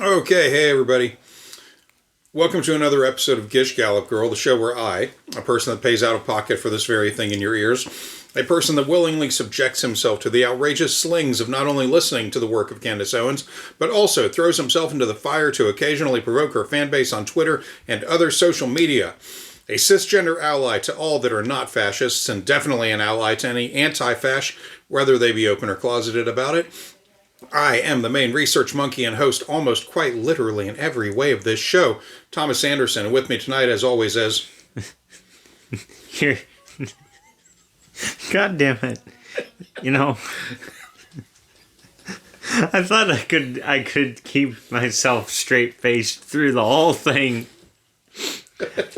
Okay, hey everybody. Welcome to another episode of Gish Gallop Girl, the show where I, a person that pays out of pocket for this very thing in your ears, a person that willingly subjects himself to the outrageous slings of not only listening to the work of Candace Owens, but also throws himself into the fire to occasionally provoke her fan base on Twitter and other social media. A cisgender ally to all that are not fascists, and definitely an ally to any anti-fash, whether they be open or closeted about it. I am the main research monkey and host almost quite literally in every way of this show, Thomas Anderson, and with me tonight, as always, is... Here. God damn it. You know, I thought I could keep myself straight-faced through the whole thing.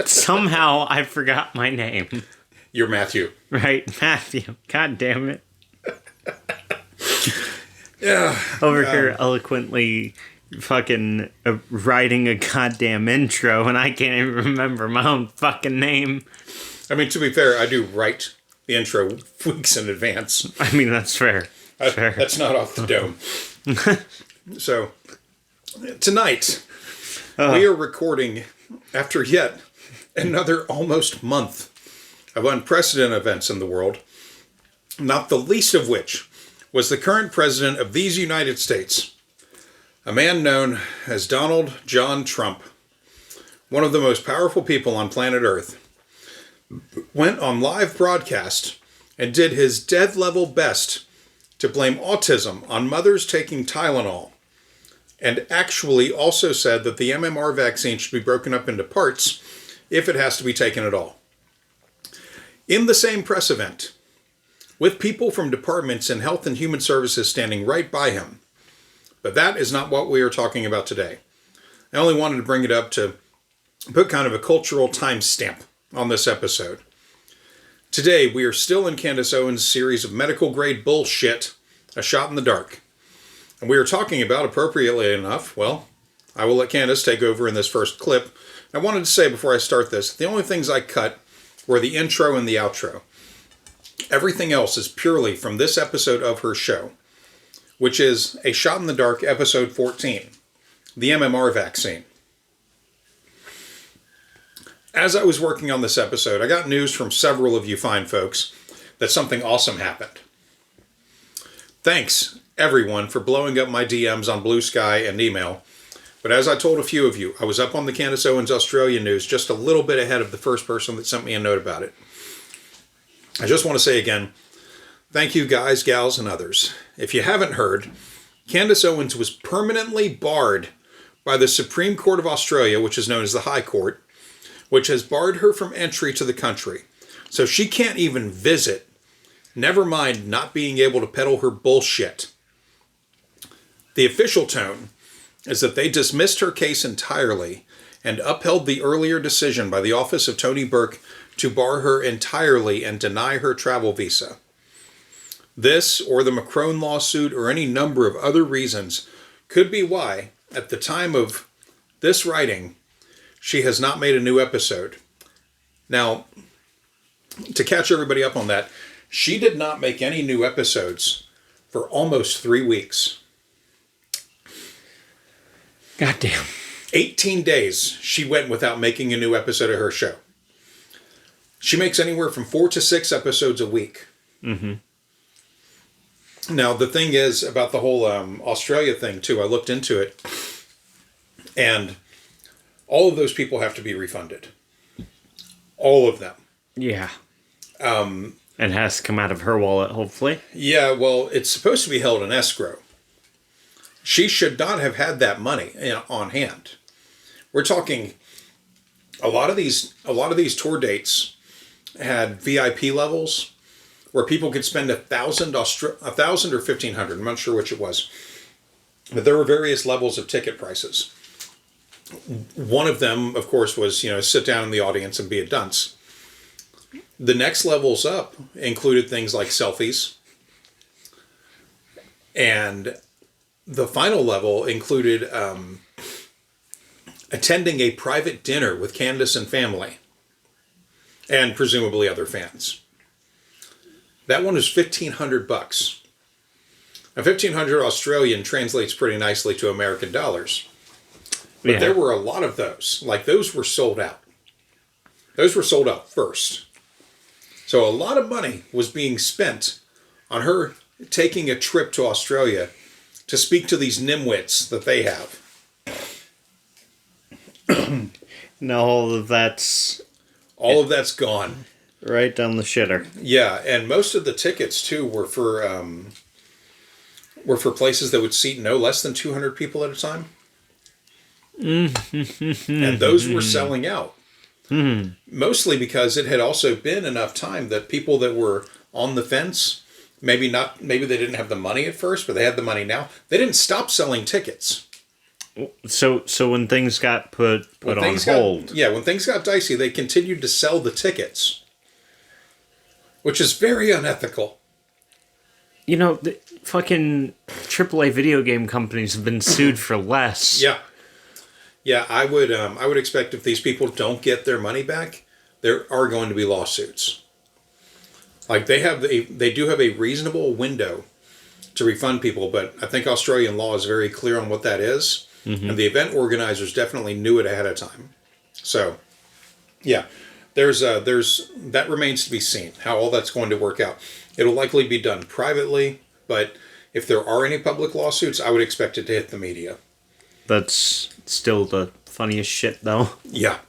Somehow I forgot my name. You're Matthew. Right, Matthew. God damn it. Yeah. Over here eloquently fucking writing a goddamn intro, and I can't even remember my own fucking name. I mean, to be fair, I do write the intro weeks in advance. I mean, that's fair. Fair. That's not off the dome. So, tonight, we are recording after yet another almost month of unprecedented events in the world, not the least of which was the current president of these United States, a man known as Donald John Trump, one of the most powerful people on planet Earth, went on live broadcast and did his dead-level best to blame autism on mothers taking Tylenol, and actually also said that the MMR vaccine should be broken up into parts if it has to be taken at all. In the same press event, with people from departments in Health and Human Services standing right by him. But that is not what we are talking about today. I only wanted to bring it up to put kind of a cultural timestamp on this episode. Today, we are still in Candace Owens' series of medical-grade bullshit, A Shot in the Dark. And we are talking about, appropriately enough, well, I will let Candace take over in this first clip. I wanted to say before I start this, the only things I cut were the intro and the outro. Everything else is purely from this episode of her show, which is A Shot in the Dark, episode 14, the MMR vaccine. As I was working on this episode, I got news from several of you fine folks that something awesome happened. Thanks, everyone, for blowing up my DMs on Blue Sky and email. But as I told a few of you, I was up on the Candace Owens Australia news just a little bit ahead of the first person that sent me a note about it. I just want to say again, thank you guys, gals, and others. If you haven't heard, Candace Owens was permanently barred by the Supreme Court of Australia, which is known as the High Court, which has barred her from entry to the country. So she can't even visit, never mind not being able to peddle her bullshit. The official tone is that they dismissed her case entirely and upheld the earlier decision by the office of Tony Burke to bar her entirely and deny her travel visa. This, or the Macron lawsuit, or any number of other reasons, could be why, at the time of this writing, she has not made a new episode. Now, to catch everybody up on that, she did not make any new episodes for almost 3 weeks. Goddamn. 18 days she went without making a new episode of her show. She makes anywhere from 4 to 6 episodes a week. Mm-hmm. Now, the thing is about the whole Australia thing, too, I looked into it, and all of those people have to be refunded. All of them. Yeah. It has to come out of her wallet, hopefully. Yeah, well, it's supposed to be held in escrow. She should not have had that money on hand. We're talking a lot of these tour dates had VIP levels where people could spend $1,000 or $1,500. I'm not sure which it was, but there were various levels of ticket prices. One of them, of course, was sit down in the audience and be a dunce. The next levels up included things like selfies, and the final level included attending a private dinner with Candace and family, and presumably other fans. That one was $1,500. Now, 1,500 Australian translates pretty nicely to American dollars. But there were a lot of those. Like, those were sold out. Those were sold out first. So a lot of money was being spent on her taking a trip to Australia to speak to these nimwits that they have. Now all of that's gone. Right down the shitter. Yeah, and most of the tickets, too, were for places that would seat no less than 200 people at a time. And those were selling out. Mostly because it had also been enough time that people that were on the fence, maybe they didn't have the money at first, but they had the money now. They didn't stop selling tickets. So when things got put on hold. When things got dicey, they continued to sell the tickets. Which is very unethical. You know, the fucking AAA video game companies have been sued for less. Yeah. Yeah, I would expect if these people don't get their money back, there are going to be lawsuits. Like they do have a reasonable window to refund people, but I think Australian law is very clear on what that is, and the event organizers definitely knew it ahead of time. So, yeah, there's that remains to be seen how all that's going to work out. It'll likely be done privately, but if there are any public lawsuits, I would expect it to hit the media. That's still the funniest shit, though. Yeah.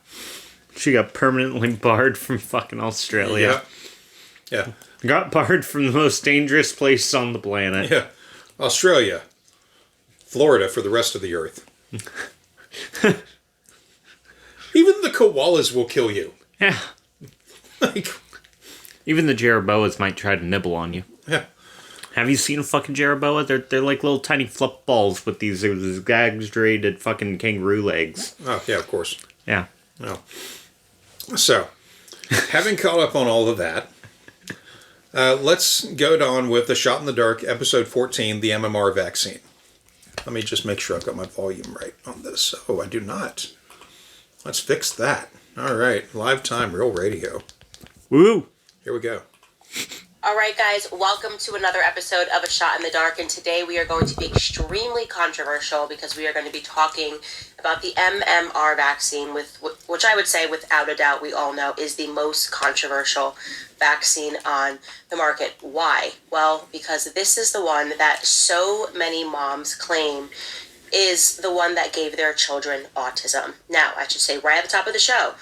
She got permanently barred from fucking Australia. Yeah. Got barred from the most dangerous place on the planet. Yeah. Australia. Florida for the rest of the earth. Even the koalas will kill you. Yeah. Even the Jeroboas might try to nibble on you. Yeah. Have you seen a fucking Jeroboa? They're like little tiny fluff balls with these exaggerated fucking kangaroo legs. Oh, yeah, of course. Yeah. Oh. So, having caught up on all of that, let's go on with The Shot in the Dark, episode 14, the MMR vaccine. Let me just make sure I've got my volume right on this. Oh, I do not. Let's fix that. All right, live time, real radio. Woo! Here we go. All right, guys, welcome to another episode of A Shot in the Dark, and today we are going to be extremely controversial because we are going to be talking about the MMR vaccine, which I would say, without a doubt, we all know is the most controversial vaccine on the market. Why? Well, because this is the one that so many moms claim is the one that gave their children autism. Now, I should say right at the top of the show,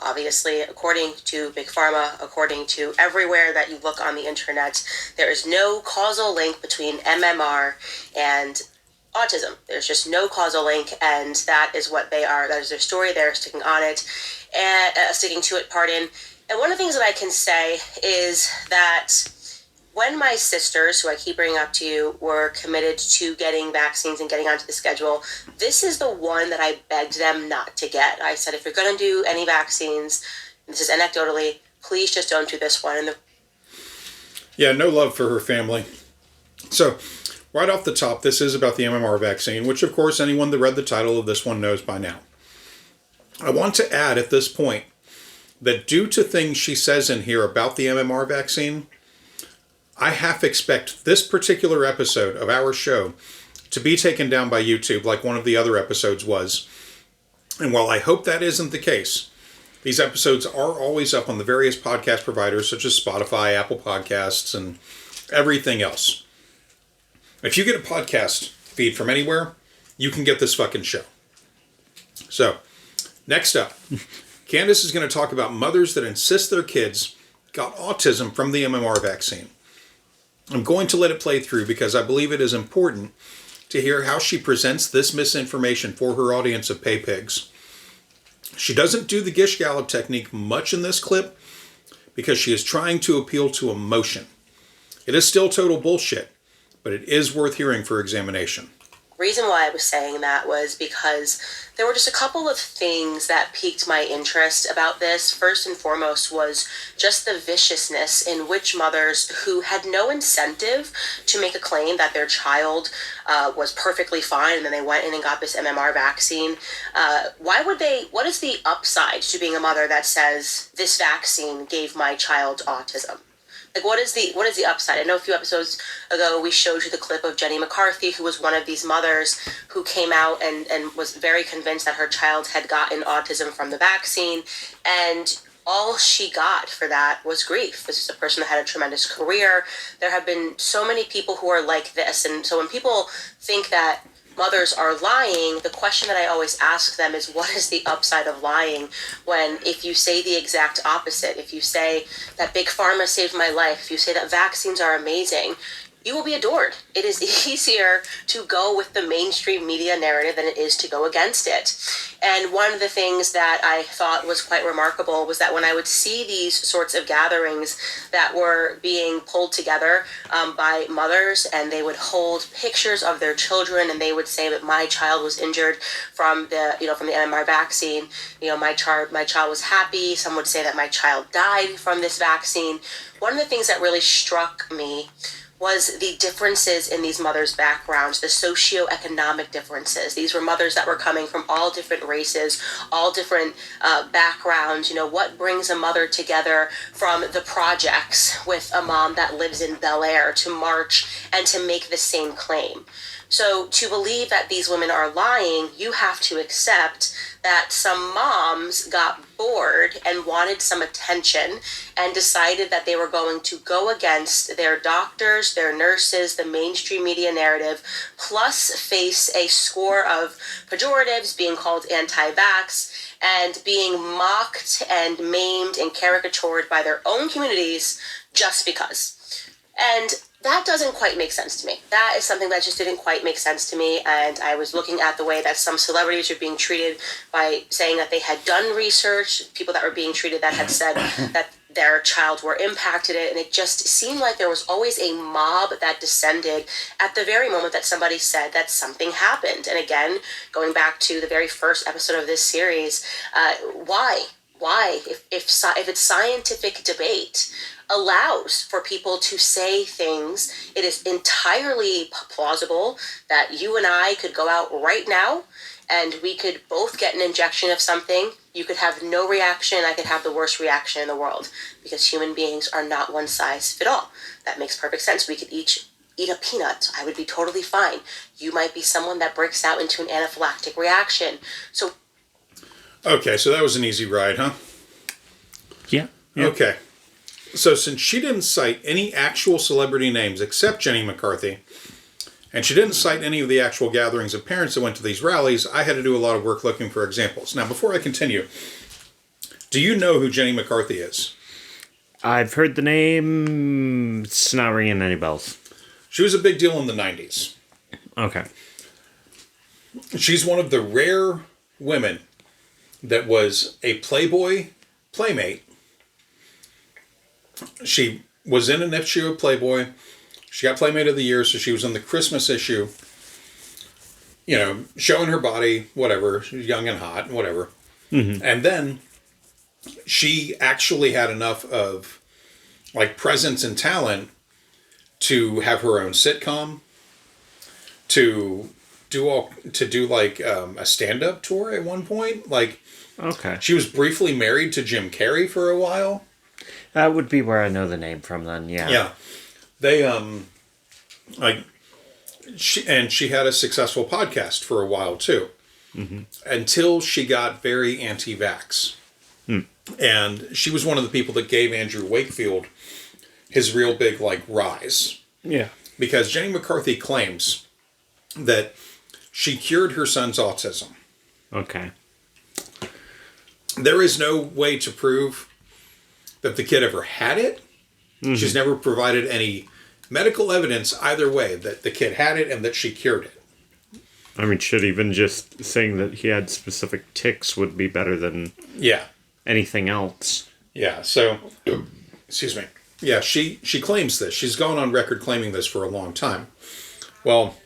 obviously, according to Big Pharma, according to everywhere that you look on the internet, there is no causal link between MMR and autism. There's just no causal link, and that is what they are. That is their story. They're sticking on it, and sticking to it, pardon. And one of the things that I can say is that when my sisters, who I keep bringing up to you, were committed to getting vaccines and getting onto the schedule, this is the one that I begged them not to get. I said, if you're going to do any vaccines, and this is anecdotally, please just don't do this one. Yeah, no love for her family. So, right off the top, this is about the MMR vaccine, which, of course, anyone that read the title of this one knows by now. I want to add at this point that due to things she says in here about the MMR vaccine, I half expect this particular episode of our show to be taken down by YouTube like one of the other episodes was. And while I hope that isn't the case, these episodes are always up on the various podcast providers such as Spotify, Apple Podcasts, and everything else. If you get a podcast feed from anywhere, you can get this fucking show. So, next up, Candace is going to talk about mothers that insist their kids got autism from the MMR vaccine. I'm going to let it play through because I believe it is important to hear how she presents this misinformation for her audience of pay pigs. She doesn't do the Gish Gallop technique much in this clip because she is trying to appeal to emotion. It is still total bullshit, but it is worth hearing for examination. Reason why I was saying that was because there were just a couple of things that piqued my interest about this. First and foremost was just the viciousness in which mothers who had no incentive to make a claim that their child was perfectly fine, and then they went in and got this MMR vaccine. What is the upside to being a mother that says this vaccine gave my child autism? Like, what is the upside? I know a few episodes ago we showed you the clip of Jenny McCarthy, who was one of these mothers who came out and was very convinced that her child had gotten autism from the vaccine, and all she got for that was grief. This is a person that had a tremendous career. There have been so many people who are like this, and so when people think that mothers are lying, the question that I always ask them is, what is the upside of lying? When if you say the exact opposite, if you say that big pharma saved my life, if you say that vaccines are amazing, you will be adored. It is easier to go with the mainstream media narrative than it is to go against it. And one of the things that I thought was quite remarkable was that when I would see these sorts of gatherings that were being pulled together by mothers, and they would hold pictures of their children, and they would say that my child was injured from the MMR vaccine. My child was happy. Some would say that my child died from this vaccine. One of the things that really struck me was the differences in these mothers' backgrounds, the socioeconomic differences. These were mothers that were coming from all different races, all different backgrounds. What brings a mother together from the projects with a mom that lives in Bel Air to march and to make the same claim? So to believe that these women are lying, you have to accept that some moms got bored and wanted some attention and decided that they were going to go against their doctors, their nurses, the mainstream media narrative, plus face a score of pejoratives, being called anti-vax, and being mocked and maimed and caricatured by their own communities just because. And that doesn't quite make sense to me. That is something that just didn't quite make sense to me. And I was looking at the way that some celebrities are being treated by saying that they had done research, people that were being treated that had said that their child were impacted it. And it just seemed like there was always a mob that descended at the very moment that somebody said that something happened. And again, going back to the very first episode of this series, why? If it's scientific debate allows for people to say things, it is entirely plausible that you and I could go out right now and we could both get an injection of something. You could have no reaction. I could have the worst reaction in the world, because human beings are not one size fit all. That makes perfect sense. We could each eat a peanut. I would be totally fine. You might be someone that breaks out into an anaphylactic reaction. So. Okay, so that was an easy ride, huh? Yeah. Okay. So since she didn't cite any actual celebrity names except Jenny McCarthy, and she didn't cite any of the actual gatherings of parents that went to these rallies, I had to do a lot of work looking for examples. Now, before I continue, do you know who Jenny McCarthy is? I've heard the name. It's not ringing any bells. She was a big deal in the 90s. Okay. She's one of the rare women that was a Playboy playmate. She was in an issue of Playboy. She got Playmate of the Year, so she was in the Christmas issue. Showing her body, whatever. She was young and hot, whatever. Mm-hmm. And then she actually had enough of presence and talent to have her own sitcom, to do a stand-up tour at one point. Okay. She was briefly married to Jim Carrey for a while. That would be where I know the name from then, yeah. Yeah. They, she had a successful podcast for a while, too. Mm-hmm. Until she got very anti-vax. Hmm. And she was one of the people that gave Andrew Wakefield his real big, rise. Yeah. Because Jenny McCarthy claims that she cured her son's autism. Okay. There is no way to prove that the kid ever had it. Mm-hmm. She's never provided any medical evidence either way that the kid had it and that she cured it. I mean, shit, even just saying that he had specific tics would be better than anything else. Yeah, so, excuse me. Yeah, she claims this. She's gone on record claiming this for a long time. Well,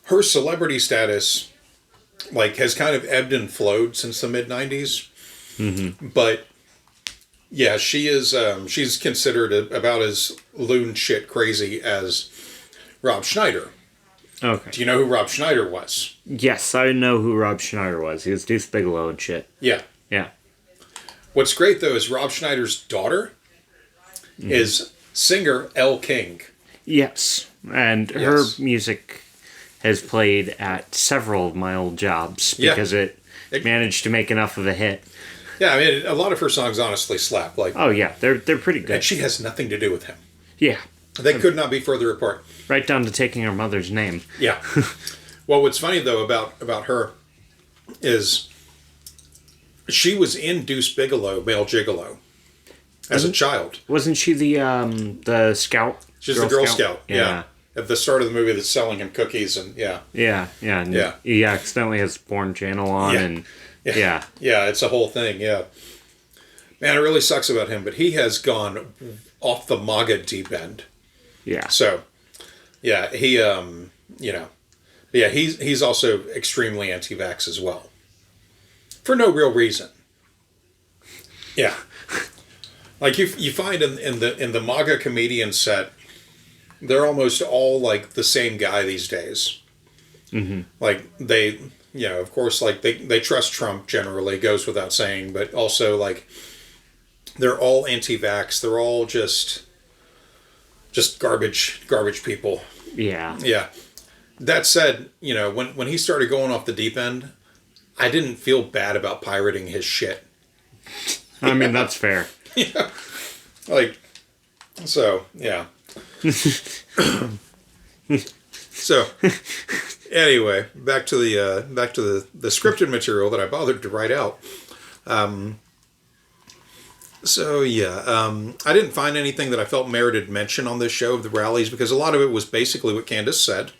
her celebrity status, has kind of ebbed and flowed since the mid-90s. Mm-hmm. But yeah, she is. She's considered about as loon shit crazy as Rob Schneider. Okay. Do you know who Rob Schneider was? Yes, I know who Rob Schneider was. He was Deuce Bigelow and shit. Yeah. Yeah. What's great though is Rob Schneider's daughter is singer Elle King. Yes, and her music has played at several of my old jobs because it managed to make enough of a hit. Yeah, I mean, a lot of her songs honestly slap. Like, oh yeah, they're pretty good. And she has nothing to do with him. Yeah, they could not be further apart. Right down to taking her mother's name. Yeah. Well, what's funny though about her is she was in Deuce Bigalow, Male Gigolo, as a child. Wasn't she the scout? She's the Girl Scout. Yeah. At the start of the movie, that's selling him cookies and and he accidentally has porn channel on and it's a whole thing. Yeah, man, it really sucks about him, but he has gone off the MAGA deep end. Yeah. So, yeah, he he's also extremely anti-vax as well, for no real reason. Yeah, like you find in the MAGA comedian set, they're almost all like the same guy these days. Mm-hmm. Like they, of course, like they trust Trump generally, goes without saying, but also like they're all anti-vax. They're all just garbage people. Yeah. Yeah. That said, when he started going off the deep end, I didn't feel bad about pirating his shit. I mean, that's fair. Yeah. Like, so, yeah. So, anyway, back to the scripted material that I bothered to write out. I didn't find anything that I felt merited mention on this show of the rallies because a lot of it was basically what Candace said,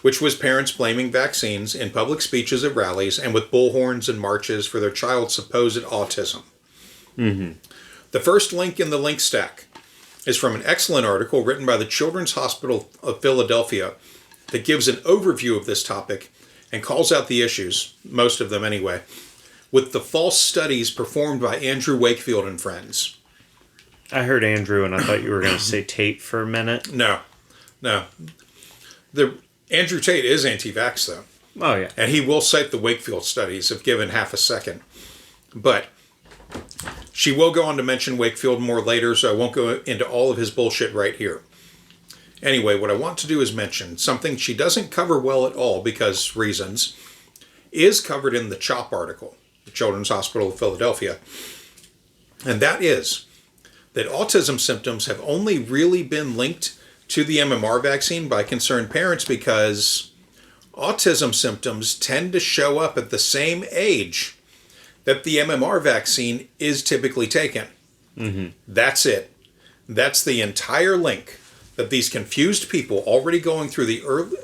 which was parents blaming vaccines in public speeches at rallies and with bullhorns and marches for their child's supposed autism. Mm-hmm. The first link in the link stack is from an excellent article written by the Children's Hospital of Philadelphia that gives an overview of this topic and calls out the issues, most of them anyway, with the false studies performed by Andrew Wakefield and friends. I heard Andrew and I thought you were going to say Tate for a minute. No. Andrew Tate is anti-vax, though. Oh, yeah. And he will cite the Wakefield studies if given half a second. But she will go on to mention Wakefield more later, so I won't go into all of his bullshit right here. Anyway, what I want to do is mention something she doesn't cover well at all because reasons, is covered in the CHOP article, the Children's Hospital of Philadelphia. And that is that autism symptoms have only really been linked to the MMR vaccine by concerned parents because autism symptoms tend to show up at the same age that the MMR vaccine is typically taken. Mm-hmm. That's it. That's the entire link that these confused people already going through the early,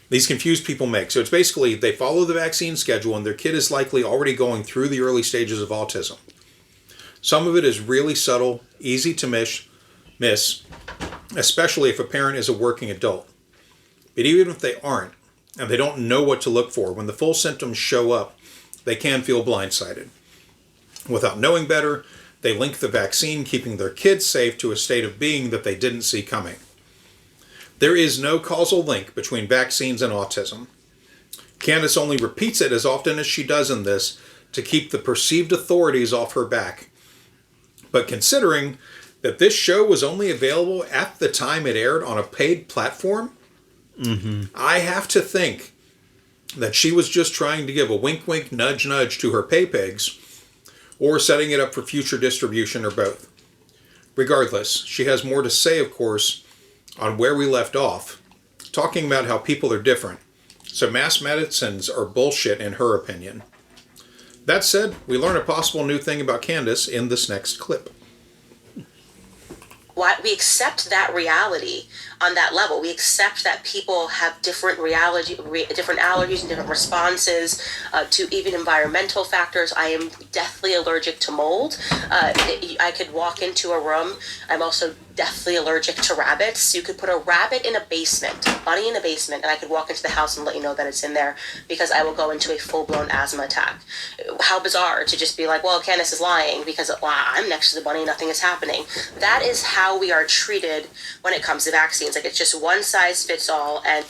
these confused people make. So it's basically they follow the vaccine schedule and their kid is likely already going through the early stages of autism. Some of it is really subtle, easy to miss, especially if a parent is a working adult. But even if they aren't, and they don't know what to look for, when the full symptoms show up, they can feel blindsided. Without knowing better, they link the vaccine keeping their kids safe to a state of being that they didn't see coming. There is no causal link between vaccines and autism. Candace only repeats it as often as she does in this to keep the perceived authorities off her back. But considering that this show was only available at the time it aired on a paid platform, I have to think that she was just trying to give a wink wink nudge nudge to her pay pigs or setting it up for future distribution or both. Regardless, she has more to say, of course, on where we left off, talking about how people are different. So mass medicines are bullshit in her opinion. That said, we learn a possible new thing about Candace in this next clip. Why we accept that reality on that level. We accept that people have different different allergies and different responses to even environmental factors. I am deathly allergic to mold. I could walk into a room. I'm also deathly allergic to rabbits. You could put a rabbit in a basement, a bunny in a basement, and I could walk into the house and let you know that it's in there because I will go into a full-blown asthma attack. How bizarre to just be like, well, Candace is lying because I'm next to the bunny, nothing is happening. That is how we are treated when it comes to vaccines. Like, it's just one size fits all. And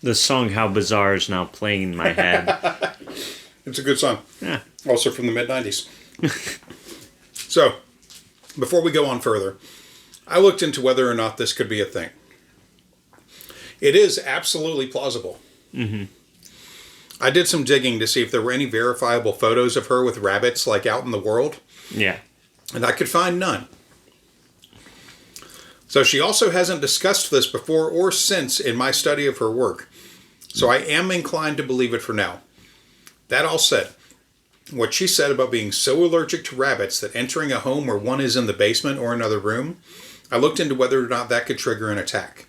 the song How Bizarre is now playing in my head. It's a good song. Yeah. Also from the mid-90s. So, before we go on further, I looked into whether or not this could be a thing. It is absolutely plausible. Mm-hmm. I did some digging to see if there were any verifiable photos of her with rabbits, like, out in the world. Yeah. And I could find none. So she also hasn't discussed this before or since in my study of her work. So I am inclined to believe it for now. That all said, what she said about being so allergic to rabbits that entering a home where one is in the basement or another room, I looked into whether or not that could trigger an attack.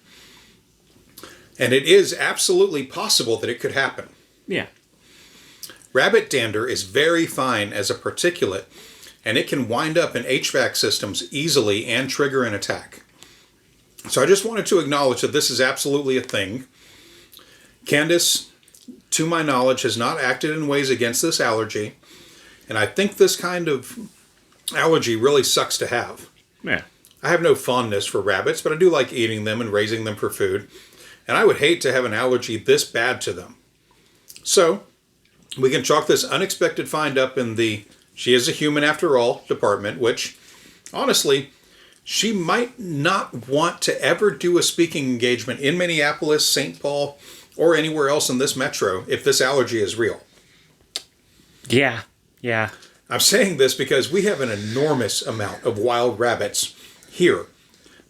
And it is absolutely possible that it could happen. Yeah. Rabbit dander is very fine as a particulate, and it can wind up in HVAC systems easily and trigger an attack. So I just wanted to acknowledge that this is absolutely a thing. Candace, to my knowledge, has not acted in ways against this allergy, and I think this kind of allergy really sucks to have. Yeah. I have no fondness for rabbits, but I do like eating them and raising them for food, and I would hate to have an allergy this bad to them. So, we can chalk this unexpected find up in the "she is a human after all" department, which, honestly, she might not want to ever do a speaking engagement in Minneapolis, St. Paul, or anywhere else in this metro if this allergy is real. Yeah. Yeah. I'm saying this because we have an enormous amount of wild rabbits here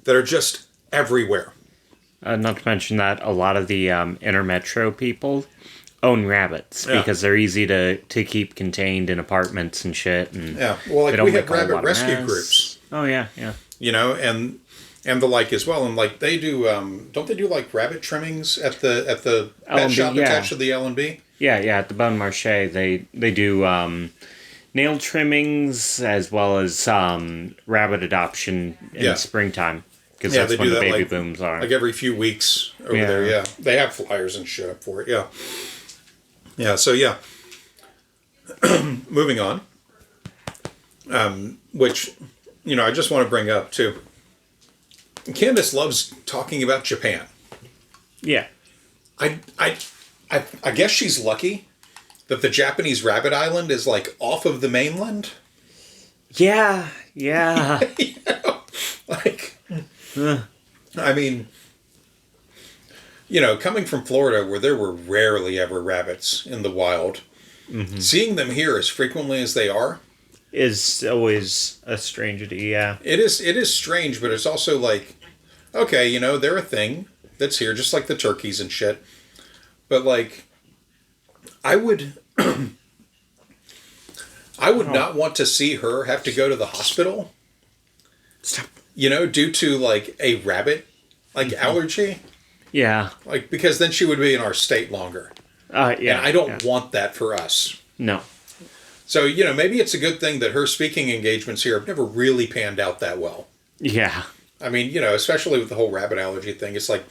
that are just everywhere. Not to mention that a lot of the inner metro people own rabbits because they're easy to keep contained in apartments and shit. And yeah, well, like we have rabbit rescue groups. Oh yeah, yeah. You know, and the like as well, and like they do. Don't they do like rabbit trimmings at the pet shop attached to the L&B? Yeah, yeah. At the Bon Marché, they do nail trimmings as well as rabbit adoption in springtime. Because that's when the baby booms are. Like every few weeks over there, yeah. They have flyers and shit up for it, yeah. Yeah, so yeah. Moving on. Which, I just want to bring up, too. Candace loves talking about Japan. Yeah. I guess she's lucky that the Japanese rabbit island is, like, off of the mainland. Yeah, yeah. I mean, coming from Florida where there were rarely ever rabbits in the wild, seeing them here as frequently as they are is always a strangity, yeah. It is strange, but it's also like, okay, they're a thing that's here, just like the turkeys and shit. But like, I would not want to see her have to go to the hospital. Stop. Due to, like, a rabbit, like, allergy. Yeah. Like, because then she would be in our state longer. Yeah. And I don't want that for us. No. So, maybe it's a good thing that her speaking engagements here have never really panned out that well. Yeah. I mean, especially with the whole rabbit allergy thing, it's like,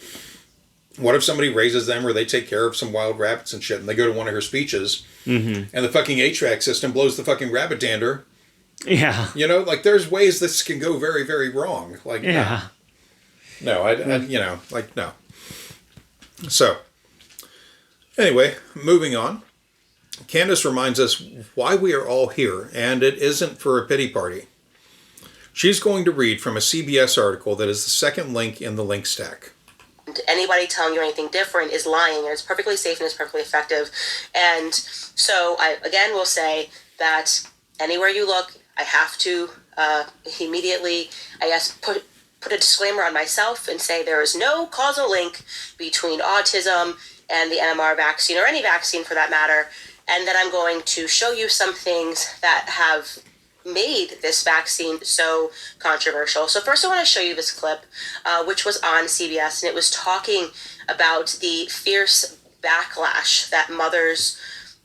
what if somebody raises them or they take care of some wild rabbits and shit, and they go to one of her speeches, and the fucking HVAC system blows the fucking rabbit dander. Yeah. Like, there's ways this can go very, very wrong. Like, yeah. No, no. So, anyway, moving on. Candace reminds us why we are all here, and it isn't for a pity party. She's going to read from a CBS article that is the second link in the link stack. Anybody telling you anything different is lying, and it's perfectly safe and it's perfectly effective. And so I, again, will say that anywhere you look, I have to immediately, I guess, put a disclaimer on myself and say there is no causal link between autism and the MMR vaccine, or any vaccine for that matter, and that I'm going to show you some things that have made this vaccine so controversial. So first I want to show you this clip, which was on CBS, and it was talking about the fierce backlash that mothers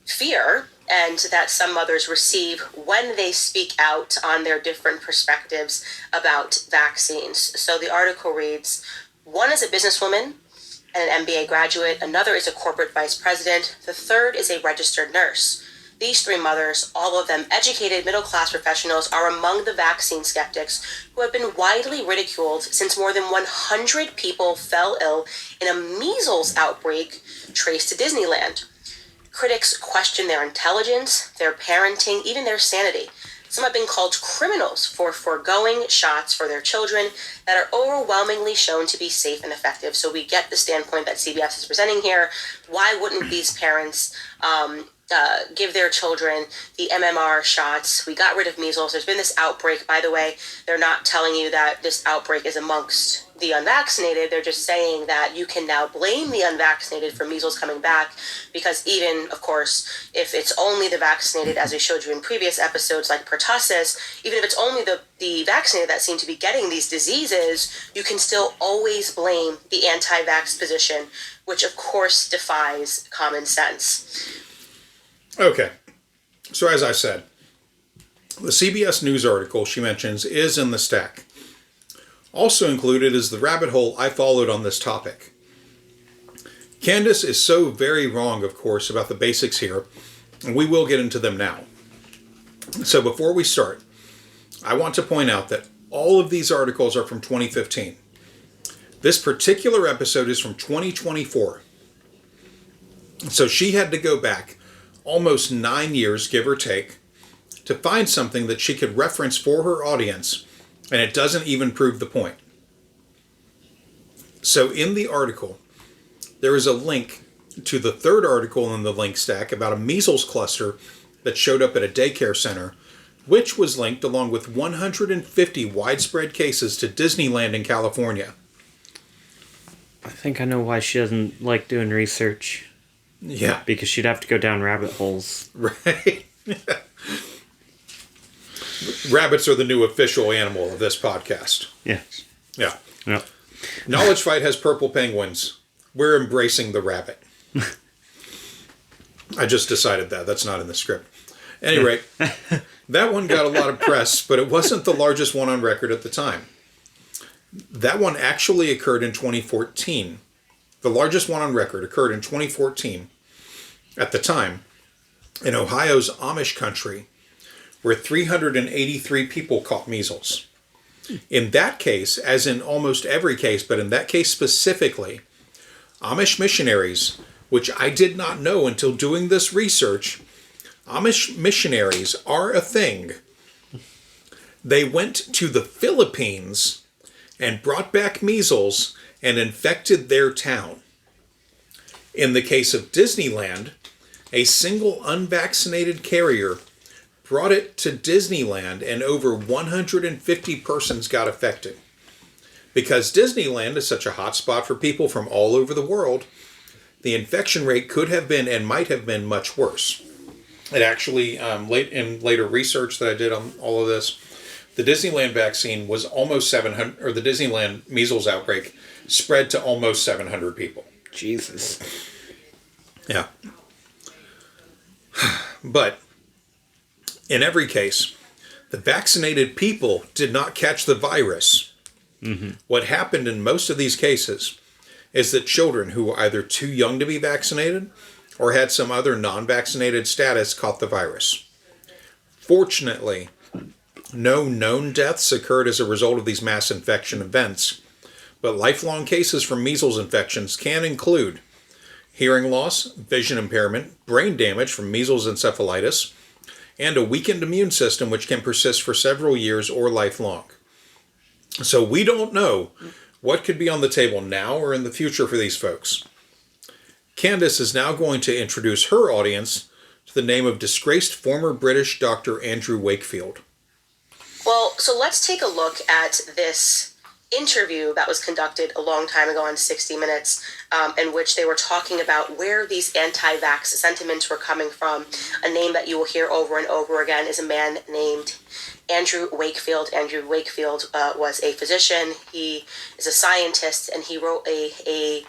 fear and that some mothers receive when they speak out on their different perspectives about vaccines. So the article reads, one is a businesswoman and an MBA graduate, another is a corporate vice president, the third is a registered nurse. These three mothers, all of them educated middle-class professionals, are among the vaccine skeptics who have been widely ridiculed since more than 100 people fell ill in a measles outbreak traced to Disneyland. Critics question their intelligence, their parenting, even their sanity. Some have been called criminals for foregoing shots for their children that are overwhelmingly shown to be safe and effective. So we get the standpoint that CBS is presenting here. Why wouldn't these parents give their children the MMR shots? We got rid of measles. There's been this outbreak. By the way, they're not telling you that this outbreak is amongst the unvaccinated. They're just saying that you can now blame the unvaccinated for measles coming back, because even, of course, if it's only the vaccinated, as we showed you in previous episodes like pertussis, even if it's only the vaccinated that seem to be getting these diseases, you can still always blame the anti-vax position, which of course defies common sense. Okay, so as I said, the CBS News article she mentions is in the stack. Also included is the rabbit hole I followed on this topic. Candace is so very wrong, of course, about the basics here, and we will get into them now. So before we start, I want to point out that all of these articles are from 2015. This particular episode is from 2024. So she had to go back almost 9 years, give or take, to find something that she could reference for her audience, and it doesn't even prove the point. So in the article, there is a link to the third article in the link stack about a measles cluster that showed up at a daycare center, which was linked along with 150 widespread cases to Disneyland in California. I think I know why she doesn't like doing research. Yeah. Because she'd have to go down rabbit holes. Right. Rabbits are the new official animal of this podcast. Yeah. Yeah. Yep. Knowledge Fight has purple penguins. We're embracing the rabbit. I just decided that. That's not in the script. At any rate, that one got a lot of press, but it wasn't the largest one on record at the time. That one actually occurred in 2014. The largest one on record occurred in 2014, at the time, in Ohio's Amish Country, where 383 people caught measles. In that case, as in almost every case, but in that case specifically, Amish missionaries, which I did not know until doing this research, Amish missionaries are a thing. They went to the Philippines and brought back measles and infected their town. In the case of Disneyland, a single unvaccinated carrier brought it to Disneyland and over 150 persons got affected. Because Disneyland is such a hot spot for people from all over the world, the infection rate could have been and might have been much worse. It actually, later research that I did on all of this, the Disneyland vaccine was almost 700, or the Disneyland measles outbreak spread to almost 700 people. Jesus. Yeah. But in every case, the vaccinated people did not catch the virus. Mm-hmm. What happened in most of these cases is that children who were either too young to be vaccinated or had some other non-vaccinated status caught the virus. Fortunately, no known deaths occurred as a result of these mass infection events, but lifelong cases from measles infections can include hearing loss, vision impairment, brain damage from measles encephalitis, and a weakened immune system which can persist for several years or lifelong. So we don't know what could be on the table now or in the future for these folks. Candace is now going to introduce her audience to the name of disgraced former British Dr. Andrew Wakefield. Well, so let's take a look at this interview that was conducted a long time ago on 60 Minutes, in which they were talking about where these anti-vax sentiments were coming from. A name that you will hear over and over again is a man named Andrew Wakefield. Andrew Wakefield was a physician. He is a scientist, and he wrote he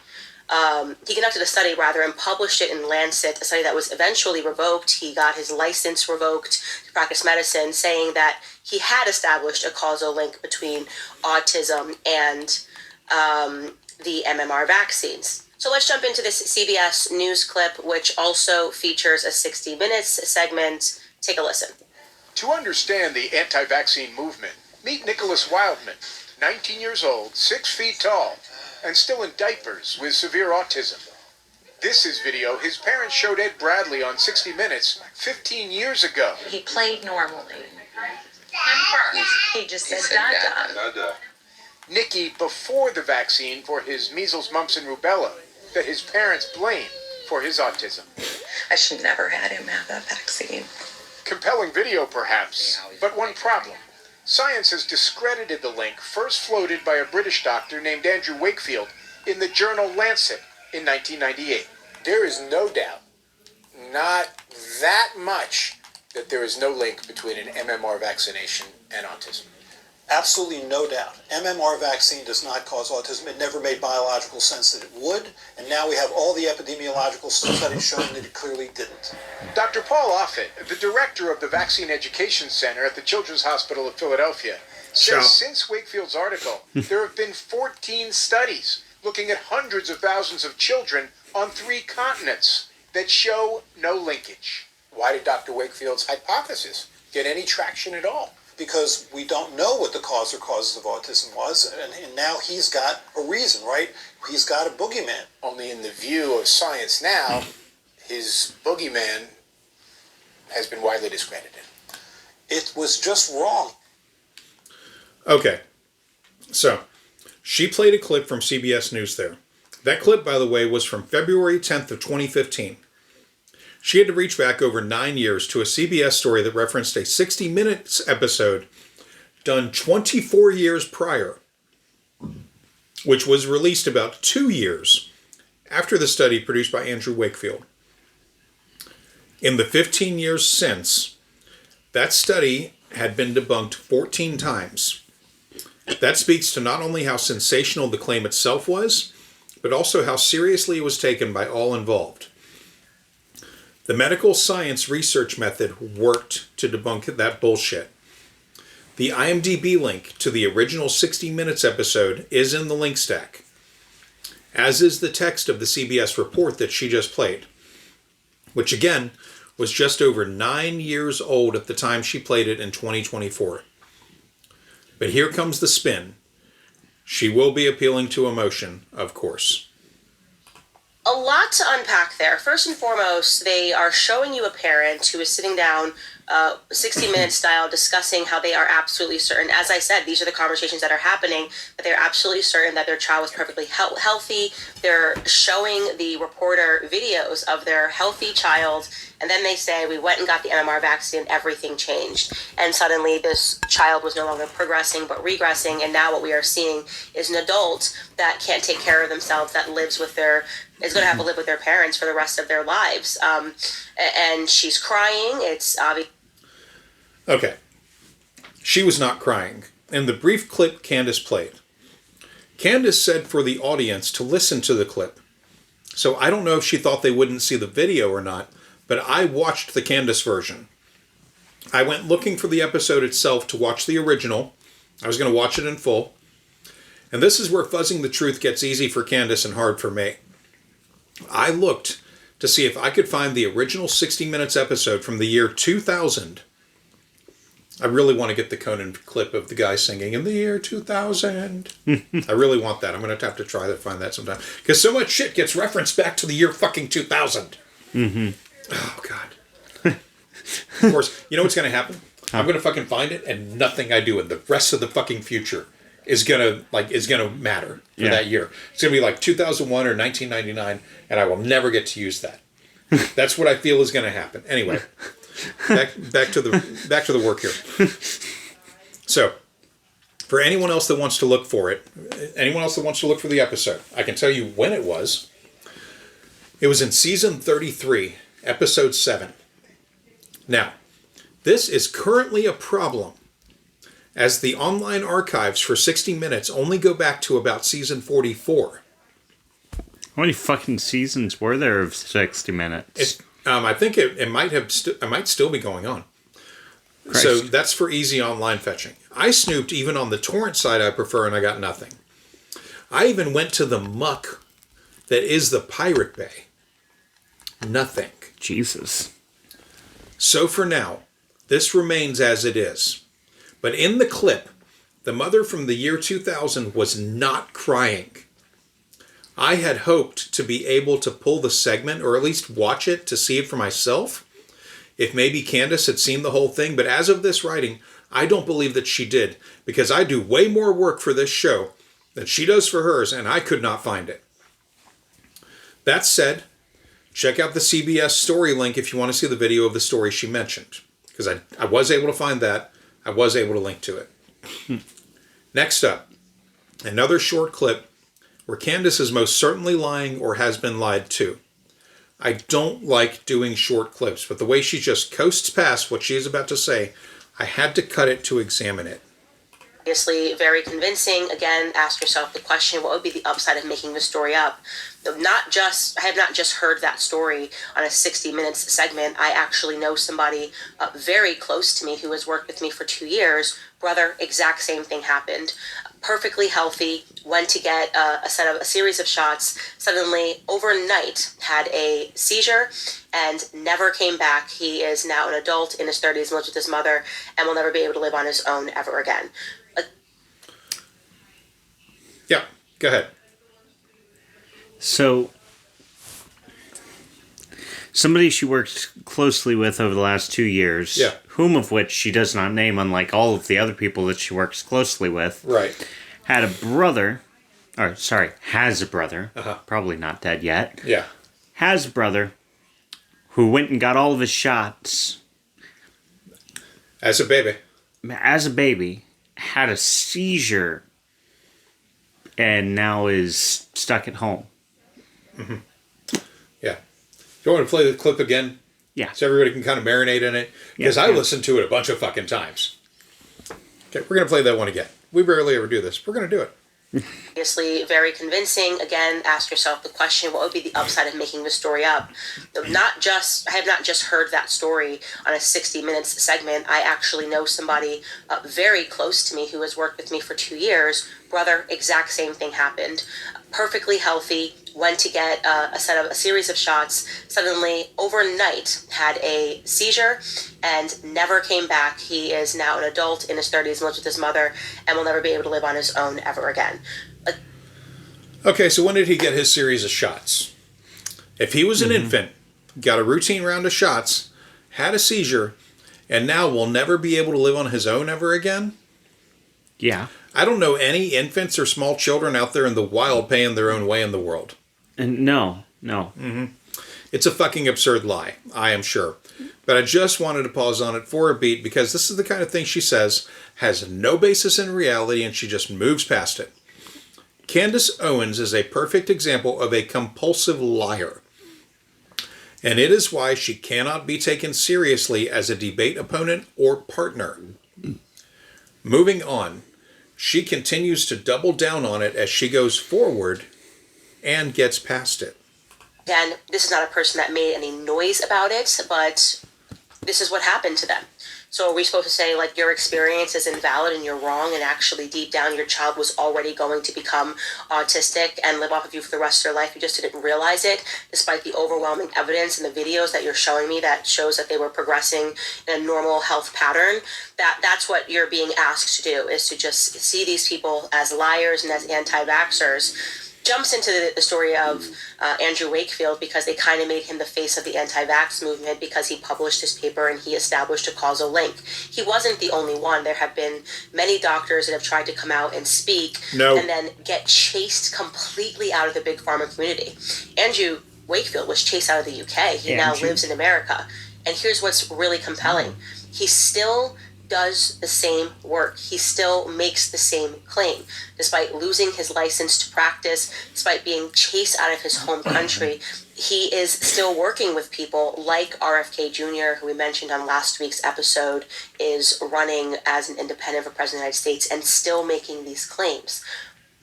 conducted a study and published it in Lancet, a study that was eventually revoked. He got his license revoked to practice medicine, saying that he had established a causal link between autism and the MMR vaccines. So let's jump into this CBS News clip, which also features a 60 Minutes segment. Take a listen. To understand the anti-vaccine movement, meet Nicholas Wildman, 19 years old, 6 feet tall, and still in diapers with severe autism. This is video his parents showed Ed Bradley on 60 Minutes 15 years ago. He played normally. confirmed. He just said da-da. Nicky before the vaccine for his measles, mumps, and rubella that his parents blame for his autism. I should never had him have that vaccine. Compelling video, perhaps, but one problem. Science has discredited the link first floated by a British doctor named Andrew Wakefield in the journal Lancet in 1998. There is no doubt, not that much, that there is no link between an MMR vaccination and autism. Absolutely no doubt. MMR vaccine does not cause autism. It never made biological sense that it would, and now we have all the epidemiological studies showing that it clearly didn't. Dr. Paul Offit, the director of the Vaccine Education Center at the Children's Hospital of Philadelphia, says since Wakefield's article, there have been 14 studies looking at hundreds of thousands of children on 3 continents that show no linkage. Why did Dr. Wakefield's hypothesis get any traction at all? Because we don't know what the cause or causes of autism was, and now he's got a reason, right? He's got a boogeyman. Only in the view of science now, his boogeyman has been widely discredited. It was just wrong. Okay, so she played a clip from CBS News there. That clip, by the way, was from February 10th of 2015. She had to reach back over 9 years to a CBS story that referenced a 60 Minutes episode done 24 years prior, which was released about 2 years after the study produced by Andrew Wakefield. In the 15 years since, that study had been debunked 14 times. That speaks to not only how sensational the claim itself was, but also how seriously it was taken by all involved. The medical science research method worked to debunk that bullshit. The IMDb link to the original 60 Minutes episode is in the link stack, as is the text of the CBS report that she just played, which again was just over 9 years old at the time she played it in 2024. But here comes the spin. She will be appealing to emotion, of course. A lot to unpack there. First and foremost, they are showing you a parent who is sitting down 60 Minutes style discussing how they are absolutely certain, as I said, these are the conversations that are happening, that they're absolutely certain that their child was perfectly healthy. They're showing the reporter videos of their healthy child, and then they say, we went and got the MMR vaccine, everything changed. And suddenly this child was no longer progressing but regressing, and now what we are seeing is an adult that can't take care of themselves, that is going to have to live with their parents for the rest of their lives. And she's crying. It's obvious. Okay. She was not crying. In the brief clip Candace played, Candace said for the audience to listen to the clip. So I don't know if she thought they wouldn't see the video or not, but I watched the Candace version. I went looking for the episode itself to watch the original. I was going to watch it in full. And this is where fuzzing the truth gets easy for Candace and hard for me. I looked to see if I could find the original 60 Minutes episode from the year 2000. I really want to get the Conan clip of the guy singing in the year 2000. I really want that. I'm going to have to try to find that sometime. Because so much shit gets referenced back to the year fucking 2000. Mm-hmm. Oh, God. Of course, you know what's going to happen? I'm going to fucking find it, and nothing I do in the rest of the fucking future is gonna matter for that year. It's gonna be like 2001 or 1999, and I will never get to use that. That's what I feel is gonna happen. Anyway, back to the work here. So, for anyone else that wants to look for it, anyone else that wants to look for the episode, I can tell you when it was. It was in season 33, episode 7. Now, this is currently a problem, as the online archives for 60 Minutes only go back to about season 44. How many fucking seasons were there of 60 Minutes? I think it might still be going on. Christ. So that's for easy online fetching. I snooped even on the torrent site I prefer, and I got nothing. I even went to the muck that is the Pirate Bay. Nothing. Jesus. So for now, this remains as it is. But in the clip, the mother from the year 2000 was not crying. I had hoped to be able to pull the segment, or at least watch it to see it for myself, if maybe Candace had seen the whole thing. But as of this writing, I don't believe that she did, because I do way more work for this show than she does for hers, and I could not find it. That said, check out the CBS story link if you want to see the video of the story she mentioned, because I was able to find that. I was able to link to it. Next up, another short clip where Candace is most certainly lying or has been lied to. I don't like doing short clips, but the way she just coasts past what she is about to say, I had to cut it to examine it. Obviously, very convincing. Again, ask yourself the question, what would be the upside of making the story up? I have not just heard that story on a 60 Minutes segment. I actually know somebody very close to me who has worked with me for 2 years. Brother, exact same thing happened. Perfectly healthy, went to get a series of shots, suddenly overnight had a seizure and never came back. He is now an adult in his 30s, lives with his mother, and will never be able to live on his own ever again. Yeah, go ahead. So, somebody she worked closely with over the last 2 years, whom of which she does not name, unlike all of the other people that she works closely with, right, has a brother, probably not dead yet, has a brother who went and got all of his shots. As a baby, had a seizure, and now is stuck at home. Mm-hmm. Yeah. You want to play the clip again? Yeah. So everybody can kind of marinate in it? Because I listened to it a bunch of fucking times. Okay, we're going to play that one again. We rarely ever do this. We're going to do it. Obviously, very convincing. Again, ask yourself the question, what would be the upside of making the story up? I have not just heard that story on a 60 Minutes segment. I actually know somebody very close to me who has worked with me for 2 years. Brother, exact same thing happened. Perfectly healthy, went to get a series of shots, suddenly overnight had a seizure and never came back. He is now an adult in his 30s, lives with his mother, and will never be able to live on his own ever again. Okay, so when did he get his series of shots? If he was an infant, got a routine round of shots, had a seizure, and now will never be able to live on his own ever again? Yeah. I don't know any infants or small children out there in the wild paying their own way in the world. No. Mm-hmm. It's a fucking absurd lie, I am sure. But I just wanted to pause on it for a beat because this is the kind of thing she says has no basis in reality and she just moves past it. Candace Owens is a perfect example of a compulsive liar. And it is why she cannot be taken seriously as a debate opponent or partner. Moving on, she continues to double down on it as she goes forward and gets past it. Again, this is not a person that made any noise about it, but this is what happened to them. So are we supposed to say, like, your experience is invalid and you're wrong, and actually deep down your child was already going to become autistic and live off of you for the rest of their life? You just didn't realize it, despite the overwhelming evidence and the videos that you're showing me that shows that they were progressing in a normal health pattern. That's what you're being asked to do, is to just see these people as liars and as anti-vaxxers. Jumps into the story of Andrew Wakefield because they kind of made him the face of the anti-vax movement because he published his paper and he established a causal link. He wasn't the only one. There have been many doctors that have tried to come out and speak and then get chased completely out of the big pharma community. Andrew Wakefield was chased out of the UK. He now lives in America. And here's what's really compelling. He still does the same work. He still makes the same claim. Despite losing his license to practice, despite being chased out of his home country, he is still working with people like RFK Jr., who we mentioned on last week's episode, is running as an independent for President of the United States and still making these claims.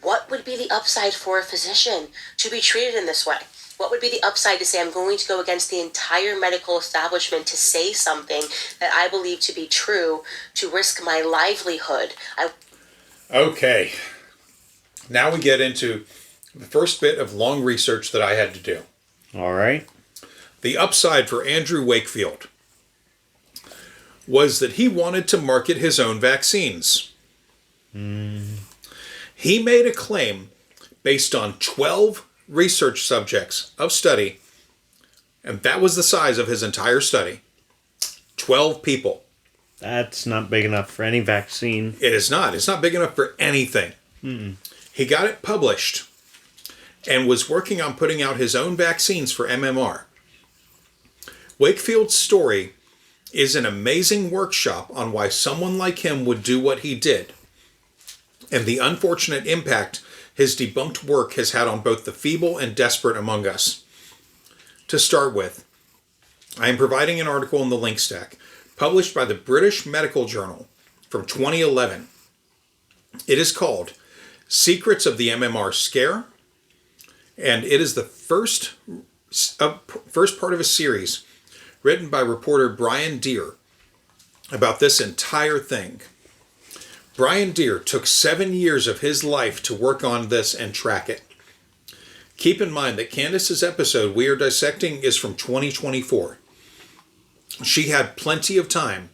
What would be the upside for a physician to be treated in this way? What would be the upside to say I'm going to go against the entire medical establishment to say something that I believe to be true, to risk my livelihood? Okay. Now we get into the first bit of long research that I had to do. All right. The upside for Andrew Wakefield was that he wanted to market his own vaccines. He made a claim based on 12 research subjects of study, and that was the size of his entire study. 12 people. That's not big enough for any vaccine. It is not. It's not big enough for anything. Mm-mm. He got it published and was working on putting out his own vaccines for MMR. Wakefield's story is an amazing workshop on why someone like him would do what he did, and the unfortunate impact his debunked work has had on both the feeble and desperate among us. To start with, I am providing an article in the link stack, published by the British Medical Journal from 2011. It is called Secrets of the MMR Scare, and it is the first part of a series written by reporter Brian Deere about this entire thing. Brian Deere took 7 years of his life to work on this and track it. Keep in mind that Candace's episode we are dissecting is from 2024. She had plenty of time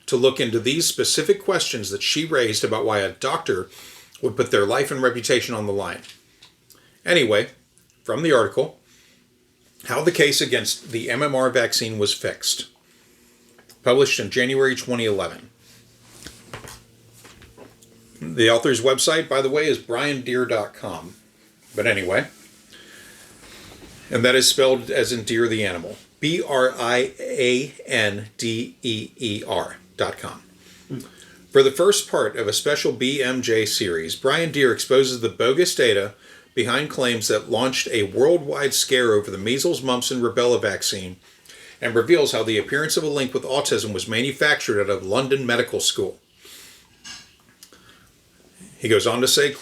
to look into these specific questions that she raised about why a doctor would put their life and reputation on the line. Anyway, from the article, how the case against the MMR vaccine was fixed. Published in January 2011. The author's website, by the way, is briandeere.com. But anyway, and that is spelled as in deer the animal. BRIANDEER.com. For the first part of a special BMJ series, Brian Deere exposes the bogus data behind claims that launched a worldwide scare over the measles, mumps, and rubella vaccine, and reveals how the appearance of a link with autism was manufactured at a London medical school. He goes on to say,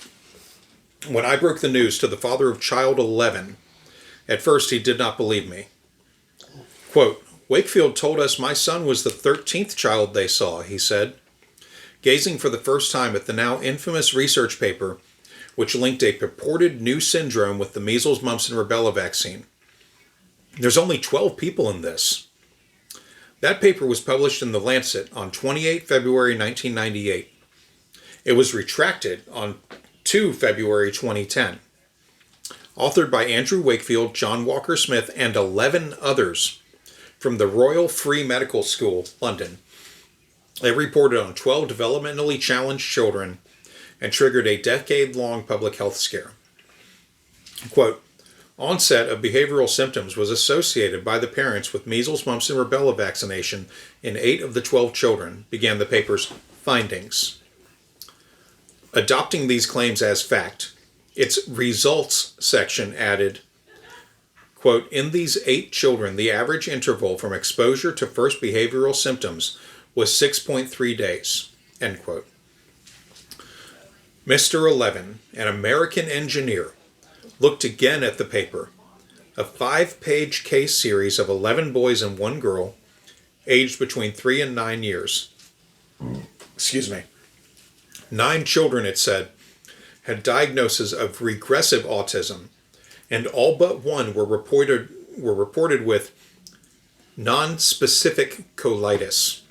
when I broke the news to the father of child 11, at first he did not believe me. Quote, Wakefield told us my son was the 13th child they saw, he said, gazing for the first time at the now infamous research paper which linked a purported new syndrome with the measles, mumps, and rubella vaccine. There's only 12 people in this. That paper was published in The Lancet on 28 February 1998. It was retracted on 2 February 2010. Authored by Andrew Wakefield, John Walker Smith, and 11 others from the Royal Free Medical School, London. It reported on 12 developmentally challenged children and triggered a decade-long public health scare. Quote, onset of behavioral symptoms was associated by the parents with measles, mumps, and rubella vaccination in 8 of the 12 children, began the paper's findings. Adopting these claims as fact, its results section added, quote, in these 8 children, the average interval from exposure to first behavioral symptoms was 6.3 days, end quote. Mr. 11, an American engineer, looked again at the paper, a 5-page case series of 11 boys and 1 girl, aged between 3 and 9 years. 9 children, it said, had diagnoses of regressive autism, and all but 1 were reported with non-specific colitis.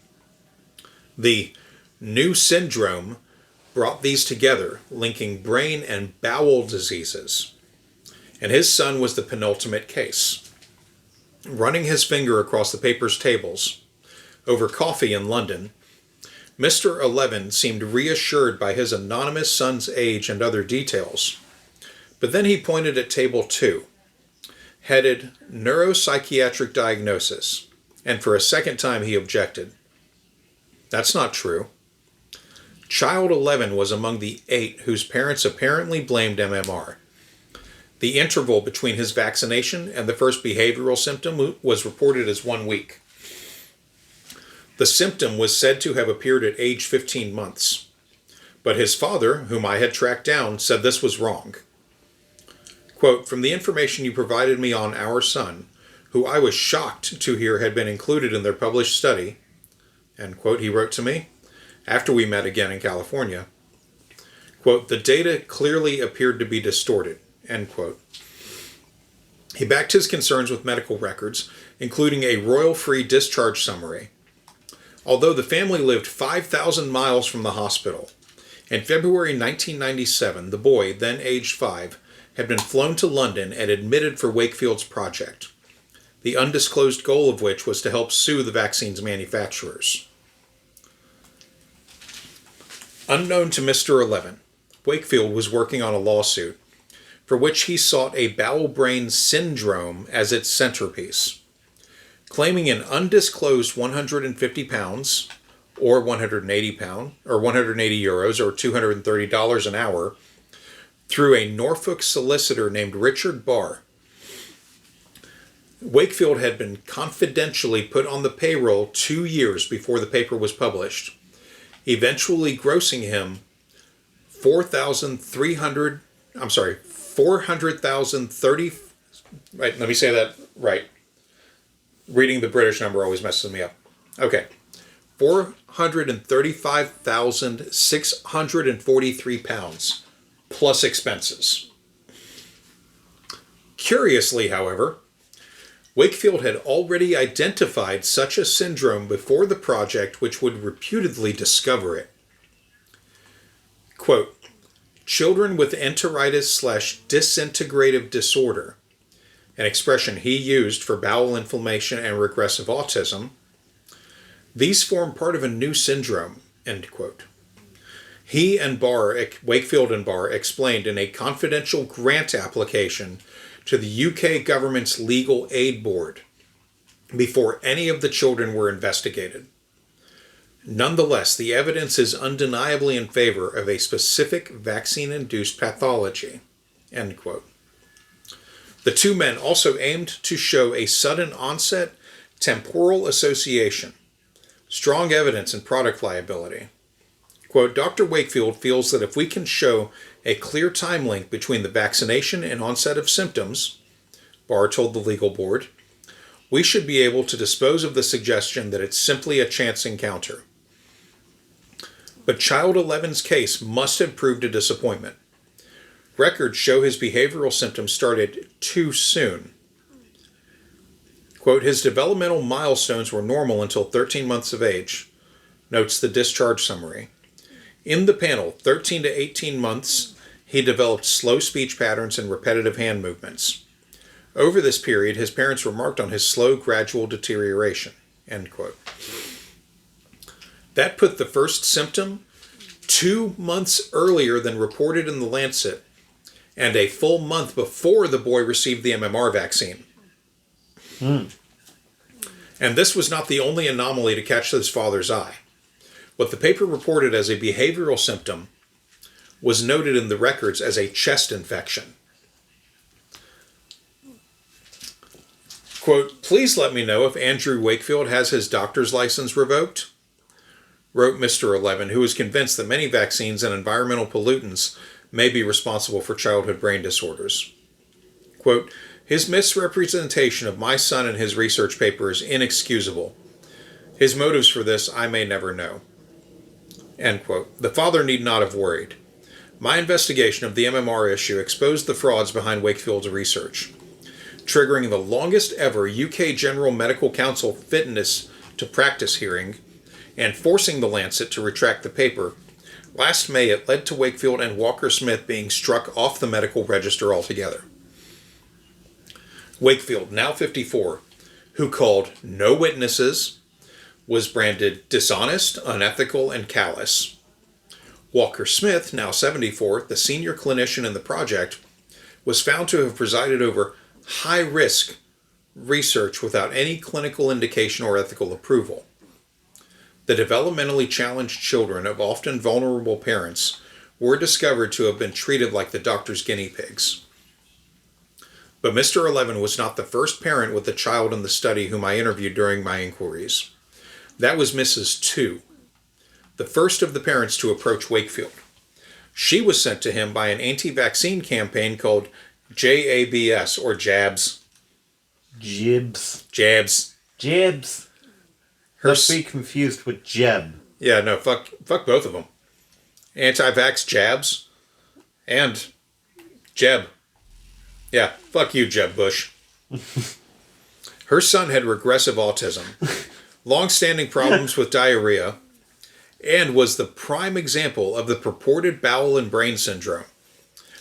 The new syndrome brought these together, linking brain and bowel diseases. And his son was the penultimate case. Running his finger across the paper's tables, over coffee in London, Mr. 11 seemed reassured by his anonymous son's age and other details. But then he pointed at table 2, headed neuropsychiatric diagnosis, and for a second time he objected. That's not true. Child 11 was among the 8 whose parents apparently blamed MMR. The interval between his vaccination and the first behavioral symptom was reported as 1 week. The symptom was said to have appeared at age 15 months. But his father, whom I had tracked down, said this was wrong. Quote, from the information you provided me on our son, who I was shocked to hear had been included in their published study, end quote, he wrote to me, after we met again in California, quote, the data clearly appeared to be distorted, end quote. He backed his concerns with medical records, including a royal-free discharge summary. Although the family lived 5,000 miles from the hospital, in February 1997, the boy, then aged 5, had been flown to London and admitted for Wakefield's project, the undisclosed goal of which was to help sue the vaccine's manufacturers. Unknown to Mr. 11, Wakefield was working on a lawsuit for which he sought a bowel-brain syndrome as its centerpiece, claiming an undisclosed 150 pounds or 180 pound or 180 euros or $230 an hour through a Norfolk solicitor named Richard Barr. Wakefield had been confidentially put on the payroll 2 years before the paper was published, eventually grossing him $400,030. Right, let me say that right. Reading the British number always messes me up. Okay. £435,643 plus expenses. Curiously, however, Wakefield had already identified such a syndrome before the project which would reputedly discover it. Quote, children with enteritis/disintegrative disorder, an expression he used for bowel inflammation and regressive autism, these form part of a new syndrome, end quote. He and Barr, Wakefield and Barr, explained in a confidential grant application to the UK government's Legal Aid Board before any of the children were investigated. Nonetheless, the evidence is undeniably in favor of a specific vaccine-induced pathology, end quote. The two men also aimed to show a sudden onset temporal association, strong evidence in product liability. Quote, Dr. Wakefield feels that if we can show a clear time link between the vaccination and onset of symptoms, Barr told the legal board, we should be able to dispose of the suggestion that it's simply a chance encounter. But Child 11's case must have proved a disappointment. Records show his behavioral symptoms started too soon. Quote, his developmental milestones were normal until 13 months of age, notes the discharge summary. In the panel, 13 to 18 months, he developed slow speech patterns and repetitive hand movements. Over this period, his parents remarked on his slow, gradual deterioration, end quote. That put the first symptom 2 months earlier than reported in the Lancet, and a full month before the boy received the MMR vaccine. And this was not the only anomaly to catch his father's eye. What the paper reported as a behavioral symptom was noted in the records as a chest infection. Quote, please let me know if Andrew Wakefield has his doctor's license revoked, wrote Mr. 11, who was convinced that many vaccines and environmental pollutants may be responsible for childhood brain disorders. Quote, his misrepresentation of my son in his research paper is inexcusable. His motives for this I may never know. End quote. The father need not have worried. My investigation of the MMR issue exposed the frauds behind Wakefield's research, triggering the longest ever UK General Medical Council fitness to practice hearing and forcing the Lancet to retract the paper. Last May, it led to Wakefield and Walker Smith being struck off the medical register altogether. Wakefield, now 54, who called no witnesses, was branded dishonest, unethical, and callous. Walker Smith, now 74, the senior clinician in the project, was found to have presided over high-risk research without any clinical indication or ethical approval. The developmentally challenged children of often vulnerable parents were discovered to have been treated like the doctor's guinea pigs. But Mr. 11 was not the first parent with a child in the study whom I interviewed during my inquiries. That was Mrs. 2, the first of the parents to approach Wakefield. She was sent to him by an anti-vaccine campaign called JABS, or JABS. Jibs. JABS. Jibs. Let's be confused with Jeb. Yeah, no, fuck both of them. Anti-vax Jabs and Jeb. Yeah, fuck you, Jeb Bush. Her son had regressive autism, long-standing problems with diarrhea, and was the prime example of the purported bowel and brain syndrome,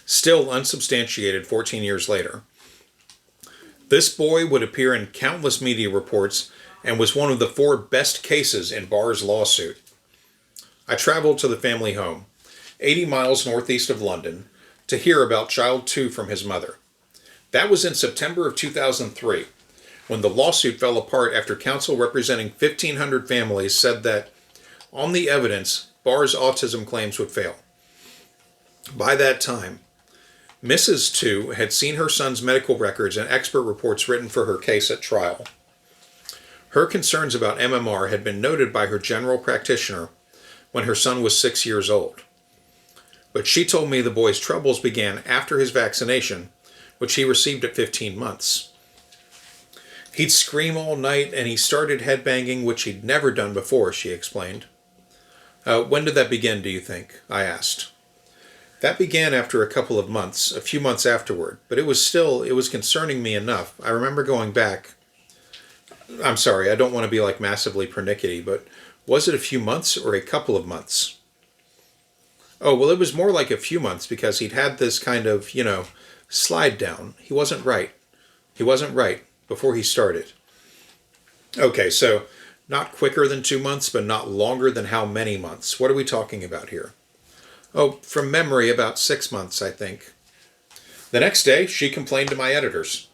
still unsubstantiated 14 years later. This boy would appear in countless media reports and was one of the 4 best cases in Barr's lawsuit. I traveled to the family home, 80 miles northeast of London, to hear about child 2 from his mother. That was in September of 2003, when the lawsuit fell apart after counsel representing 1,500 families said that, on the evidence, Barr's autism claims would fail. By that time, Mrs. 2 had seen her son's medical records and expert reports written for her case at trial. Her concerns about MMR had been noted by her general practitioner when her son was 6 years old. But she told me the boy's troubles began after his vaccination, which he received at 15 months. He'd scream all night and he started headbanging, which he'd never done before, she explained. When did that begin, do you think? I asked. That began after a couple of months, a few months afterward, but it was concerning me enough. I remember going back. I'm sorry, I don't want to be like massively pernickety, but was it a few months or a couple of months? Oh, well, it was more like a few months because he'd had this kind of, slide down. He wasn't right. He wasn't right before he started. Okay, so not quicker than 2 months, but not longer than how many months? What are we talking about here? Oh, from memory, about 6 months, I think. The next day, she complained to my editors.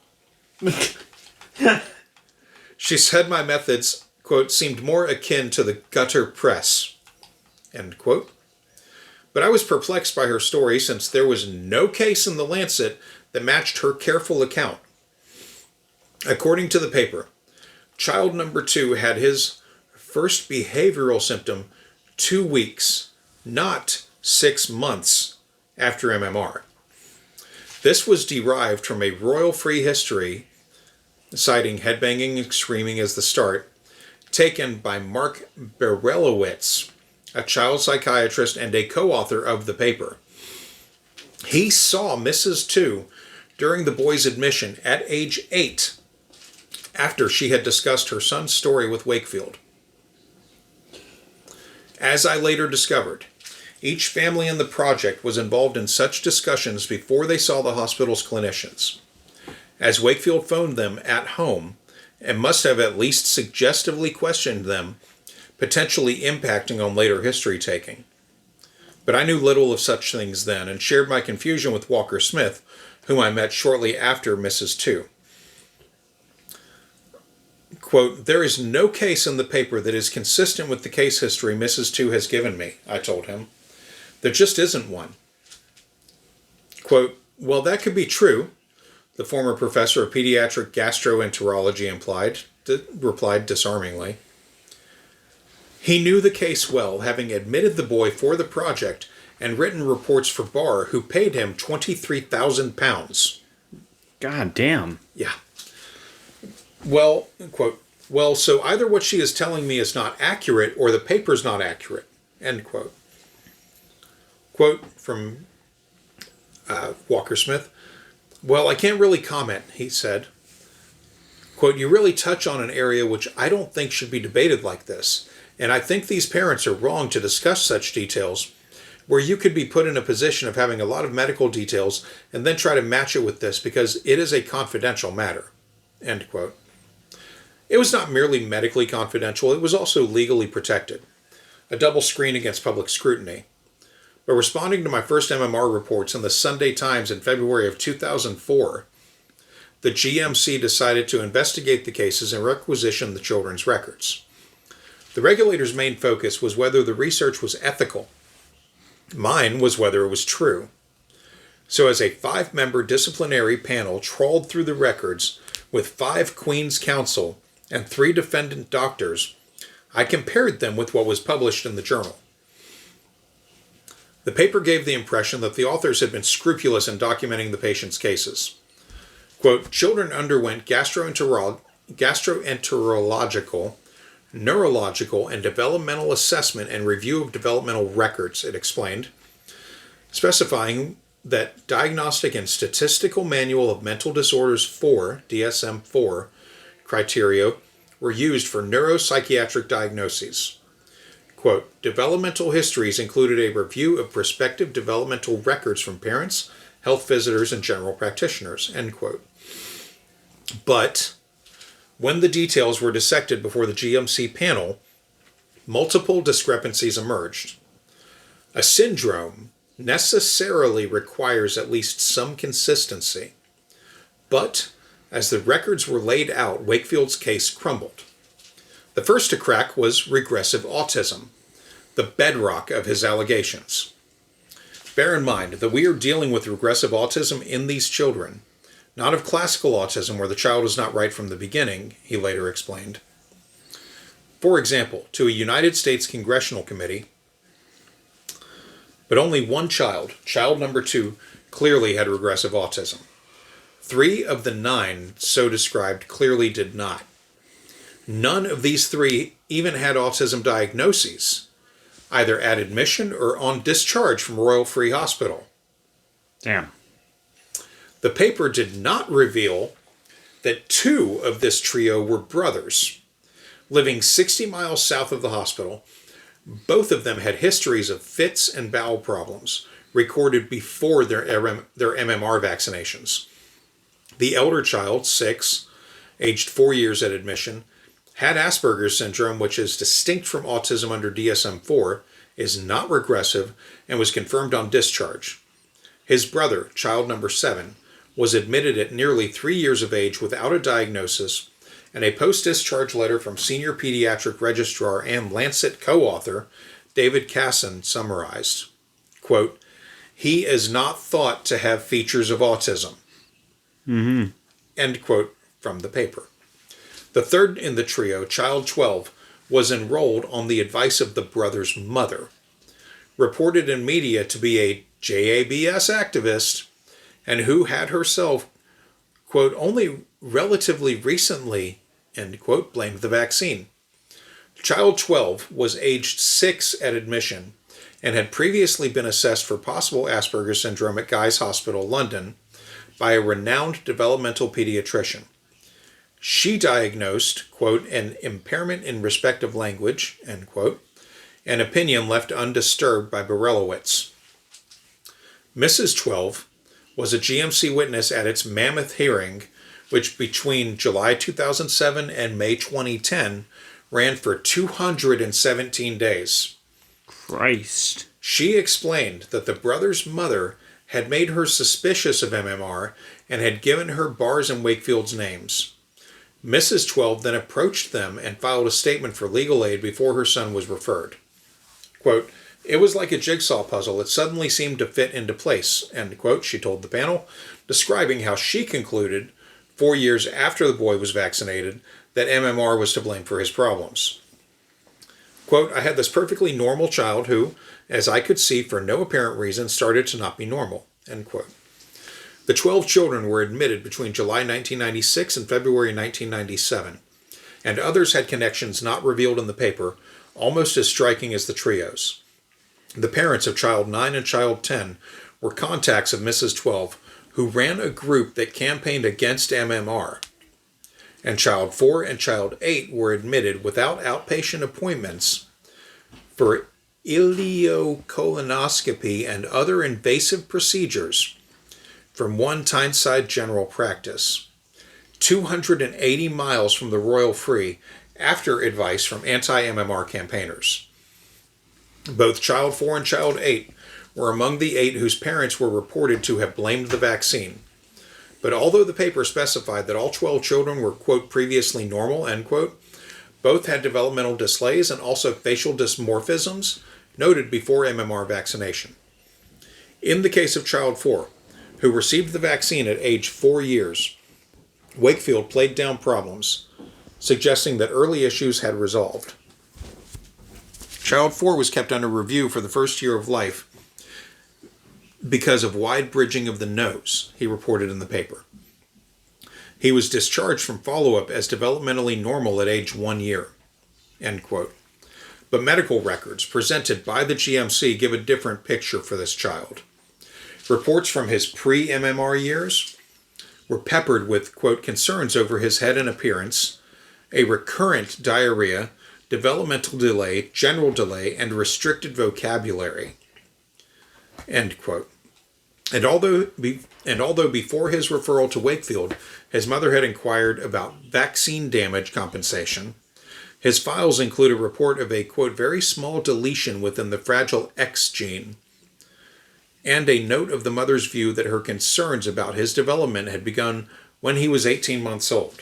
She said my methods, quote, seemed more akin to the gutter press, end quote. But I was perplexed by her story since there was no case in the Lancet that matched her careful account. According to the paper, child number 2 had his first behavioral symptom 2 weeks, not 6 months after MMR. This was derived from a royal free history, citing headbanging and screaming as the start, taken by Mark Berelowitz, a child psychiatrist and a co-author of the paper. He saw Mrs. 2 during the boy's admission at age 8, after she had discussed her son's story with Wakefield. As I later discovered, each family in the project was involved in such discussions before they saw the hospital's clinicians, as Wakefield phoned them at home and must have at least suggestively questioned them, potentially impacting on later history taking. But I knew little of such things then and shared my confusion with Walker Smith, whom I met shortly after Mrs. 2. Quote, there is no case in the paper that is consistent with the case history Mrs. 2 has given me, I told him. There just isn't one. Quote, well, that could be true, the former professor of pediatric gastroenterology replied disarmingly. He knew the case well, having admitted the boy for the project and written reports for Barr, who paid him £23,000. God damn. Yeah. Well, quote, well, so either what she is telling me is not accurate or the paper's not accurate, end quote. Quote from Walker Smith, well, I can't really comment, he said. Quote, you really touch on an area which I don't think should be debated like this, and I think these parents are wrong to discuss such details, where you could be put in a position of having a lot of medical details and then try to match it with this because it is a confidential matter, end quote. It was not merely medically confidential, it was also legally protected, a double screen against public scrutiny. But responding to my first MMR reports in the Sunday Times in February of 2004, the GMC decided to investigate the cases and requisition the children's records. The regulator's main focus was whether the research was ethical. Mine was whether it was true. So as a 5-member disciplinary panel trawled through the records with 5 Queen's Counsel and 3 defendant doctors, I compared them with what was published in the journal. The paper gave the impression that the authors had been scrupulous in documenting the patient's cases. Quote, children underwent gastroenterological, neurological, and developmental assessment and review of developmental records, it explained, specifying that Diagnostic and Statistical Manual of Mental Disorders 4, DSM-4, criteria were used for neuropsychiatric diagnoses. Quote, developmental histories included a review of prospective developmental records from parents, health visitors, and general practitioners, end quote. But when the details were dissected before the GMC panel, multiple discrepancies emerged, A syndrome necessarily requires at least some consistency. But, as the records were laid out, Wakefield's case crumbled. The first to crack was regressive autism, the bedrock of his allegations. Bear in mind that we are dealing with regressive autism in these children, not of classical autism where the child is not right from the beginning, he later explained. For example, to a United States congressional committee, but only one child, child number 2, clearly had regressive autism. 3 of the 9 so described clearly did not. None of these 3 even had autism diagnoses, either at admission or on discharge from Royal Free Hospital. Damn. The paper did not reveal that 2 of this trio were brothers, living 60 miles south of the hospital. Both of them had histories of fits and bowel problems recorded before their MMR vaccinations. The elder child, 6, aged 4 years at admission, had Asperger's syndrome, which is distinct from autism under DSM-4, is not regressive, and was confirmed on discharge. His brother, child number 7, was admitted at nearly 3 years of age without a diagnosis, and a post-discharge letter from senior pediatric registrar and Lancet co-author David Casson summarized, quote, "He is not thought to have features of autism." Mm-hmm. End quote from the paper. The third in the trio, child 12, was enrolled on the advice of the brother's mother, reported in media to be a JABS activist, and who had herself, quote, only relatively recently, end quote, blamed the vaccine. Child 12 was aged 6 at admission and had previously been assessed for possible Asperger's syndrome at Guy's Hospital, London, by a renowned developmental pediatrician. She diagnosed, quote, an impairment in respective language, end quote, an opinion left undisturbed by Borelowitz. Mrs. 12 was a GMC witness at its mammoth hearing, which between July 2007 and May 2010 ran for 217 days. Christ. She explained that the brother's mother had made her suspicious of MMR and had given her Barr's and Wakefield's names. Mrs. 12 then approached them and filed a statement for legal aid before her son was referred. Quote, "It was like a jigsaw puzzle. It suddenly seemed to fit into place," end quote, she told the panel, describing how she concluded, 4 years after the boy was vaccinated, that MMR was to blame for his problems. Quote, "I had this perfectly normal child who, as I could see for no apparent reason, started to not be normal," end quote. The 12 children were admitted between July 1996 and February 1997, and others had connections not revealed in the paper, almost as striking as the trios. The parents of child 9 and child 10 were contacts of Mrs. 12, who ran a group that campaigned against MMR, and child 4 and child 8 were admitted without outpatient appointments for ileocolonoscopy and other invasive procedures from one Tyneside general practice, 280 miles from the Royal Free, after advice from anti-MMR campaigners. Both child 4 and child 8 were among the 8 whose parents were reported to have blamed the vaccine. But although the paper specified that all 12 children were, quote, previously normal, end quote, both had developmental dysplays and also facial dysmorphisms noted before MMR vaccination. In the case of child 4, who received the vaccine at age 4 years, Wakefield played down problems, suggesting that early issues had resolved. Child 4 was kept under review for the first year of life because of wide bridging of the nose, he reported in the paper. He was discharged from follow-up as developmentally normal at age 1 year, end quote. But medical records presented by the GMC give a different picture for this child. Reports from his pre-MMR years were peppered with, quote, concerns over his head and appearance, a recurrent diarrhea, developmental delay, general delay, and restricted vocabulary, end quote. And although before his referral to Wakefield, his mother had inquired about vaccine damage compensation, His files include a report of a, quote, very small deletion within the fragile X gene, and a note of the mother's view that her concerns about his development had begun when he was 18 months old.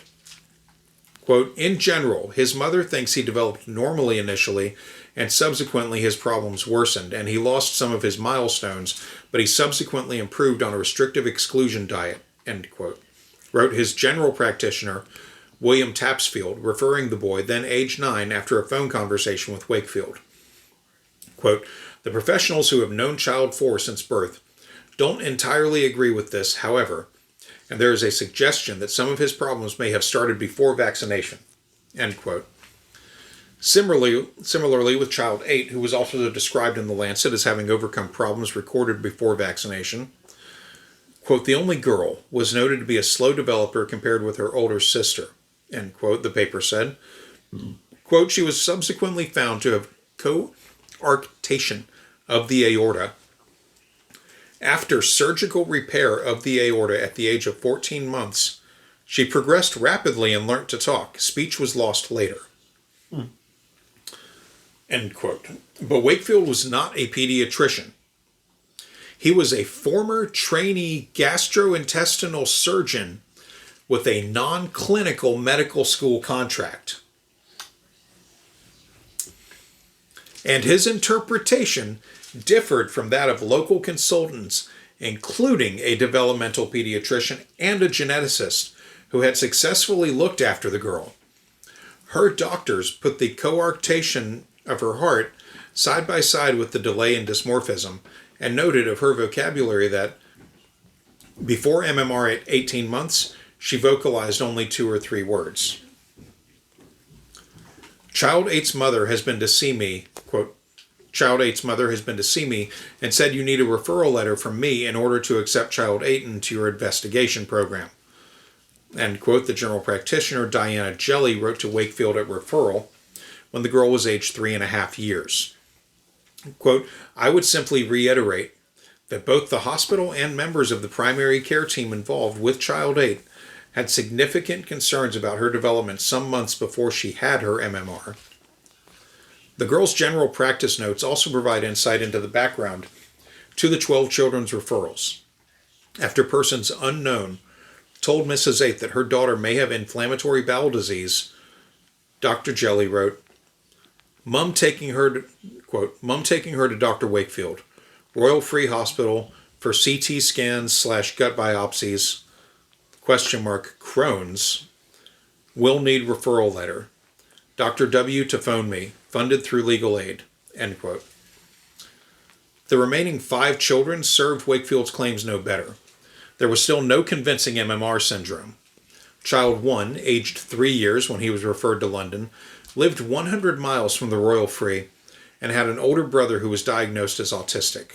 Quote, in general, his mother thinks he developed normally initially, and subsequently his problems worsened, and he lost some of his milestones, but he subsequently improved on a restrictive exclusion diet, end quote, wrote his general practitioner, William Tapsfield, referring the boy, then age 9, after a phone conversation with Wakefield. Quote, the professionals who have known child 4 since birth don't entirely agree with this, however, and there is a suggestion that some of his problems may have started before vaccination, end quote. Similarly with child 8, who was also described in The Lancet as having overcome problems recorded before vaccination, quote, the only girl was noted to be a slow developer compared with her older sister, end quote, the paper said. Quote, she was subsequently found to have coarctation of the aorta after surgical repair of the aorta at the age of 14 months. She progressed rapidly and learnt to talk. Speech was lost later. End quote. But Wakefield was not a pediatrician. He was a former trainee gastrointestinal surgeon with a non-clinical medical school contract. And his interpretation differed from that of local consultants, including a developmental pediatrician and a geneticist who had successfully looked after the girl. Her doctors put the coarctation of her heart side by side with the delay in dysmorphism and noted of her vocabulary that before MMR at 18 months, she vocalized only 2 or 3 words. Child 8's mother has been to see me, quote, Child 8's mother has been to see me and said you need a referral letter from me in order to accept Child 8 into your investigation program. End quote. The general practitioner, Diana Jelly, wrote to Wakefield at referral when the girl was aged 3.5 years. Quote, I would simply reiterate that both the hospital and members of the primary care team involved with Child 8 had significant concerns about her development some months before she had her MMR. The girl's general practice notes also provide insight into the background to the 12 children's referrals. After persons unknown told Mrs. 8 that her daughter may have inflammatory bowel disease, Dr. Jelly wrote, Mum taking her to Dr. Wakefield, Royal Free Hospital for CT scans/gut biopsies, Crohn's, will need referral letter. Dr. W to phone me, funded through legal aid, end quote. The remaining 5 children served Wakefield's claims no better. There was still no convincing MMR syndrome. Child 1, aged 3 years when he was referred to London, lived 100 miles from the Royal Free and had an older brother who was diagnosed as autistic.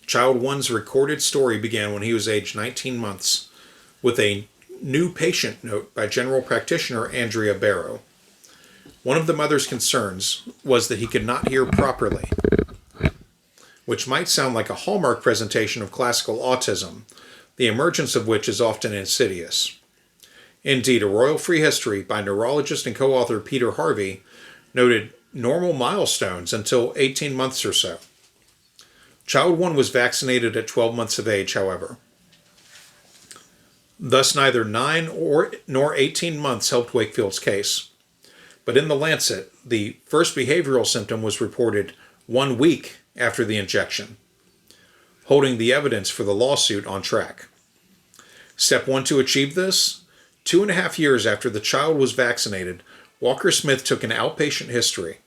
Child 1's recorded story began when he was aged 19 months with a new patient note by general practitioner Andrea Barrow. One of the mother's concerns was that he could not hear properly, which might sound like a hallmark presentation of classical autism, the emergence of which is often insidious. Indeed, a Royal Free History by neurologist and co-author Peter Harvey noted normal milestones until 18 months or so. Child 1 was vaccinated at 12 months of age, however. Thus, neither 9 nor 18 months helped Wakefield's case. But in The Lancet, the first behavioral symptom was reported 1 week after the injection, holding the evidence for the lawsuit on track. Step 1 to achieve this: 2.5 years after the child was vaccinated, Walker Smith took an outpatient history.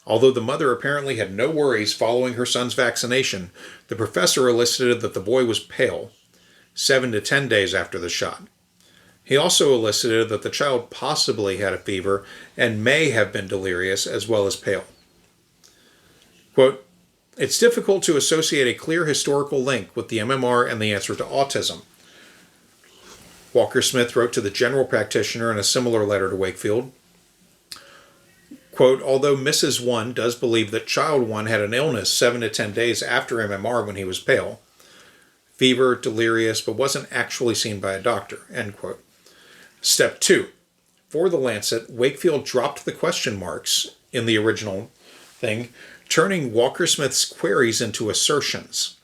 Although the mother apparently had no worries following her son's vaccination, the professor elicited that the boy was pale, 7 to 10 days after the shot. He also elicited that the child possibly had a fever and may have been delirious as well as pale. Quote, it's difficult to associate a clear historical link with the MMR and the answer to autism, Walker Smith wrote to the general practitioner in a similar letter to Wakefield. Quote, although Mrs. 1 does believe that child 1 had an illness 7 to 10 days after MMR when he was pale, fever, delirious, but wasn't actually seen by a doctor, end quote. Step 2. for The Lancet, Wakefield dropped the question marks in the original thing, turning Walker Smith's queries into assertions.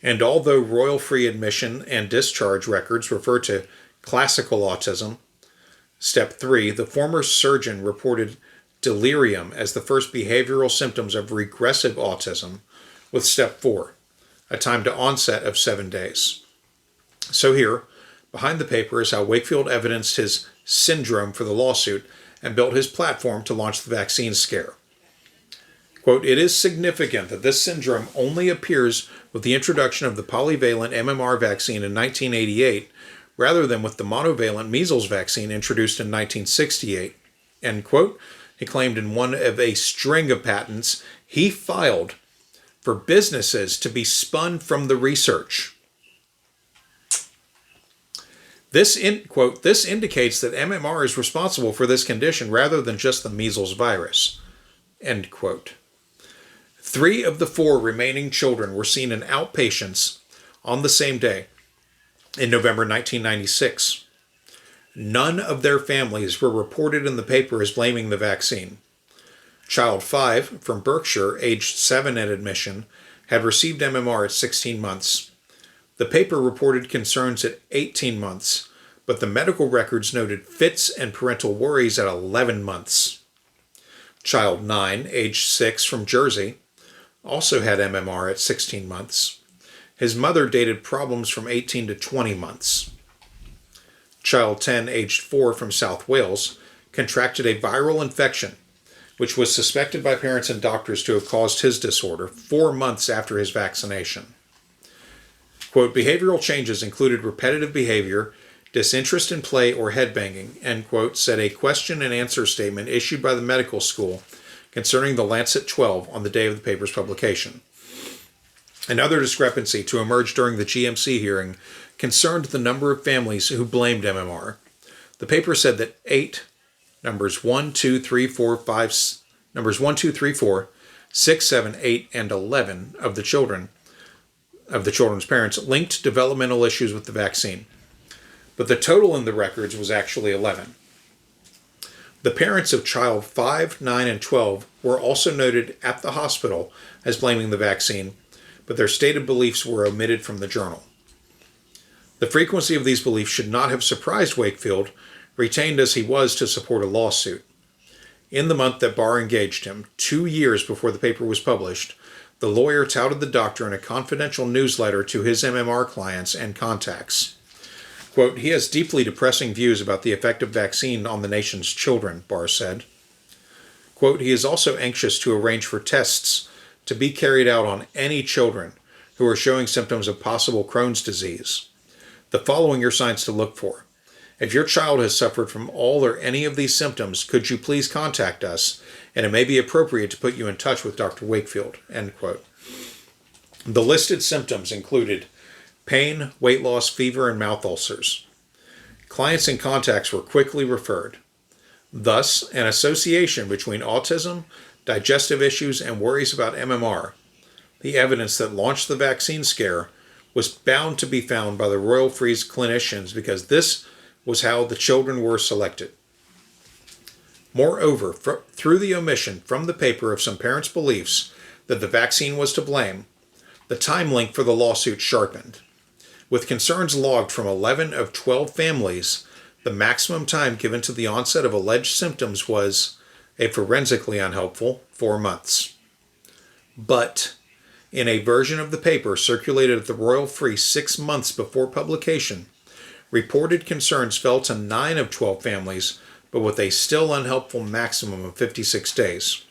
And although royal-free admission and discharge records refer to classical autism, Step 3, the former surgeon reported delirium as the first behavioral symptoms of regressive autism, with Step 4, a time to onset of 7 days. So here, behind the paper, is how Wakefield evidenced his syndrome for the lawsuit and built his platform to launch the vaccine scare. Quote, "It is significant that this syndrome only appears with the introduction of the polyvalent MMR vaccine in 1988, rather than with the monovalent measles vaccine introduced in 1968, end quote. He claimed in one of a string of patents he filed for businesses to be spun from the research. This indicates that MMR is responsible for this condition rather than just the measles virus, end quote. 3 of the 4 remaining children were seen in outpatients on the same day in November 1996. None of their families were reported in the paper as blaming the vaccine. Child 5 from Berkshire, aged 7 at admission, had received MMR at 16 months. The paper reported concerns at 18 months, but the medical records noted fits and parental worries at 11 months. Child 9, aged 6 from Jersey, also had MMR at 16 months. His mother dated problems from 18 to 20 months. Child 10, aged 4 from South Wales, contracted a viral infection, which was suspected by parents and doctors to have caused his disorder 4 months after his vaccination. Quote, behavioral changes included repetitive behavior, disinterest in play or headbanging, end quote, said a question and answer statement issued by the medical school concerning the Lancet 12 on the day of the paper's publication. Another discrepancy to emerge during the GMC hearing concerned the number of families who blamed MMR. The paper said that 8, numbers 1, 2, 3, 4, 5, numbers 1, 2, 3, 4, 6, 7, 8, and 11 of the children's parents linked developmental issues with the vaccine. But the total in the records was actually 11. The parents of child 5, 9, and 12 were also noted at the hospital as blaming the vaccine, but their stated beliefs were omitted from the journal. The frequency of these beliefs should not have surprised Wakefield, retained as he was to support a lawsuit. In the month that Barr engaged him, 2 years before the paper was published, the lawyer touted the doctor in a confidential newsletter to his MMR clients and contacts. Quote, he has deeply depressing views about the effect of vaccine on the nation's children, Barr said. Quote, he is also anxious to arrange for tests to be carried out on any children who are showing symptoms of possible Crohn's disease. The following are signs to look for. If your child has suffered from all or any of these symptoms, could you please contact us, and it may be appropriate to put you in touch with Dr. Wakefield, end quote. The listed symptoms included pain, weight loss, fever, and mouth ulcers. Clients and contacts were quickly referred. Thus, an association between autism, digestive issues, and worries about MMR, the evidence that launched the vaccine scare, was bound to be found by the Royal Free's clinicians because this was how the children were selected. Moreover, through the omission from the paper of some parents' beliefs that the vaccine was to blame, the time link for the lawsuit sharpened. With concerns logged from 11 of 12 families, the maximum time given to the onset of alleged symptoms was a forensically unhelpful 4 months. But in a version of the paper circulated at the Royal Free 6 months before publication, reported concerns fell to 9 of 12 families, but with a still unhelpful maximum of 56 days.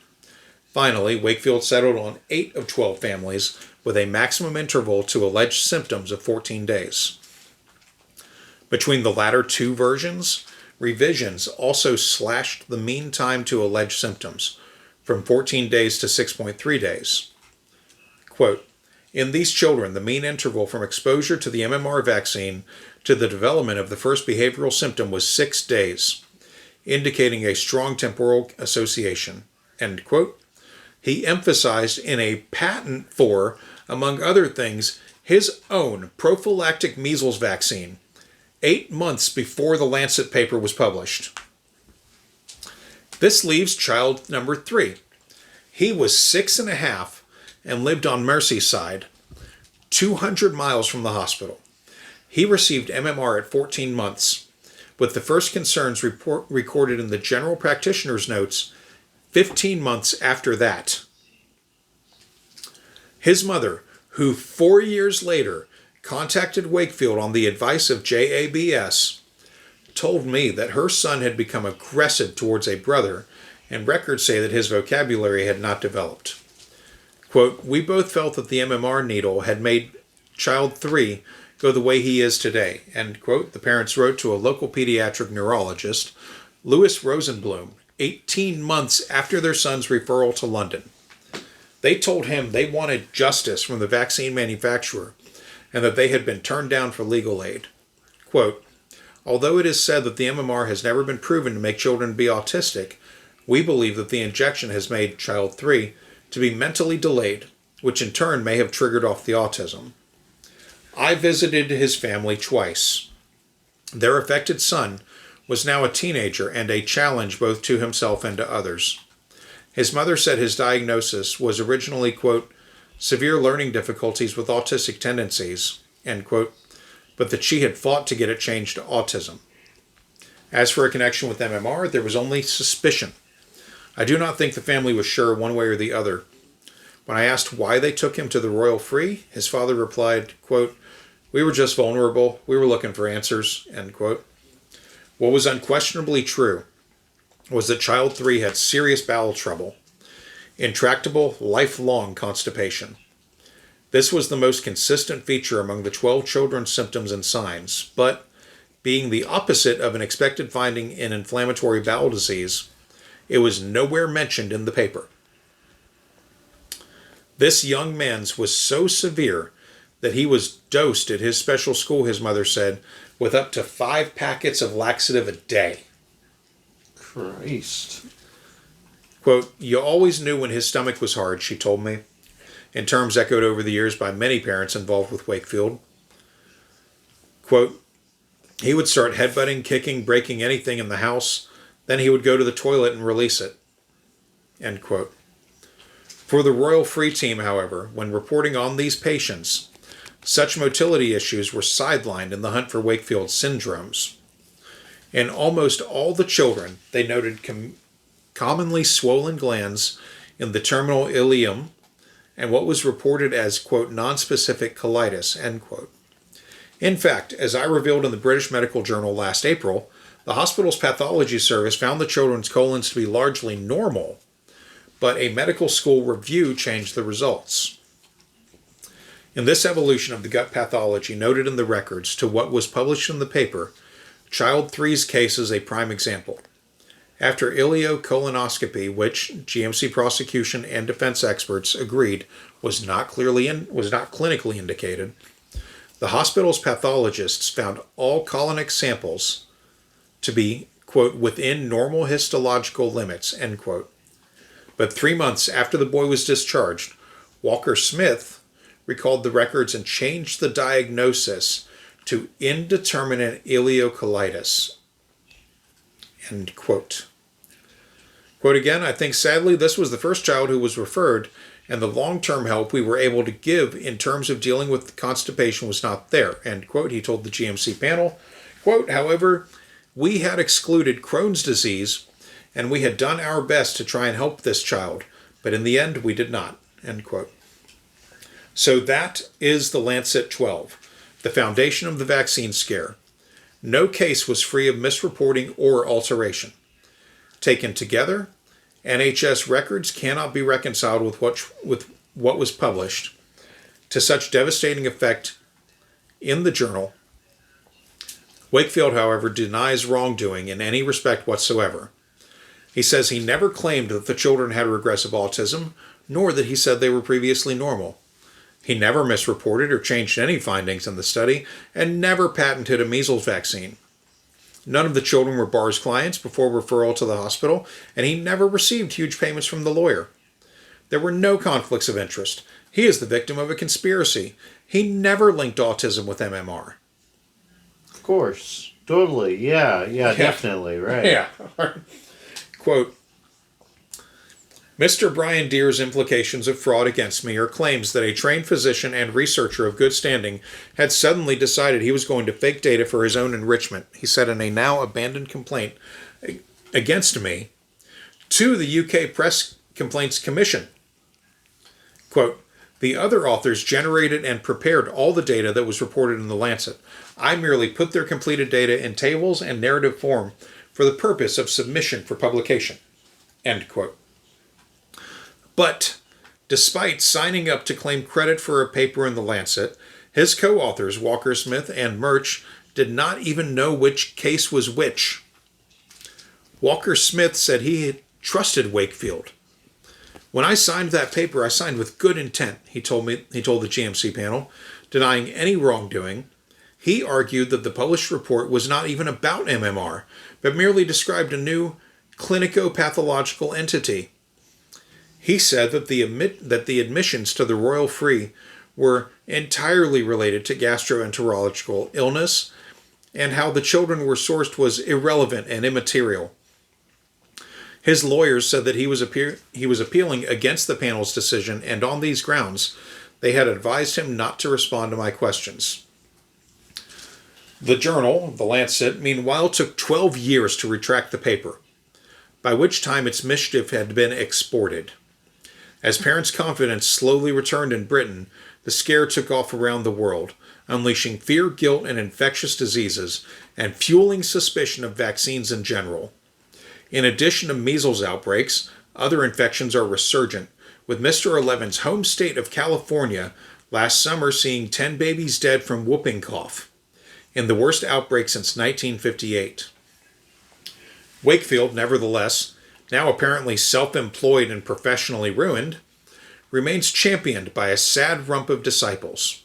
Finally, Wakefield settled on 8 of 12 families with a maximum interval to alleged symptoms of 14 days. Between the latter 2 versions, revisions also slashed the mean time to alleged symptoms from 14 days to 6.3 days. Quote, in these children, the mean interval from exposure to the MMR vaccine to the development of the first behavioral symptom was 6 days, indicating a strong temporal association, end quote. He emphasized in a patent for, among other things, his own prophylactic measles vaccine 8 months before the Lancet paper was published. This leaves child number 3. He was 6.5 and lived on Merseyside, 200 miles from the hospital. He received MMR at 14 months, with the first concerns recorded in the general practitioner's notes 15 months after that. His mother, who 4 years later contacted Wakefield on the advice of JABS, told me that her son had become aggressive towards a brother, and records say that his vocabulary had not developed. Quote, "We both felt that the MMR needle had made child 3 go the way he is today," end quote. The parents wrote to a local pediatric neurologist, Louis Rosenblum, 18 months after their son's referral to London. They told him they wanted justice from the vaccine manufacturer and that they had been turned down for legal aid. Quote, "Although it is said that the MMR has never been proven to make children be autistic, we believe that the injection has made child 3 to be mentally delayed, which in turn may have triggered off the autism. I visited his family twice. Their affected son was now a teenager and a challenge both to himself and to others. His mother said his diagnosis was originally, quote, severe learning difficulties with autistic tendencies, end quote, but that she had fought to get it changed to autism. As for a connection with MMR, there was only suspicion. I do not think the family was sure one way or the other. When I asked why they took him to the Royal Free, his father replied, quote, we were just vulnerable. We were looking for answers, end quote. What was unquestionably true was that child 3 had serious bowel trouble, intractable, lifelong constipation. This was the most consistent feature among the 12 children's symptoms and signs, but being the opposite of an expected finding in inflammatory bowel disease, it was nowhere mentioned in the paper. This young man's was so severe that he was dosed at his special school, his mother said, with up to 5 packets of laxative a day. Christ. Quote, you always knew when his stomach was hard, she told me, in terms echoed over the years by many parents involved with Wakefield. Quote, he would start headbutting, kicking, breaking anything in the house. Then he would go to the toilet and release it. End quote. For the Royal Free Team, however, when reporting on these patients, such motility issues were sidelined in the hunt for Wakefield syndromes. In almost all the children, they noted commonly swollen glands in the terminal ileum and what was reported as, quote, nonspecific colitis, end quote. In fact, as I revealed in the British Medical Journal last April, the hospital's pathology service found the children's colons to be largely normal, but a medical school review changed the results. In this evolution of the gut pathology noted in the records to what was published in the paper, Child 3's case is a prime example. After ileocolonoscopy, which GMC prosecution and defense experts agreed was not clinically indicated, the hospital's pathologists found all colonic samples to be, quote, within normal histological limits, end quote. But 3 months after the boy was discharged, Walker Smith recalled the records and changed the diagnosis to indeterminate ileocolitis, end quote. Quote again, I think sadly this was the first child who was referred, and the long-term help we were able to give in terms of dealing with constipation was not there, end quote, he told the GMC panel. Quote, however, we had excluded Crohn's disease, and we had done our best to try and help this child, but in the end we did not, end quote. So that is the Lancet 12, the foundation of the vaccine scare. No case was free of misreporting or alteration. Taken together, NHS records cannot be reconciled with what was published to such devastating effect in the journal. Wakefield, however, denies wrongdoing in any respect whatsoever. He says he never claimed that the children had regressive autism, nor that he said they were previously normal. He never misreported or changed any findings in the study, and never patented a measles vaccine. None of the children were Barr's clients before referral to the hospital, and he never received huge payments from the lawyer. There were no conflicts of interest. He is the victim of a conspiracy. He never linked autism with MMR. Of course. Totally. Yeah, definitely. Right. Yeah. Quote, Mr. Brian Deere's implications of fraud against me are claims that a trained physician and researcher of good standing had suddenly decided he was going to fake data for his own enrichment, he said in a now abandoned complaint against me to the UK Press Complaints Commission. Quote, the other authors generated and prepared all the data that was reported in The Lancet. I merely put their completed data in tables and narrative form for the purpose of submission for publication. End quote. But, despite signing up to claim credit for a paper in The Lancet, his co-authors, Walker Smith and Murch, did not even know which case was which. Walker Smith said he had trusted Wakefield. When I signed that paper, I signed with good intent, he told the GMC panel, denying any wrongdoing. He argued that the published report was not even about MMR, but merely described a new clinico-pathological entity. He said that the admissions to the Royal Free were entirely related to gastroenterological illness, and how the children were sourced was irrelevant and immaterial. His lawyers said that he was appealing against the panel's decision, and on these grounds, they had advised him not to respond to my questions. The journal, The Lancet, meanwhile took 12 years to retract the paper, by which time its mischief had been exported. As parents' confidence slowly returned in Britain, the scare took off around the world, unleashing fear, guilt, and infectious diseases, and fueling suspicion of vaccines in general. In addition to measles outbreaks, other infections are resurgent, with Mr. Eleven's home state of California last summer seeing 10 babies dead from whooping cough, in the worst outbreak since 1958. Wakefield, nevertheless, now apparently self-employed and professionally ruined, remains championed by a sad rump of disciples.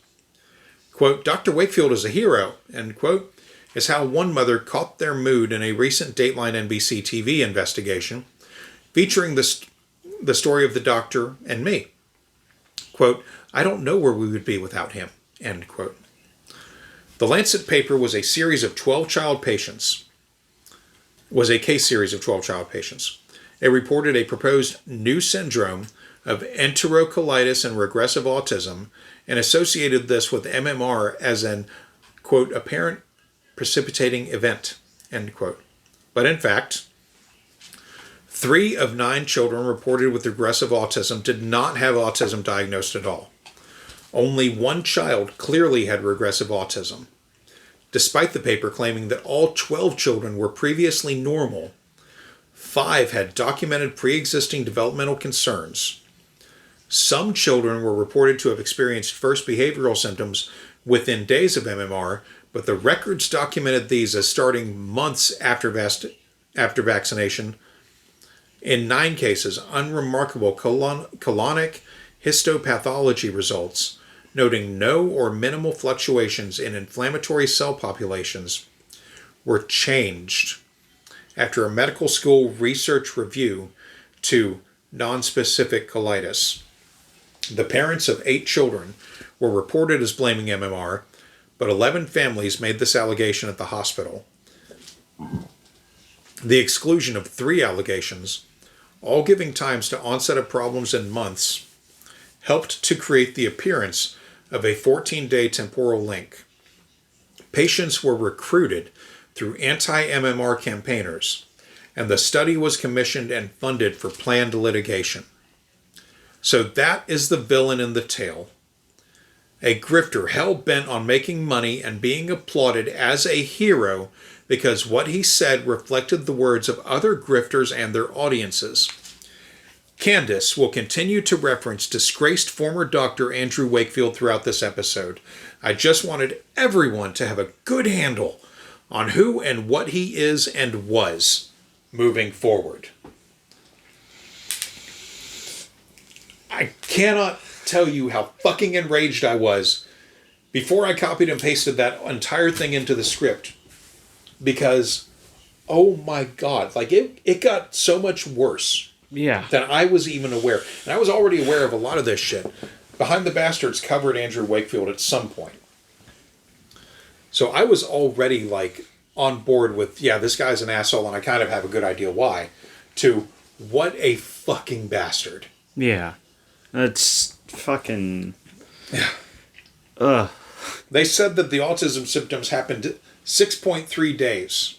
Quote, Dr. Wakefield is a hero, end quote, is how one mother caught their mood in a recent Dateline NBC TV investigation featuring the story of the doctor and me. Quote, I don't know where we would be without him, end quote. The Lancet paper was a series of 12 child patients. Was a case series of 12 child patients. It reported a proposed new syndrome of enterocolitis and regressive autism and associated this with MMR as an, quote, apparent precipitating event, end quote. But in fact, 3 of 9 children reported with regressive autism did not have autism diagnosed at all. Only 1 child clearly had regressive autism. Despite the paper claiming that all 12 children were previously normal, 5 had documented pre-existing developmental concerns. Some children were reported to have experienced first behavioral symptoms within days of MMR, but the records documented these as starting months after vaccination. In 9 cases, unremarkable colonic histopathology results, noting no or minimal fluctuations in inflammatory cell populations, were changed after a medical school research review to nonspecific colitis. The parents of 8 children were reported as blaming MMR, but 11 families made this allegation at the hospital. The exclusion of 3 allegations, all giving times to onset of problems in months, helped to create the appearance of a 14-day temporal link. Patients were recruited through anti-MMR campaigners, and the study was commissioned and funded for planned litigation. So that is the villain in the tale. A grifter hell-bent on making money and being applauded as a hero because what he said reflected the words of other grifters and their audiences. Candace will continue to reference disgraced former Dr. Andrew Wakefield throughout this episode. I just wanted everyone to have a good handle on who and what he is and was moving forward. I cannot tell you how fucking enraged I was before I copied and pasted that entire thing into the script. Because, oh my God, like it got so much worse. Yeah. Than I was even aware. And I was already aware of a lot of this shit. Behind the Bastards covered Andrew Wakefield at some point. So I was already like on board with, yeah, this guy's an asshole and I kind of have a good idea why. To, What a fucking bastard. Yeah. That's fucking... Yeah. Ugh. They said that the autism symptoms happened 6.3 days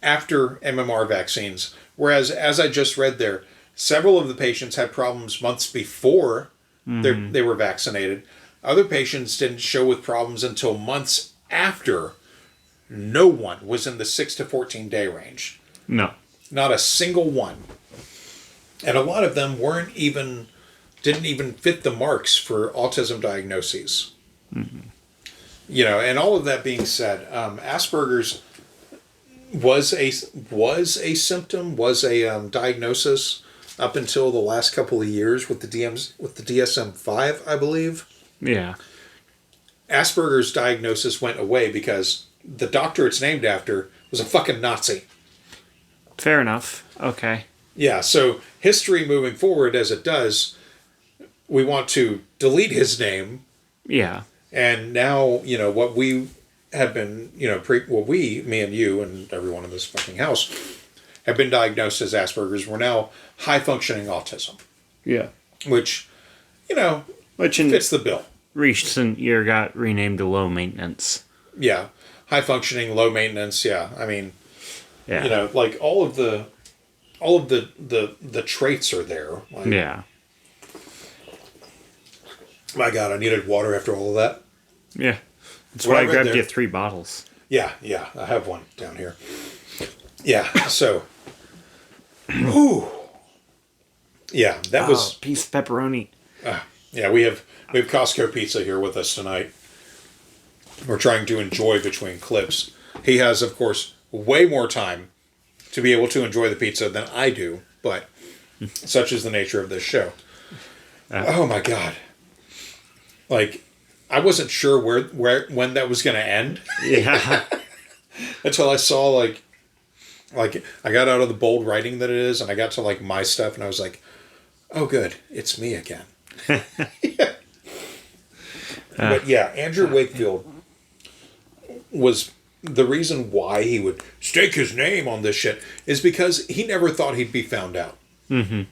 after MMR vaccines. Whereas, as I just read there, several of the patients had problems months before they were vaccinated. Other patients didn't show with problems until months after. No one was in the 6 to 14 day range. No. Not a single one. And a lot of them didn't even fit the marks for autism diagnoses. Mm-hmm. You know, and all of that being said, Asperger's was a symptom, was a diagnosis up until the last couple of years with the DSM-5, I believe. Yeah. Asperger's diagnosis went away because the doctor it's named after was a fucking Nazi. Fair enough. Okay. Yeah, so history moving forward as it does, we want to delete his name. Yeah. And now, you know, what we have been, you know, me and you and everyone in this fucking house have been diagnosed as Asperger's. We're now high-functioning autism. Yeah. Which, you know, fits the bill. Recent year got renamed to low maintenance. Yeah. High-functioning, low maintenance, yeah. I mean, yeah. You know, like all of the traits are there. Like, yeah. My God, I needed water after all of that. Yeah. That's why I grabbed you 3 bottles. Yeah, I have one down here. Yeah, so. Whew. Yeah, that was. Piece of pepperoni. Yeah, we have Costco pizza here with us tonight. We're trying to enjoy between clips. He has, of course, way more time to be able to enjoy the pizza than I do, but such is the nature of this show. Oh my God. Like, I wasn't sure when that was going to end. Yeah. Until I saw, like, I got out of the bold writing that it is, and I got to, like, my stuff, and I was like, oh, good. It's me again. Yeah. But, yeah, Andrew Wakefield was the reason why he would stake his name on this shit is because he never thought he'd be found out. Mm-hmm.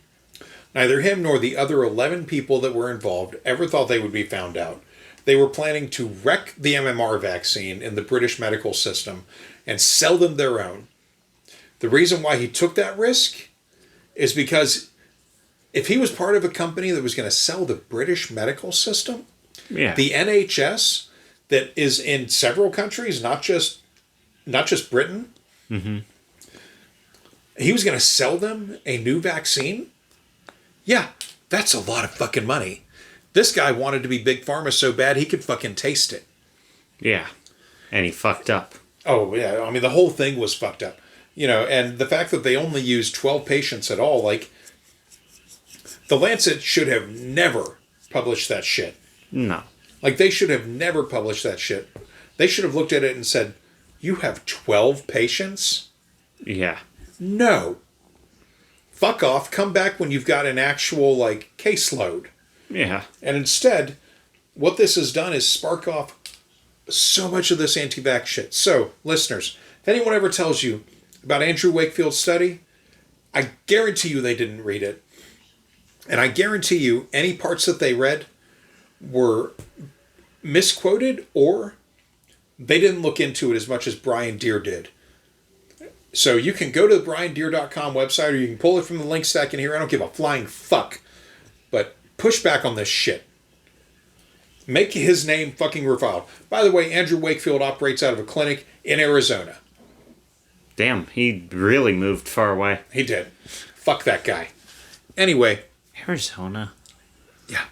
Neither him nor the other 11 people that were involved ever thought they would be found out. They were planning to wreck the MMR vaccine in the British medical system and sell them their own. The reason why he took that risk is because if he was part of a company that was going to sell the British medical system, the NHS that is in several countries, not just Britain, mm-hmm. He was going to sell them a new vaccine? Yeah, that's a lot of fucking money. This guy wanted to be Big Pharma so bad he could fucking taste it. Yeah. And he fucked up. Oh, yeah. I mean, the whole thing was fucked up. You know, and the fact that they only used 12 patients at all, like, the Lancet should have never published that shit. No. Like, they should have never published that shit. They should have looked at it and said, you have 12 patients? Yeah. No. Fuck off. Come back when you've got an actual, like, caseload. Yeah. And instead, what this has done is spark off so much of this anti-vax shit. So, listeners, if anyone ever tells you about Andrew Wakefield's study, I guarantee you they didn't read it. And I guarantee you any parts that they read were misquoted or they didn't look into it as much as Brian Deere did. So you can go to the briandeere.com website or you can pull it from the link stack in here. I don't give a flying fuck. But push back on this shit. Make his name fucking reviled. By the way, Andrew Wakefield operates out of a clinic in Arizona. Damn, he really moved far away. He did. Fuck that guy. Anyway. Arizona? Yeah.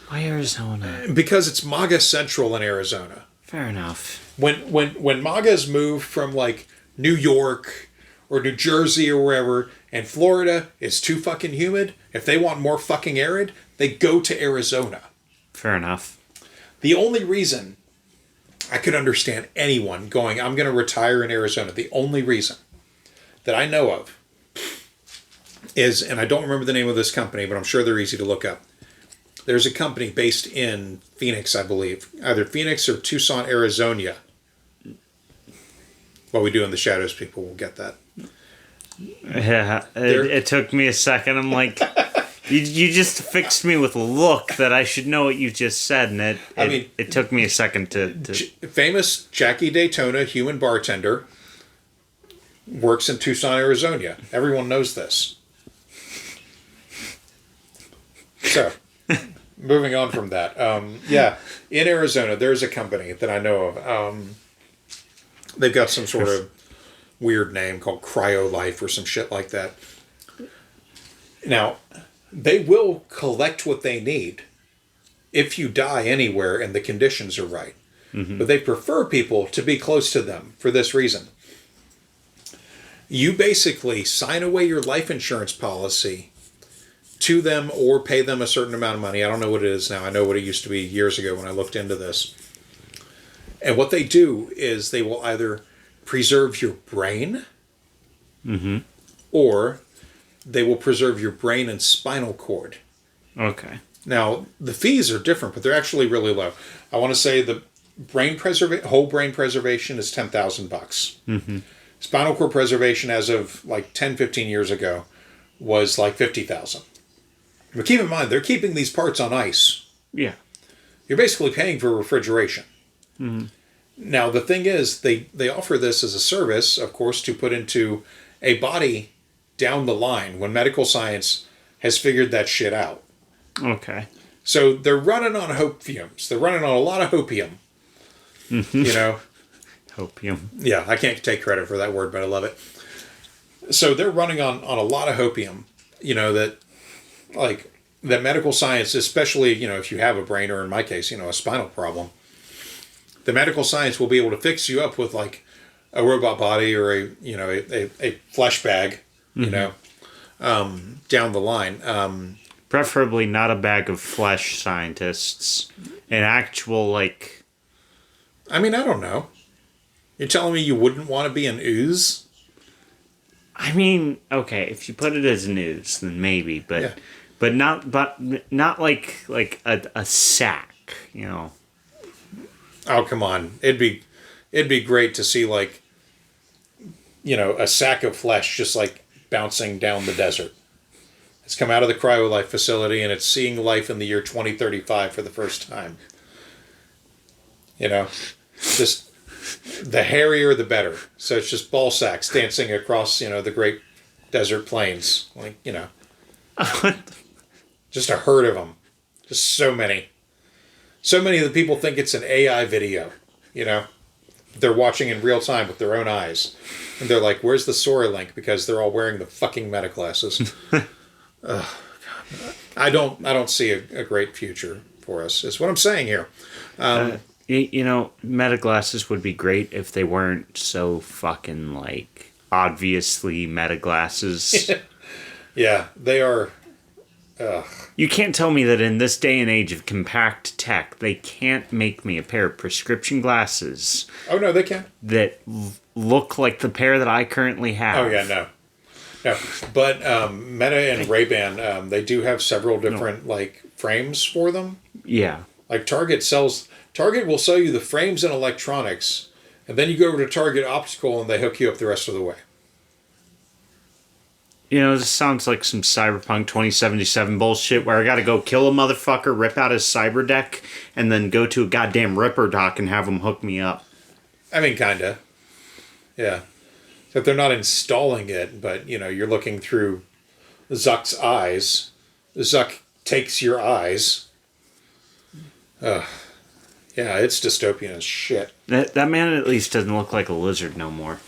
Why Arizona? Because it's MAGA Central in Arizona. Fair enough. When MAGA's moved from, like, New York or New Jersey or wherever, and Florida is too fucking humid, if they want more fucking arid, they go to Arizona. Fair enough. The only reason I could understand anyone going, I'm going to retire in Arizona, the only reason that I know of is, and I don't remember the name of this company, but I'm sure they're easy to look up. There's a company based in Phoenix, I believe. Either Phoenix or Tucson, Arizona. What we do in the shadows, people will get that. Yeah, it took me a second. I'm like, you just fixed me with a look that I should know what you just said, and it took me a second to... Famous Jackie Daytona, human bartender, works in Tucson, Arizona. Everyone knows this. So, moving on from that. In Arizona, there's a company that I know of. They've got some sort of weird name called CryoLife or some shit like that. Now, they will collect what they need if you die anywhere and the conditions are right. Mm-hmm. But they prefer people to be close to them for this reason. You basically sign away your life insurance policy to them or pay them a certain amount of money. I don't know what it is now. I know what it used to be years ago when I looked into this. And what they do is they will either preserve your brain, or they will preserve your brain and spinal cord. Okay. Now, the fees are different, but they're actually really low. I want to say the whole brain preservation is $10,000. Mm-hmm. Spinal cord preservation as of like 10, 15 years ago was like $50,000. But keep in mind, they're keeping these parts on ice. Yeah. You're basically paying for refrigeration. Mm-hmm. Now, the thing is, they offer this as a service, of course, to put into a body down the line when medical science has figured that shit out. Okay. So they're running on hope fumes. They're running on a lot of hopium. Mm-hmm. You know? Hopium. Yeah, I can't take credit for that word, but I love it. So they're running on a lot of hopium, you know, that medical science, especially, you know, if you have a brain or in my case, you know, a spinal problem, the medical science will be able to fix you up with like a robot body or a flesh bag, you know, down the line. Preferably not a bag of flesh, scientists. An actual, like... I mean, I don't know. You're telling me you wouldn't want to be an ooze? I mean, okay, if you put it as an ooze, then maybe, but not like a sack, you know. Oh, come on. It'd be great to see, like, you know, a sack of flesh just like bouncing down the desert. It's come out of the CryoLife facility and it's seeing life in the year 2035 for the first time. You know, just the hairier the better. So it's just ball sacks dancing across, you know, the great desert plains. Like, you know, just a herd of them. Just so many. So many of the people think it's an AI video, you know. They're watching in real time with their own eyes. And they're like, where's the Sora link? Because they're all wearing the fucking meta glasses. Oh, God. I don't see a great future for us, is what I'm saying here. You know, meta glasses would be great if they weren't so fucking, like, obviously meta glasses. Yeah, they are... You can't tell me that in this day and age of compact tech, they can't make me a pair of prescription glasses. Oh, no, they can. That look like the pair that I currently have. Oh, yeah, no. But Meta and Ray-Ban, they do have several different, like, frames for them. Yeah. Like, Target will sell you the frames and electronics, and then you go over to Target Optical and they hook you up the rest of the way. You know, this sounds like some Cyberpunk 2077 bullshit where I gotta go kill a motherfucker, rip out his cyber deck, and then go to a goddamn Ripper dock and have him hook me up. I mean, kinda. Yeah. But they're not installing it, but, you know, you're looking through Zuck's eyes. Zuck takes your eyes. Yeah, it's dystopian as shit. That man at least doesn't look like a lizard no more.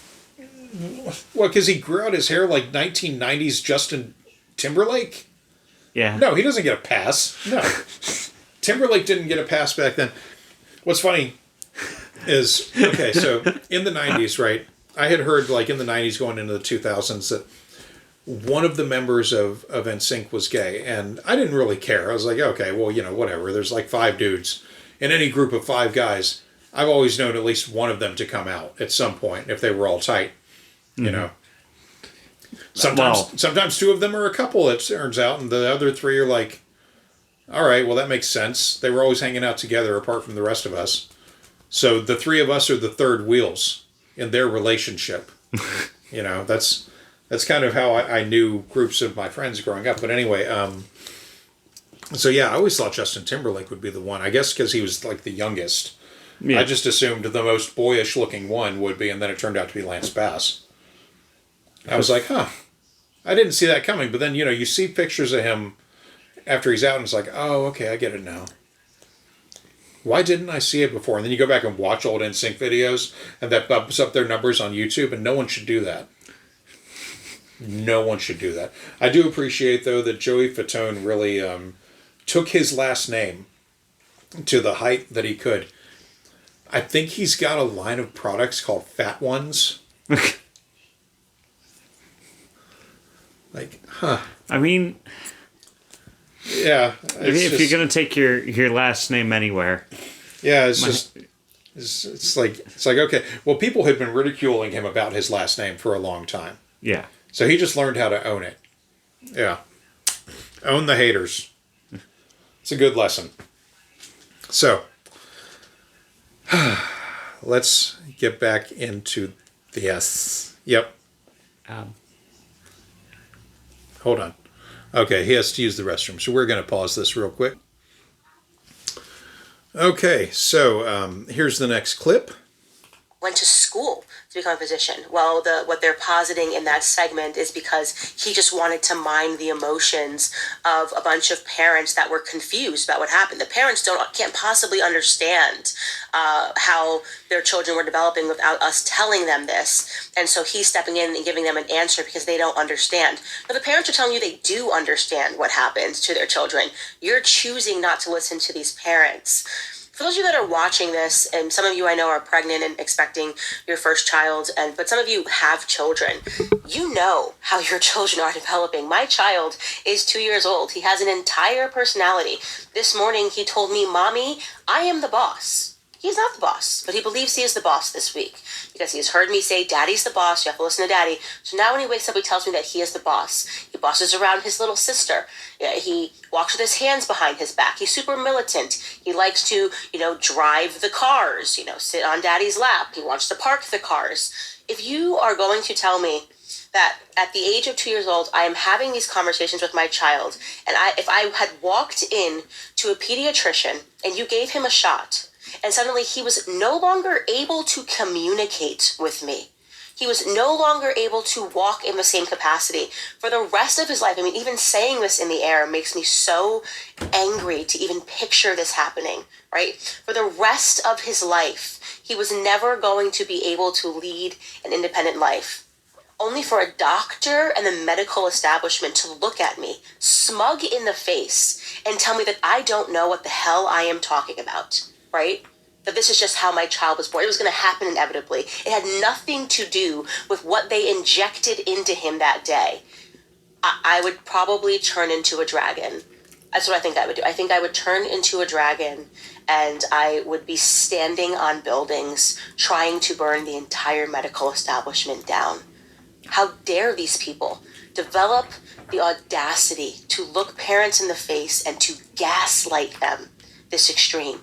Well, because he grew out his hair like 1990s Justin Timberlake? Yeah. No, he doesn't get a pass. No. Timberlake didn't get a pass back then. What's funny is, okay, so in the 90s, right, I had heard, like, in the 90s going into the 2000s that one of the members of NSYNC was gay, and I didn't really care. I was like, okay, well, you know, whatever. There's like 5 dudes. In any group of 5 guys, I've always known at least one of them to come out at some point if they were all tight. You know, sometimes 2 of them are a couple, it turns out, and the other 3 are like, all right, well, that makes sense. They were always hanging out together apart from the rest of us. So the 3 of us are the third wheels in their relationship. You know, that's That's kind of how I knew groups of my friends growing up. But anyway, so yeah, I always thought Justin Timberlake would be the one. I guess because he was like the youngest. Yeah. I just assumed the most boyish looking one would be, and then it turned out to be Lance Bass. I was like, huh. I didn't see that coming. But then, you see pictures of him after he's out, and it's like, oh, okay, I get it now. Why didn't I see it before? And then you go back and watch old NSYNC videos, and that bumps up their numbers on YouTube, and no one should do that. No one should do that. I do appreciate, though, that Joey Fatone really took his last name to the height that he could. I think he's got a line of products called Fat Ones. Like, huh. I mean... Yeah. If you're going to take your last name anywhere. Yeah, it's like, okay. Well, people had been ridiculing him about his last name for a long time. Yeah. So he just learned how to own it. Yeah. Own the haters. It's a good lesson. So, let's get back into this. Yep. Hold on. Okay, he has to use the restroom, so we're going to pause this real quick. Okay, so here's the next clip. Went to school to become a physician. Well, what they're positing in that segment is because he just wanted to mine the emotions of a bunch of parents that were confused about what happened. The parents can't possibly understand how their children were developing without us telling them this. And so he's stepping in and giving them an answer because they don't understand. But the parents are telling you they do understand what happened to their children. You're choosing not to listen to these parents. For those of you that are watching this, and some of you I know are pregnant and expecting your first child, but some of you have children, you know how your children are developing. My child is 2 years old. He has an entire personality. This morning he told me, "Mommy, I am the boss." He's not the boss, but he believes he is the boss this week because he has heard me say, "Daddy's the boss. You have to listen to Daddy." So now when he wakes up, he tells me that he is the boss. He bosses around his little sister. He walks with his hands behind his back. He's super militant. He likes to, drive the cars, sit on Daddy's lap. He wants to park the cars. If you are going to tell me that at the age of 2 years old, I am having these conversations with my child, and if I had walked in to a pediatrician and you gave him a shot, and suddenly he was no longer able to communicate with me. He was no longer able to walk in the same capacity for the rest of his life. I mean, even saying this in the air makes me so angry to even picture this happening, right? For the rest of his life, he was never going to be able to lead an independent life. Only for a doctor and the medical establishment to look at me, smug in the face, and tell me that I don't know what the hell I am talking about. Right? That this is just how my child was born. It was going to happen inevitably. It had nothing to do with what they injected into him that day. I would probably turn into a dragon. That's what I think I would do. I think I would turn into a dragon and I would be standing on buildings trying to burn the entire medical establishment down. How dare these people develop the audacity to look parents in the face and to gaslight them this extreme?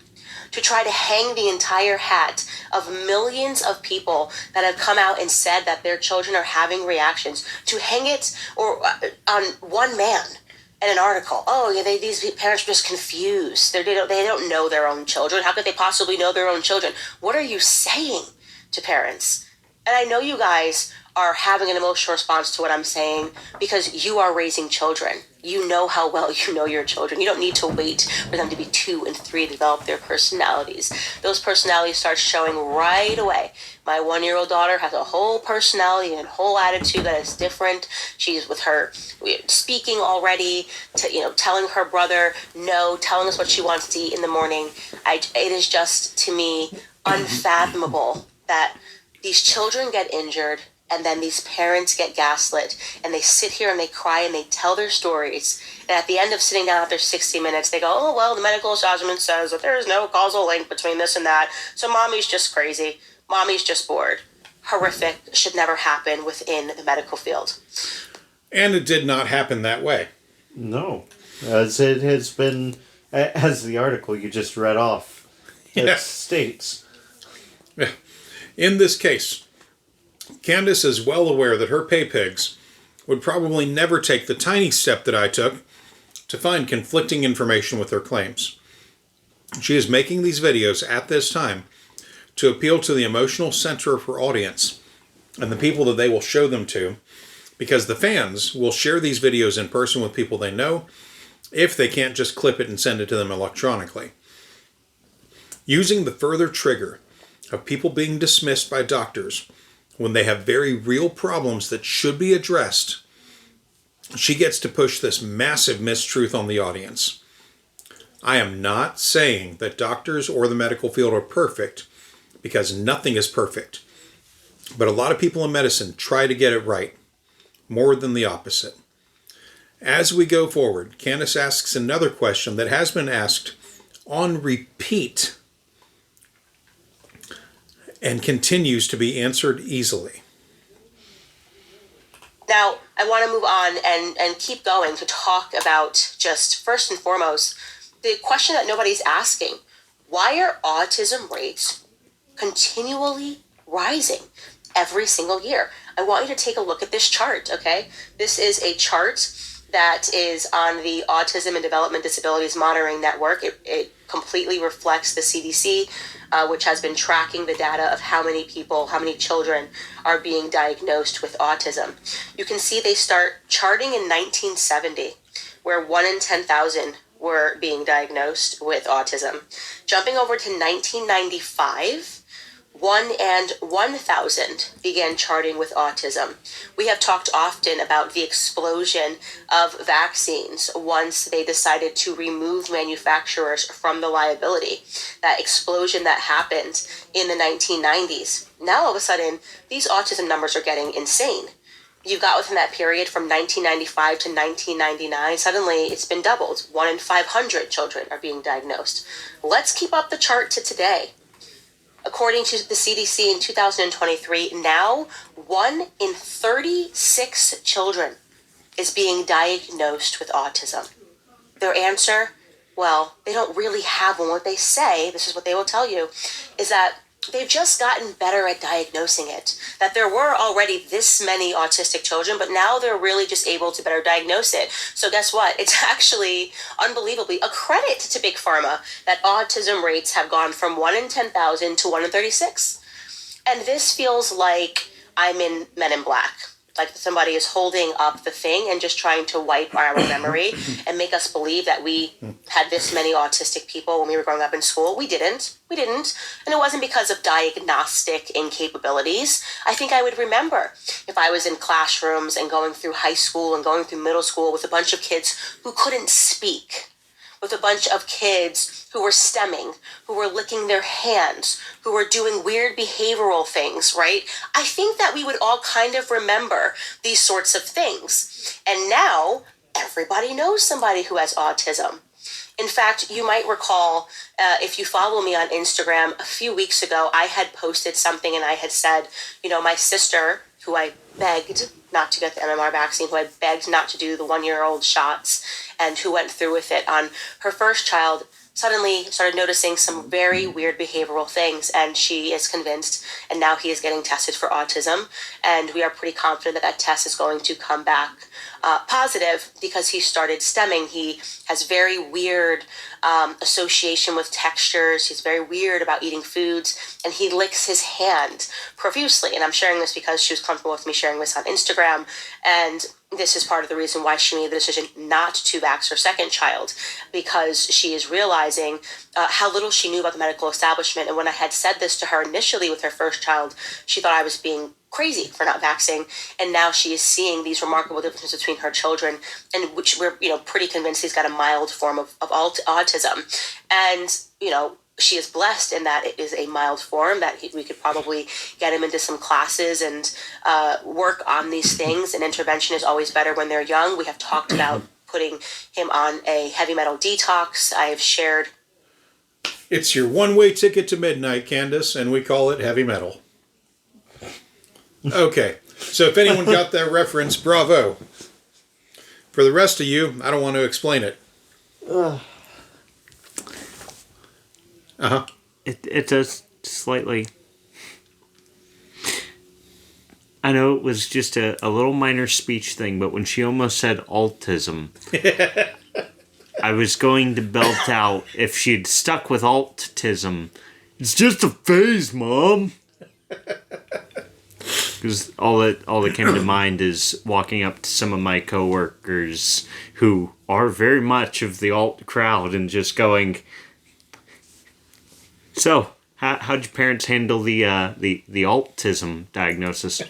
To try to hang the entire hat of millions of people that have come out and said that their children are having reactions, to hang it on one man in an article. Oh, yeah, these parents are just confused. They don't know their own children. How could they possibly know their own children? What are you saying to parents? And I know you guys are having an emotional response to what I'm saying because you are raising children. You know how well you know your children. You don't need to wait for them to be 2 and 3 to develop their personalities. Those personalities start showing right away. My 1-year-old daughter has a whole personality and whole attitude that is different. She's with her speaking already, telling her brother no, telling us what she wants to eat in the morning. It is just, to me, unfathomable that these children get injured and then these parents get gaslit and they sit here and they cry and they tell their stories. And at the end of sitting down after 60 minutes, they go, "Oh, well, the medical establishment says that there is no causal link between this and that. So mommy's just crazy. Mommy's just bored." Horrific. Should never happen within the medical field. And it did not happen that way. No. As it has been, as the article you just read off states. Yeah. In this case, Candace is well aware that her pay pigs would probably never take the tiny step that I took to find conflicting information with her claims. She is making these videos at this time to appeal to the emotional center of her audience and the people that they will show them to, because the fans will share these videos in person with people they know if they can't just clip it and send it to them electronically. Using the further trigger of people being dismissed by doctors when they have very real problems that should be addressed, she gets to push this massive mistruth on the audience. I am not saying that doctors or the medical field are perfect, because nothing is perfect. But a lot of people in medicine try to get it right, more than the opposite. As we go forward, Candace asks another question that has been asked on repeat and continues to be answered easily. Now, I want to move on and keep going to talk about, just first and foremost, the question that nobody's asking. Why are autism rates continually rising every single year? I want you to take a look at this chart, okay? This is a chart that is on the Autism and Development Disabilities Monitoring Network. It completely reflects the CDC, which has been tracking the data of how many people, how many children are being diagnosed with autism. You can see they start charting in 1970, where 1 in 10,000 were being diagnosed with autism. Jumping over to 1995, 1 and 1,000 began charting with autism. We have talked often about the explosion of vaccines once they decided to remove manufacturers from the liability. That explosion that happened in the 1990s. Now all of a sudden, these autism numbers are getting insane. You've got within that period from 1995 to 1999, suddenly it's been doubled. 1 in 500 children are being diagnosed. Let's keep up the chart to today. According to the CDC in 2023, now 1 in 36 children is being diagnosed with autism. Their answer, well, they don't really have one. What they say, this is what they will tell you, is that they've just gotten better at diagnosing it. That there were already this many autistic children, but now they're really just able to better diagnose it. So guess what? It's actually unbelievably a credit to Big Pharma that autism rates have gone from 1 in 10,000 to 1 in 36. And this feels like I'm in Men in Black. Like somebody is holding up the thing and just trying to wipe our memory and make us believe that we had this many autistic people when we were growing up in school. We didn't. And it wasn't because of diagnostic incapabilities. I think I would remember if I was in classrooms and going through high school and going through middle school with a bunch of kids who couldn't speak, with a bunch of kids who were stemming, who were licking their hands, who were doing weird behavioral things, right? I think that we would all kind of remember these sorts of things. And now everybody knows somebody who has autism. In fact, you might recall, if you follow me on Instagram, a few weeks ago, I had posted something and I had said, my sister, who I begged not to get the MMR vaccine, who I begged not to do the 1-year-old shots, and who went through with it on her first child, suddenly started noticing some very weird behavioral things, and she is convinced, and now he is getting tested for autism, and we are pretty confident that test is going to come back positive because he started stemming. He has very weird association with textures. He's very weird about eating foods, and he licks his hand profusely. And I'm sharing this because she was comfortable with me sharing this on Instagram, and this is part of the reason why she made the decision not to vax her second child, because she is realizing how little she knew about the medical establishment. And when I had said this to her initially with her first child, she thought I was being crazy for not vaxing, and now she is seeing these remarkable differences between her children, and which we're pretty convinced he's got a mild form of autism, and she is blessed in that it is a mild form, that we could probably get him into some classes and work on these things. And intervention is always better when they're young. We have talked about putting him on a heavy metal detox. I have shared. It's your one-way ticket to midnight, Candace, and we call it heavy metal. Okay, so if anyone got that reference, bravo. For the rest of you, I don't want to explain it. It does slightly. I know it was just a little minor speech thing, but when she almost said autism, I was going to belt out, if she'd stuck with autism, it's just a phase, Mom. Because all that came to mind is walking up to some of my coworkers who are very much of the alt crowd and just going, "So, how'd your parents handle the autism diagnosis?"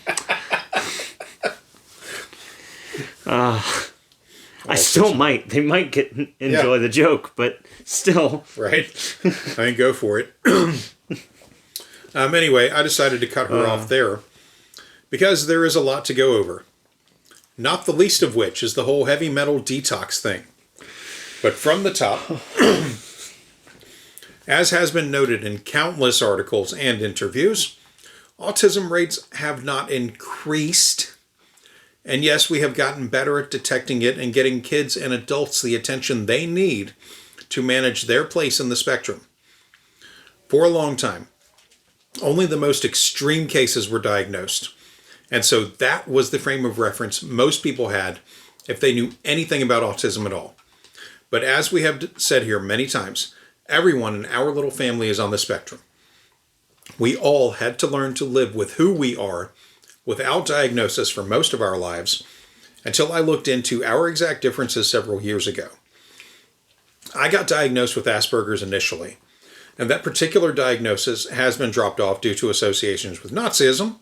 I still might. They might enjoy the joke, but still. Right. I can go for it. Anyway, I decided to cut her off there because there is a lot to go over. Not the least of which is the whole heavy metal detox thing. But from the top, as has been noted in countless articles and interviews, autism rates have not increased. And yes, we have gotten better at detecting it and getting kids and adults the attention they need to manage their place in the spectrum. For a long time, only the most extreme cases were diagnosed. And so that was the frame of reference most people had if they knew anything about autism at all. But as we have said here many times, everyone in our little family is on the spectrum. We all had to learn to live with who we are without diagnosis for most of our lives until I looked into our exact differences several years ago. I got diagnosed with Asperger's initially, and that particular diagnosis has been dropped off due to associations with Nazism,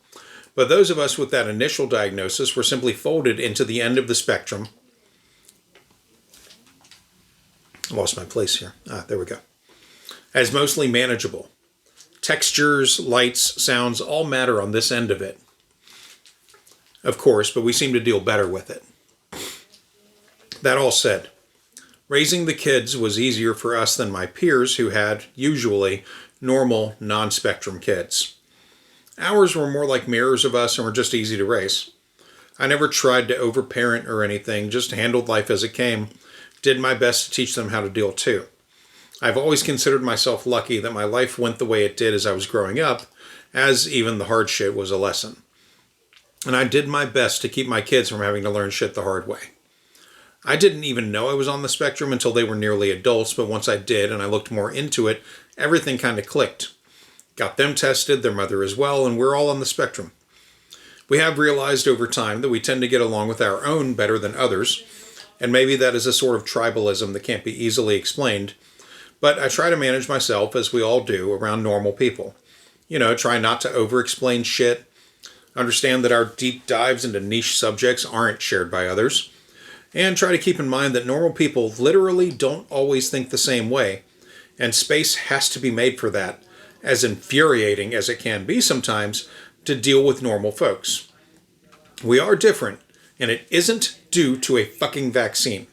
but those of us with that initial diagnosis were simply folded into the end of the spectrum. I lost my place here. There we go. As mostly manageable. Textures, lights, sounds all matter on this end of it. Of course, but we seem to deal better with it. That all said, raising the kids was easier for us than my peers who had, usually, normal, non-spectrum kids. Ours were more like mirrors of us and were just easy to raise. I never tried to overparent or anything, just handled life as it came, did my best to teach them how to deal too. I've always considered myself lucky that my life went the way it did as I was growing up, as even the hard shit was a lesson. And I did my best to keep my kids from having to learn shit the hard way. I didn't even know I was on the spectrum until they were nearly adults, but once I did and I looked more into it, everything kind of clicked. Got them tested, their mother as well, and we're all on the spectrum. We have realized over time that we tend to get along with our own better than others, and maybe that is a sort of tribalism that can't be easily explained, but I try to manage myself, as we all do, around normal people. Try not to over-explain shit, understand that our deep dives into niche subjects aren't shared by others, and try to keep in mind that normal people literally don't always think the same way, and space has to be made for that, as infuriating as it can be sometimes, to deal with normal folks. We are different, and it isn't due to a fucking vaccine.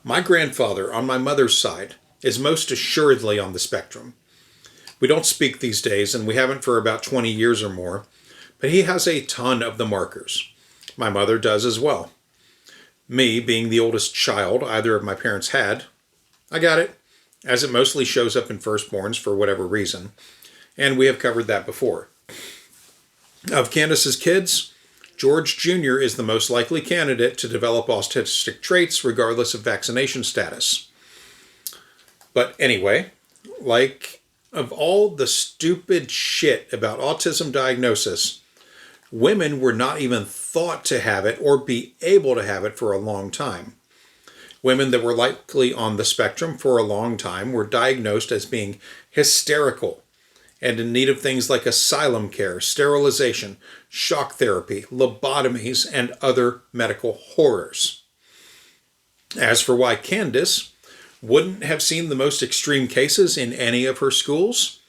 My grandfather, on my mother's side, is most assuredly on the spectrum. We don't speak these days, and we haven't for about 20 years or more, but he has a ton of the markers. My mother does as well. Me, being the oldest child either of my parents had, I got it, as it mostly shows up in firstborns for whatever reason, and we have covered that before. Of Candace's kids, George Jr. is the most likely candidate to develop autistic traits regardless of vaccination status. But anyway, of all the stupid shit about autism diagnosis, women were not even thought to have it or be able to have it for a long time. Women that were likely on the spectrum for a long time were diagnosed as being hysterical and in need of things like asylum care, sterilization, shock therapy, lobotomies, and other medical horrors. As for why Candace wouldn't have seen the most extreme cases in any of her schools,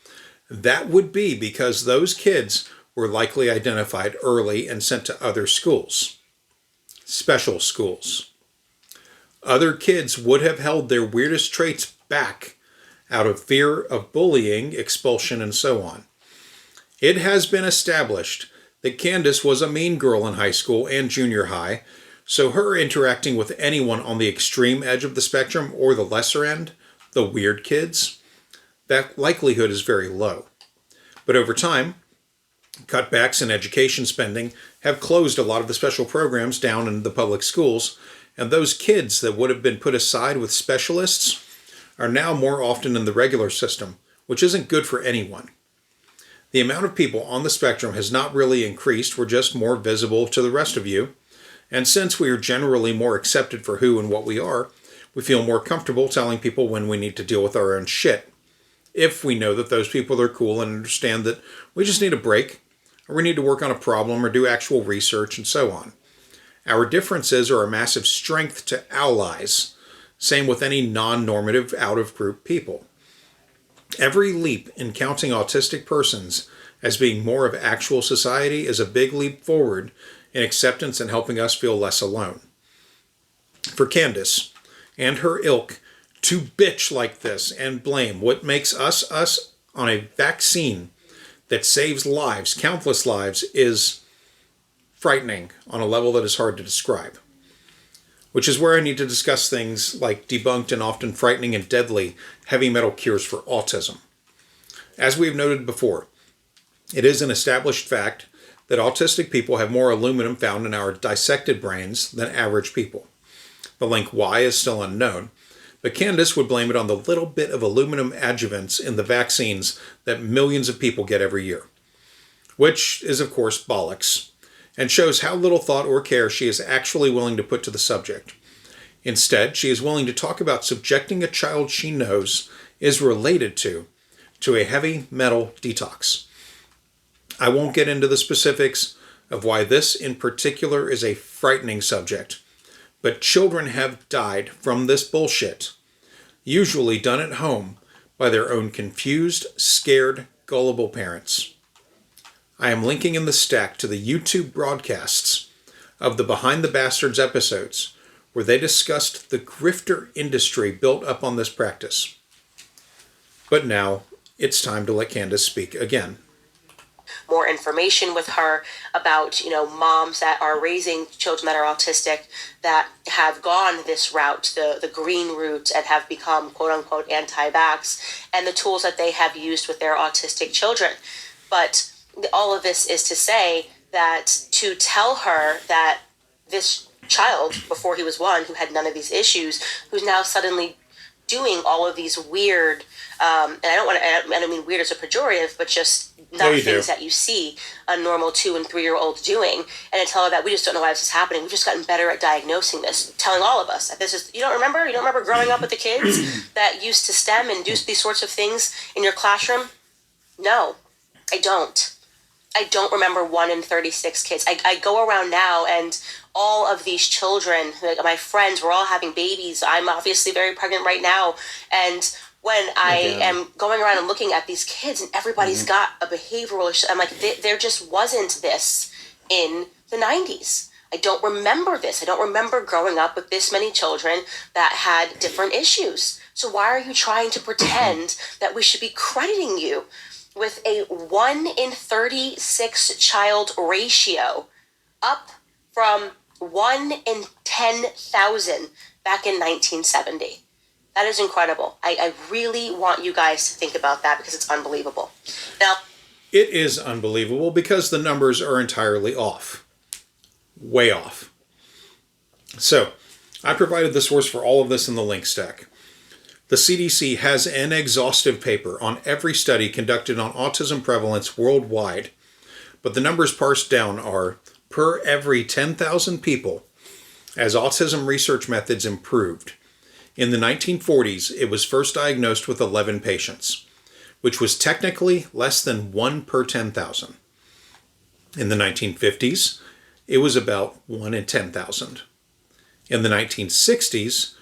that would be because those kids were likely identified early and sent to other schools. Special schools. Other kids would have held their weirdest traits back out of fear of bullying, expulsion, and so on. It has been established that Candace was a mean girl in high school and junior high, so her interacting with anyone on the extreme edge of the spectrum or the lesser end, the weird kids, that likelihood is very low. But over time, Cutbacks in education spending have closed a lot of the special programs down in the public schools, and those kids that would have been put aside with specialists are now more often in the regular system, which isn't good for anyone. The amount of people on the spectrum has not really increased, we're just more visible to the rest of you, and since we are generally more accepted for who and what we are, we feel more comfortable telling people when we need to deal with our own shit, if we know that those people are cool and understand that we just need a break, or we need to work on a problem or do actual research and so on. Our differences are a massive strength to allies. Same with any non-normative, out-of-group people. Every leap in counting autistic persons as being more of actual society is a big leap forward in acceptance and helping us feel less alone. For Candace and her ilk to bitch like this and blame what makes us us on a vaccine that saves lives, countless lives, is frightening on a level that is hard to describe. Which is where I need to discuss things like debunked and often frightening and deadly heavy metal cures for autism. As we've noted before, it is an established fact that autistic people have more aluminum found in our dissected brains than average people. The link why is still unknown, but Candace would blame it on the little bit of aluminum adjuvants in the vaccines that millions of people get every year. Which is, of course, bollocks, and shows how little thought or care she is actually willing to put to the subject. Instead, she is willing to talk about subjecting a child she knows is related to a heavy metal detox. I won't get into the specifics of why this in particular is a frightening subject, but children have died from this bullshit, usually done at home by their own confused, scared, gullible parents. I am linking in the stack to the YouTube broadcasts of the Behind the Bastards episodes where they discussed the grifter industry built up on this practice. But now, it's time to let Candace speak again. More information with her about, moms that are raising children that are autistic that have gone this route, the green route, and have become quote unquote anti-vax, and the tools that they have used with their autistic children. But all of this is to say that to tell her that this child, before he was one, who had none of these issues, who's now suddenly doing all of these weird, and I don't mean weird as a pejorative, but just not things that you see a normal 2 and 3 year old doing, and to tell her that we just don't know why this is happening. We've just gotten better at diagnosing this, telling all of us that this is, you don't remember growing up with the kids that used to STEM and do these sorts of things in your classroom? No, I don't. I don't remember 1 in 36 kids. I go around now and all of these children, my friends, we're all having babies. I'm obviously very pregnant right now. And when I am going around and looking at these kids and everybody's got a behavioral issue, I'm like, there just wasn't this in the 90s. I don't remember this. I don't remember growing up with this many children that had different issues. So why are you trying to pretend that we should be crediting you with a 1 in 36 child ratio, up from 1 in 10,000 back in 1970? That is incredible. I really want you guys to think about that because it's unbelievable. Now, it is unbelievable because the numbers are entirely off. Way off. So, I provided the source for all of this in the link stack. The CDC has an exhaustive paper on every study conducted on autism prevalence worldwide, but the numbers parsed down are per every 10,000 people as autism research methods improved. In the 1940s, it was first diagnosed with 11 patients, which was technically less than 1 per 10,000. In the 1950s, it was about 1 in 10,000. In the 1960s,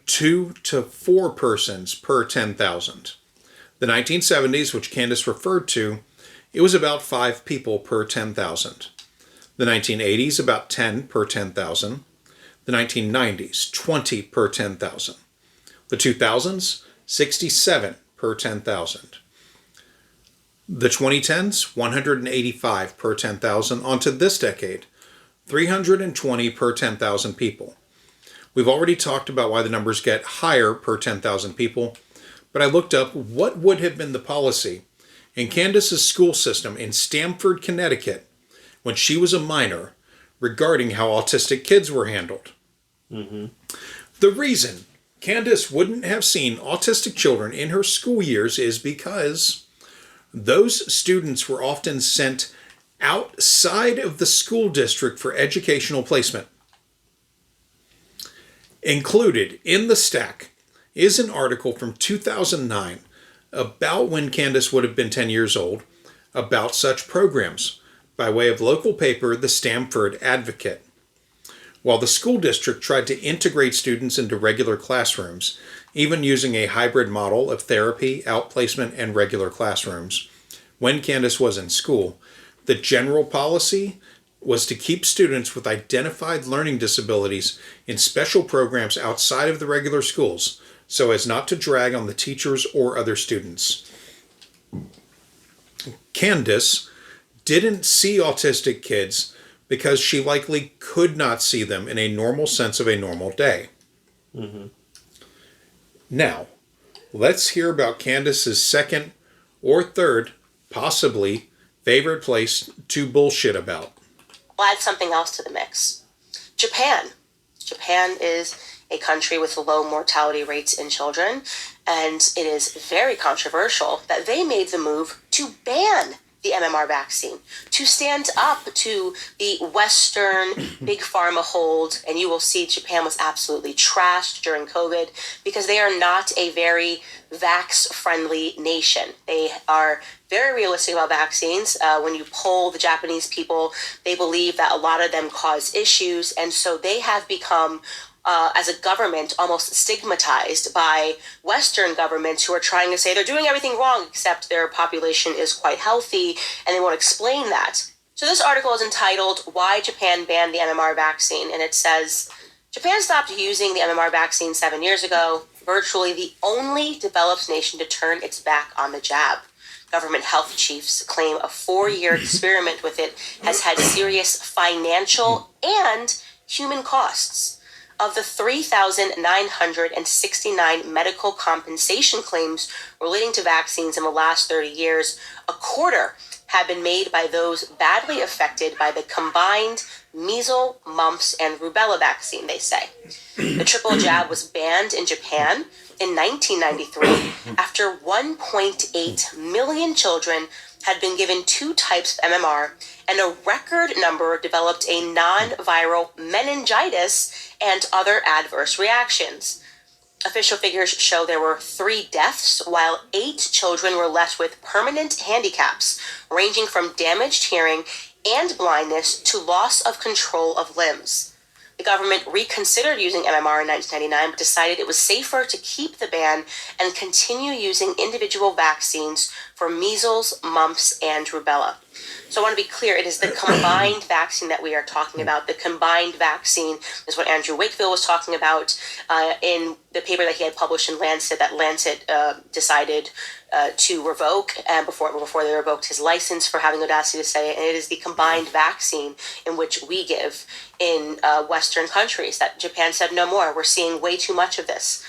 2 to 4 persons per 10,000. The 1970s, which Candace referred to, it was about 5 people per 10,000. The 1980s, about 10 per 10,000. The 1990s, 20 per 10,000. The 2000s, 67 per 10,000. The 2010s, 185 per 10,000. Onto this decade, 320 per 10,000 people. We've already talked about why the numbers get higher per 10,000 people, but I looked up what would have been the policy in Candace's school system in Stamford, Connecticut, when she was a minor, regarding how autistic kids were handled. Mm-hmm. The reason Candace wouldn't have seen autistic children in her school years is because those students were often sent outside of the school district for educational placement. Included in the stack is an article from 2009 about when Candace would have been 10 years old about such programs by way of local paper, the Stamford Advocate. While the school district tried to integrate students into regular classrooms, even using a hybrid model of therapy, outplacement, and regular classrooms, when Candace was in school, the general policy was to keep students with identified learning disabilities in special programs outside of the regular schools, so as not to drag on the teachers or other students. Candace didn't see autistic kids because she likely could not see them in a normal sense of a normal day. Mm-hmm. Now, let's hear about Candace's second or third, possibly, favorite place to bullshit about. We'll add something else to the mix. Japan. Japan is a country with low mortality rates in children, and it is very controversial that they made the move to ban the MMR vaccine, to stand up to the Western big pharma hold, and you will see Japan was absolutely trashed during COVID because they are not a very vax-friendly nation. They are very realistic about vaccines. When you poll the Japanese people, they believe that a lot of them cause issues, and so they have become as a government, almost stigmatized by Western governments who are trying to say they're doing everything wrong, except their population is quite healthy, and they won't explain that. So this article is entitled, Why Japan Banned the MMR Vaccine, and it says, Japan stopped using the MMR vaccine 7 years ago, virtually the only developed nation to turn its back on the jab. Government health chiefs claim a 4-year experiment with it has had serious financial and human costs. Of the 3,969 medical compensation claims relating to vaccines in the last 30 years, a quarter have been made by those badly affected by the combined measles, mumps, and rubella vaccine, they say. The triple jab was banned in Japan in 1993 after 1.8 million children had been given 2 types of MMR, and a record number developed a non-viral meningitis and other adverse reactions. Official figures show there were 3 deaths, while 8 children were left with permanent handicaps, ranging from damaged hearing and blindness to loss of control of limbs. The government reconsidered using MMR in 1999, but decided it was safer to keep the ban and continue using individual vaccines for measles, mumps, and rubella. So I want to be clear, it is the combined vaccine that we are talking about. The combined vaccine is what Andrew Wakefield was talking about in the paper that he had published in Lancet, that Lancet decided to revoke, and before they revoked his license for having audacity to say it. And it is the combined vaccine in which we give in Western countries that Japan said no more. We're seeing way too much of this.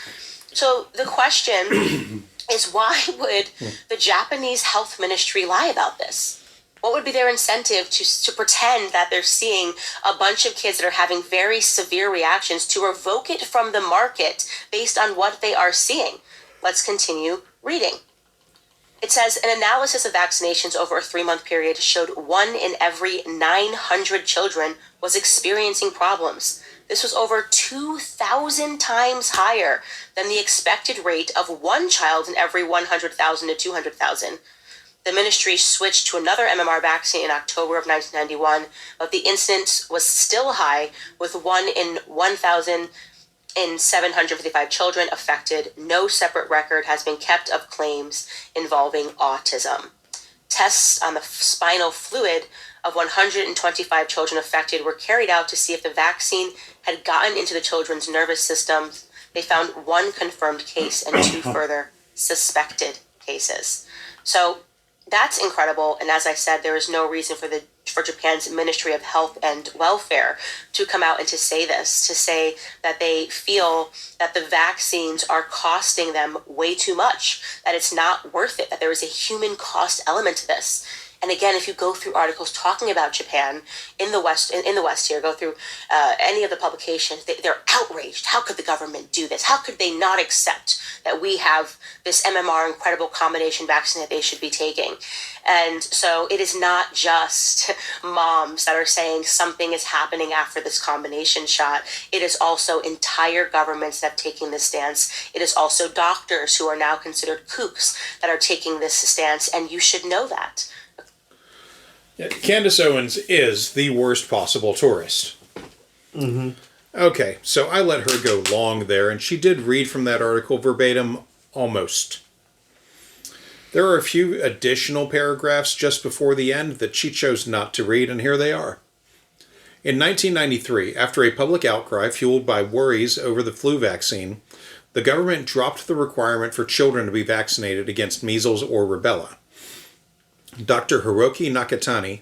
So the question is, why would the Japanese health ministry lie about this? What would be their incentive to pretend that they're seeing a bunch of kids that are having very severe reactions, to revoke it from the market based on what they are seeing? Let's continue reading. It says, an analysis of vaccinations over a 3-month period showed 1 in every 900 children was experiencing problems. This was over 2,000 times higher than the expected rate of 1 child in every 100,000 to 200,000. The ministry switched to another MMR vaccine in October of 1991, but the incidence was still high, with 1 in 1,755 children affected. No separate record has been kept of claims involving autism. Tests on the spinal fluid of 125 children affected were carried out to see if the vaccine had gotten into the children's nervous systems. They found 1 confirmed case and 2 further suspected cases. So that's incredible, and as I said, there is no reason for the for Japan's Ministry of Health and Welfare to come out and to say this, to say that they feel that the vaccines are costing them way too much, that it's not worth it, that there is a human cost element to this. And again, if you go through articles talking about Japan in the West, here, go through any of the publications, they're outraged. How could the government do this? How could they not accept that we have this MMR incredible combination vaccine that they should be taking? And so it is not just moms that are saying something is happening after this combination shot. It is also entire governments that have taken this stance. It is also doctors who are now considered kooks that are taking this stance, and you should know that. Candace Owens is the worst possible tourist. Mm-hmm. Okay, so I let her go long there, and she did read from that article verbatim, almost. There are a few additional paragraphs just before the end that she chose not to read, and here they are. In 1993, after a public outcry fueled by worries over the flu vaccine, the government dropped the requirement for children to be vaccinated against measles or rubella. Dr. Hiroki Nakatani,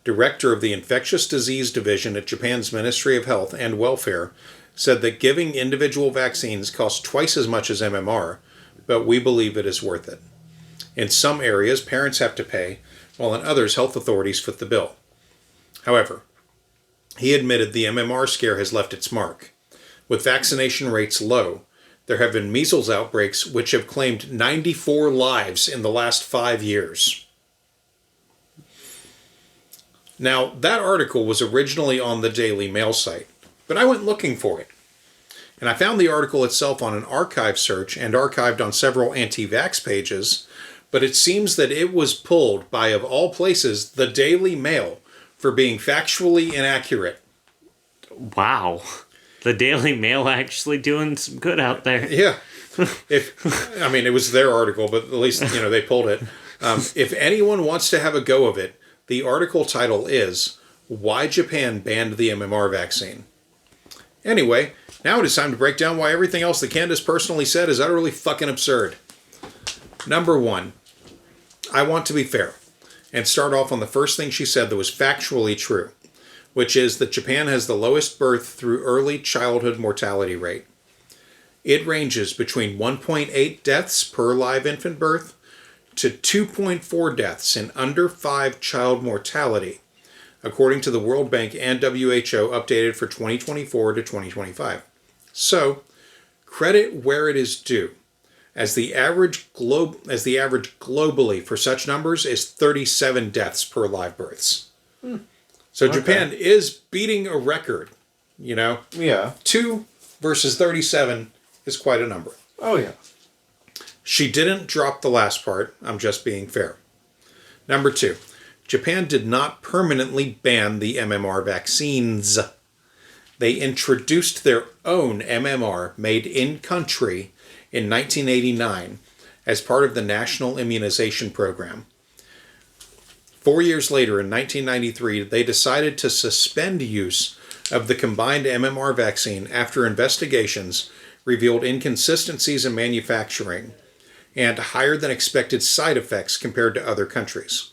director of the Infectious Disease Division at Japan's Ministry of Health and Welfare, said that giving individual vaccines costs twice as much as MMR, but we believe it is worth it. In some areas, parents have to pay, while in others, health authorities foot the bill. However, he admitted the MMR scare has left its mark. With vaccination rates low, there have been measles outbreaks which have claimed 94 lives in the last 5 years. Now, that article was originally on the Daily Mail site, but I went looking for it. And I found the article itself on an archive search and archived on several anti-vax pages, but it seems that it was pulled by, of all places, the Daily Mail for being factually inaccurate. Wow. The Daily Mail actually doing some good out there. Yeah. It was their article, but at least, they pulled it. If anyone wants to have a go of it, the article title is Why Japan Banned the MMR Vaccine. Anyway, now it is time to break down why everything else that Candace personally said is utterly fucking absurd. Number one, I want to be fair and start off on the first thing she said that was factually true, which is that Japan has the lowest birth through early childhood mortality rate. It ranges between 1.8 deaths per live infant birth to 2.4 deaths in under 5 child mortality, according to the World Bank and WHO updated for 2024 to 2025. So, credit where it is due, as the average globally for such numbers is 37 deaths per live births. So okay. Japan is beating a record, Yeah. 2 versus 37 is quite a number. Oh, yeah. She didn't drop the last part. I'm just being fair. Number 2, Japan did not permanently ban the MMR vaccines. They introduced their own MMR made in country in 1989 as part of the National Immunization Program. 4 years later, in 1993, they decided to suspend use of the combined MMR vaccine after investigations revealed inconsistencies in manufacturing and higher than expected side effects compared to other countries.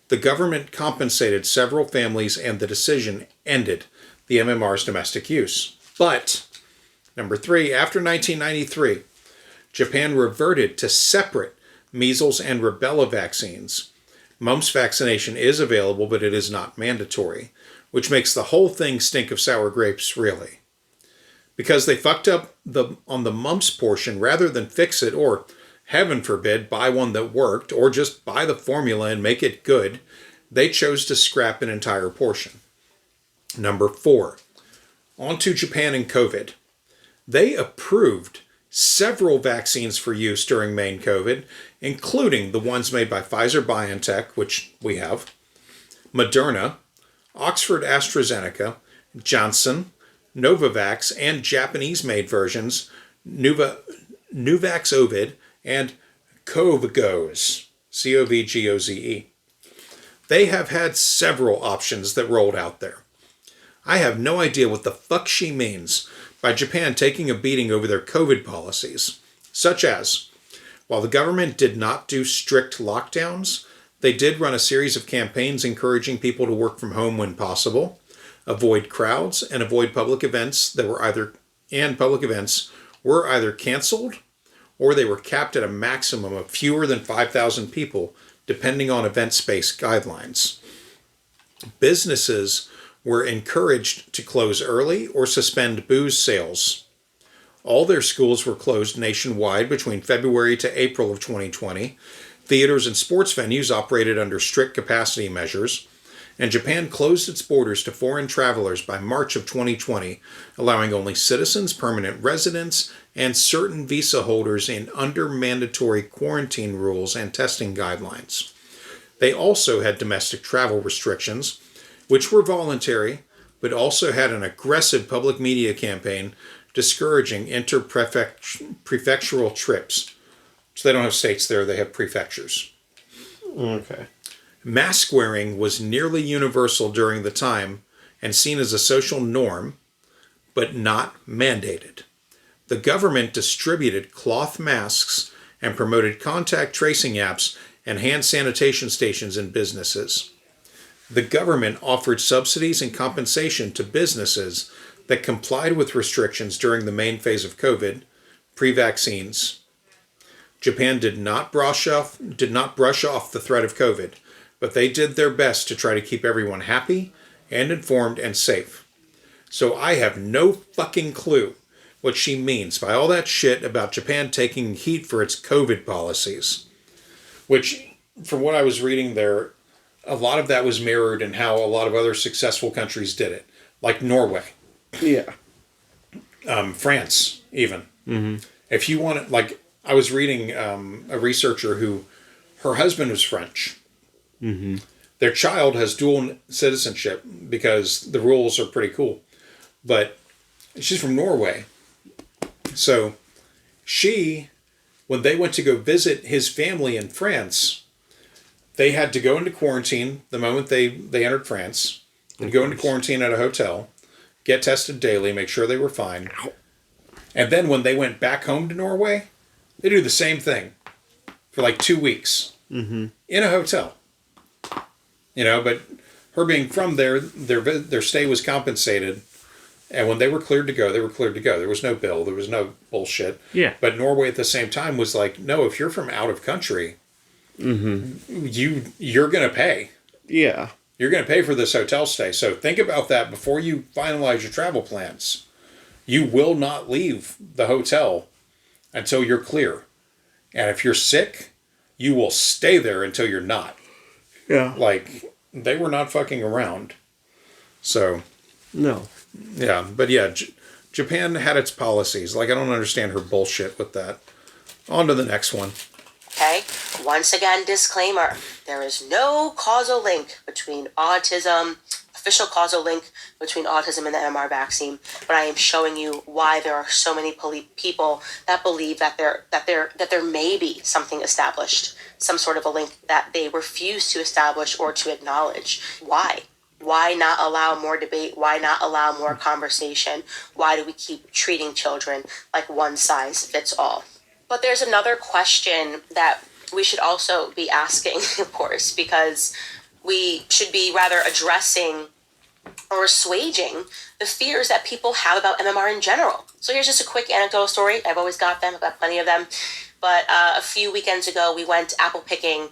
The government compensated several families and the decision ended the MMR's domestic use. But, number 3, after 1993, Japan reverted to separate measles and rubella vaccines. Mumps vaccination is available, but it is not mandatory, which makes the whole thing stink of sour grapes, really. Because they fucked up on the mumps portion rather than fix it or, heaven forbid, buy one that worked, or just buy the formula and make it good, they chose to scrap an entire portion. Number 4, on to Japan and COVID. They approved several vaccines for use during main COVID, including the ones made by Pfizer-BioNTech, which we have, Moderna, Oxford AstraZeneca, Johnson, Novavax, and Japanese-made versions, Nuvaxovid, and Covgoze, Covgoze. They have had several options that rolled out there. I have no idea what the fuck she means by Japan taking a beating over their COVID policies, such as, while the government did not do strict lockdowns, They did run a series of campaigns encouraging people to work from home when possible, avoid crowds, and avoid public events were either canceled or they were capped at a maximum of fewer than 5,000 people, depending on event space guidelines. Businesses were encouraged to close early or suspend booze sales. All their schools were closed nationwide between February to April of 2020. Theaters and sports venues operated under strict capacity measures, and Japan closed its borders to foreign travelers by March of 2020, allowing only citizens, permanent residents, and certain visa holders in under mandatory quarantine rules and testing guidelines. They also had domestic travel restrictions, which were voluntary, but also had an aggressive public media campaign discouraging interprefectural trips. So they don't have states there, they have prefectures. Okay. Mask wearing was nearly universal during the time and seen as a social norm, but not mandated. The government distributed cloth masks and promoted contact tracing apps and hand sanitation stations in businesses. The government offered subsidies and compensation to businesses that complied with restrictions during the main phase of COVID, pre-vaccines. Japan did not brush off the threat of COVID, but they did their best to try to keep everyone happy and informed and safe. So I have no fucking clue what she means by all that shit about Japan taking heat for its COVID policies. Which, from what I was reading there, a lot of that was mirrored in how a lot of other successful countries did it. Like Norway. Yeah. France, even. Mm-hmm. If you want to, I was reading a researcher who, her husband was French. Mm-hmm. Their child has dual citizenship because the rules are pretty cool. But she's from Norway. So when they went to go visit his family in France, they had to go into quarantine the moment they entered France. They'd go into quarantine at a hotel, get tested daily, make sure they were fine. And then when they went back home to Norway, they do the same thing for 2 weeks in a hotel. But her being from there, their stay was compensated. And when they were cleared to go, they were cleared to go. There was no bill. There was no bullshit. Yeah. But Norway at the same time was like, no, if you're from out of country, you're going to pay. Yeah. You're going to pay for this hotel stay. So think about that before you finalize your travel plans. You will not leave the hotel until you're clear. And if you're sick, you will stay there until you're not. Yeah. They were not fucking around. So. No. Yeah, but yeah, Japan had its policies. I don't understand her bullshit with that. On to the next one. Okay, once again, disclaimer. There is no causal link between autism, official causal link between autism and the MMR vaccine, but I am showing you why there are so many people that believe that there may be something established, some sort of a link that they refuse to establish or to acknowledge. Why? Why not allow more debate? Why not allow more conversation? Why do we keep treating children like one size fits all? But there's another question that we should also be asking, of course, because we should be rather addressing or assuaging the fears that people have about MMR in general. So here's just a quick anecdotal story. I've always got them. I've got plenty of them. But a few weekends ago, we went apple picking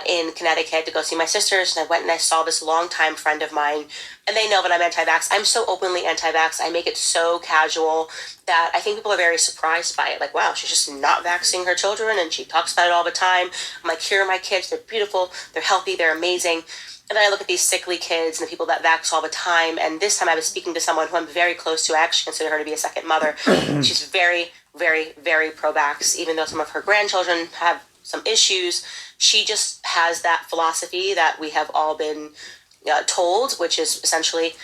in Connecticut to go see my sisters. And I went and I saw this longtime friend of mine. And they know that I'm anti-vax. I'm so openly anti-vax. I make it so casual that I think people are very surprised by it. Wow, she's just not vaccinating her children. And she talks about it all the time. I'm like, here are my kids. They're beautiful. They're healthy. They're amazing. And then I look at these sickly kids and the people that vax all the time. And this time I was speaking to someone who I'm very close to. I actually consider her to be a second mother. She's very, very, very pro-vax. Even though some of her grandchildren have some issues, she just has that philosophy that we have all been told, which is essentially,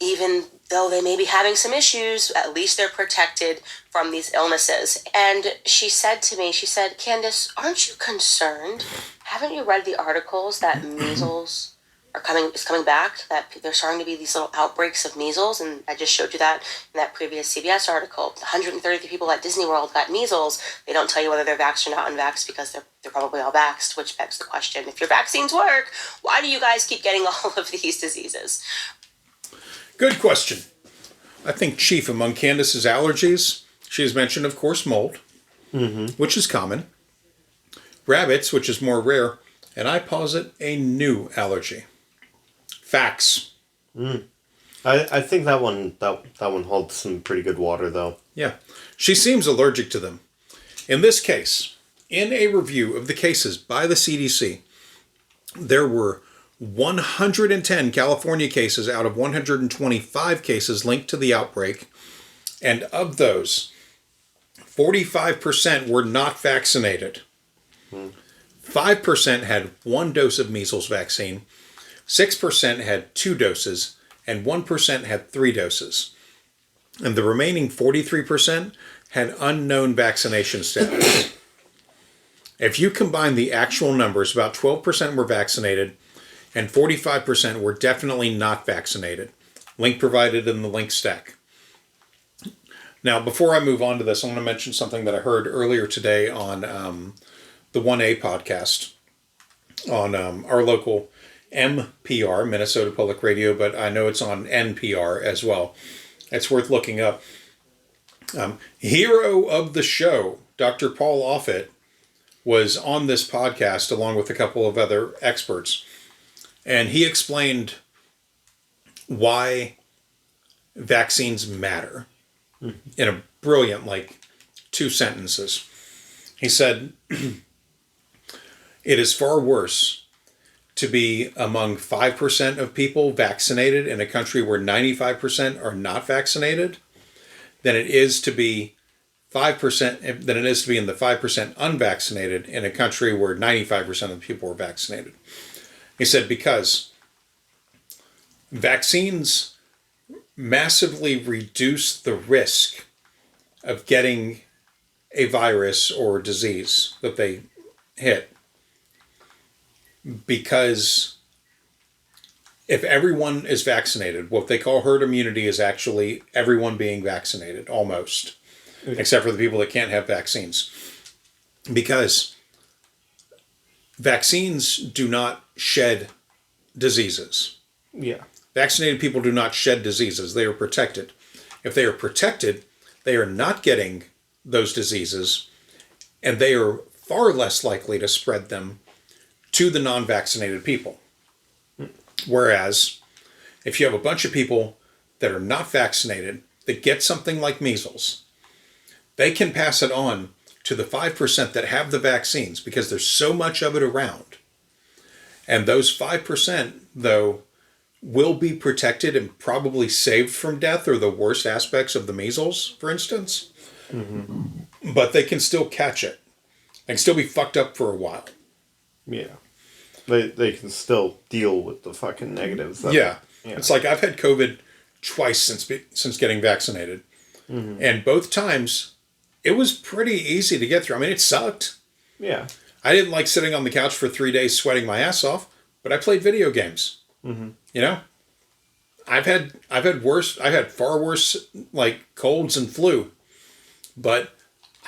even though they may be having some issues, at least they're protected from these illnesses. And she said to me, Candace, aren't you concerned? Haven't you read the articles that measles, is coming back, that there's starting to be these little outbreaks of measles, and I just showed you that in that previous CBS article. 133 people at Disney World got measles. They don't tell you whether they're vaxxed or not unvaxxed because they're probably all vaxxed, which begs the question, if your vaccines work, why do you guys keep getting all of these diseases? Good question. I think chief among Candace's allergies, she has mentioned, of course, mold, which is common, rabbits, which is more rare, and I posit a new allergy. Facts. I think that one holds some pretty good water, though. Yeah. She seems allergic to them. In this case, in a review of the cases by the CDC, there were 110 California cases out of 125 cases linked to the outbreak, and of those, 45% were not vaccinated. 5% had 1 dose of measles vaccine, 6% had 2 doses, and 1% had 3 doses. And the remaining 43% had unknown vaccination status. If you combine the actual numbers, about 12% were vaccinated, and 45% were definitely not vaccinated. Link provided in the link stack. Now, before I move on to this, I want to mention something that I heard earlier today on the 1A podcast on our local MPR, Minnesota Public Radio, but I know it's on NPR as well. It's worth looking up. Hero of the show, Dr. Paul Offit, was on this podcast along with a couple of other experts. And he explained why vaccines matter in a brilliant, 2 sentences. He said, it is far worse to be among 5% of people vaccinated in a country where 95% are not vaccinated than it is to be 5% than it is to be in the 5% unvaccinated in a country where 95% of the people are vaccinated. He said because vaccines massively reduce the risk of getting a virus or disease that they hit. Because if everyone is vaccinated, what they call herd immunity is actually everyone being vaccinated, almost, except for the people that can't have vaccines. Because vaccines do not shed diseases. Yeah. Vaccinated people do not shed diseases. They are protected. If they are protected, they are not getting those diseases, and they are far less likely to spread them to the non-vaccinated people. Whereas, if you have a bunch of people that are not vaccinated that get something like measles, they can pass it on to the 5% that have the vaccines because there's so much of it around. And those 5%, though, will be protected and probably saved from death or the worst aspects of the measles, for instance. But they can still catch it. They can still be fucked up for a while. Yeah. They can still deal with the fucking negatives. Yeah. It's like I've had COVID twice since getting vaccinated. And both times, it was pretty easy to get through. I mean, it sucked. Yeah. I didn't like sitting on the couch for 3 days sweating my ass off, but I played video games. You know? I've had far worse, colds and flu. But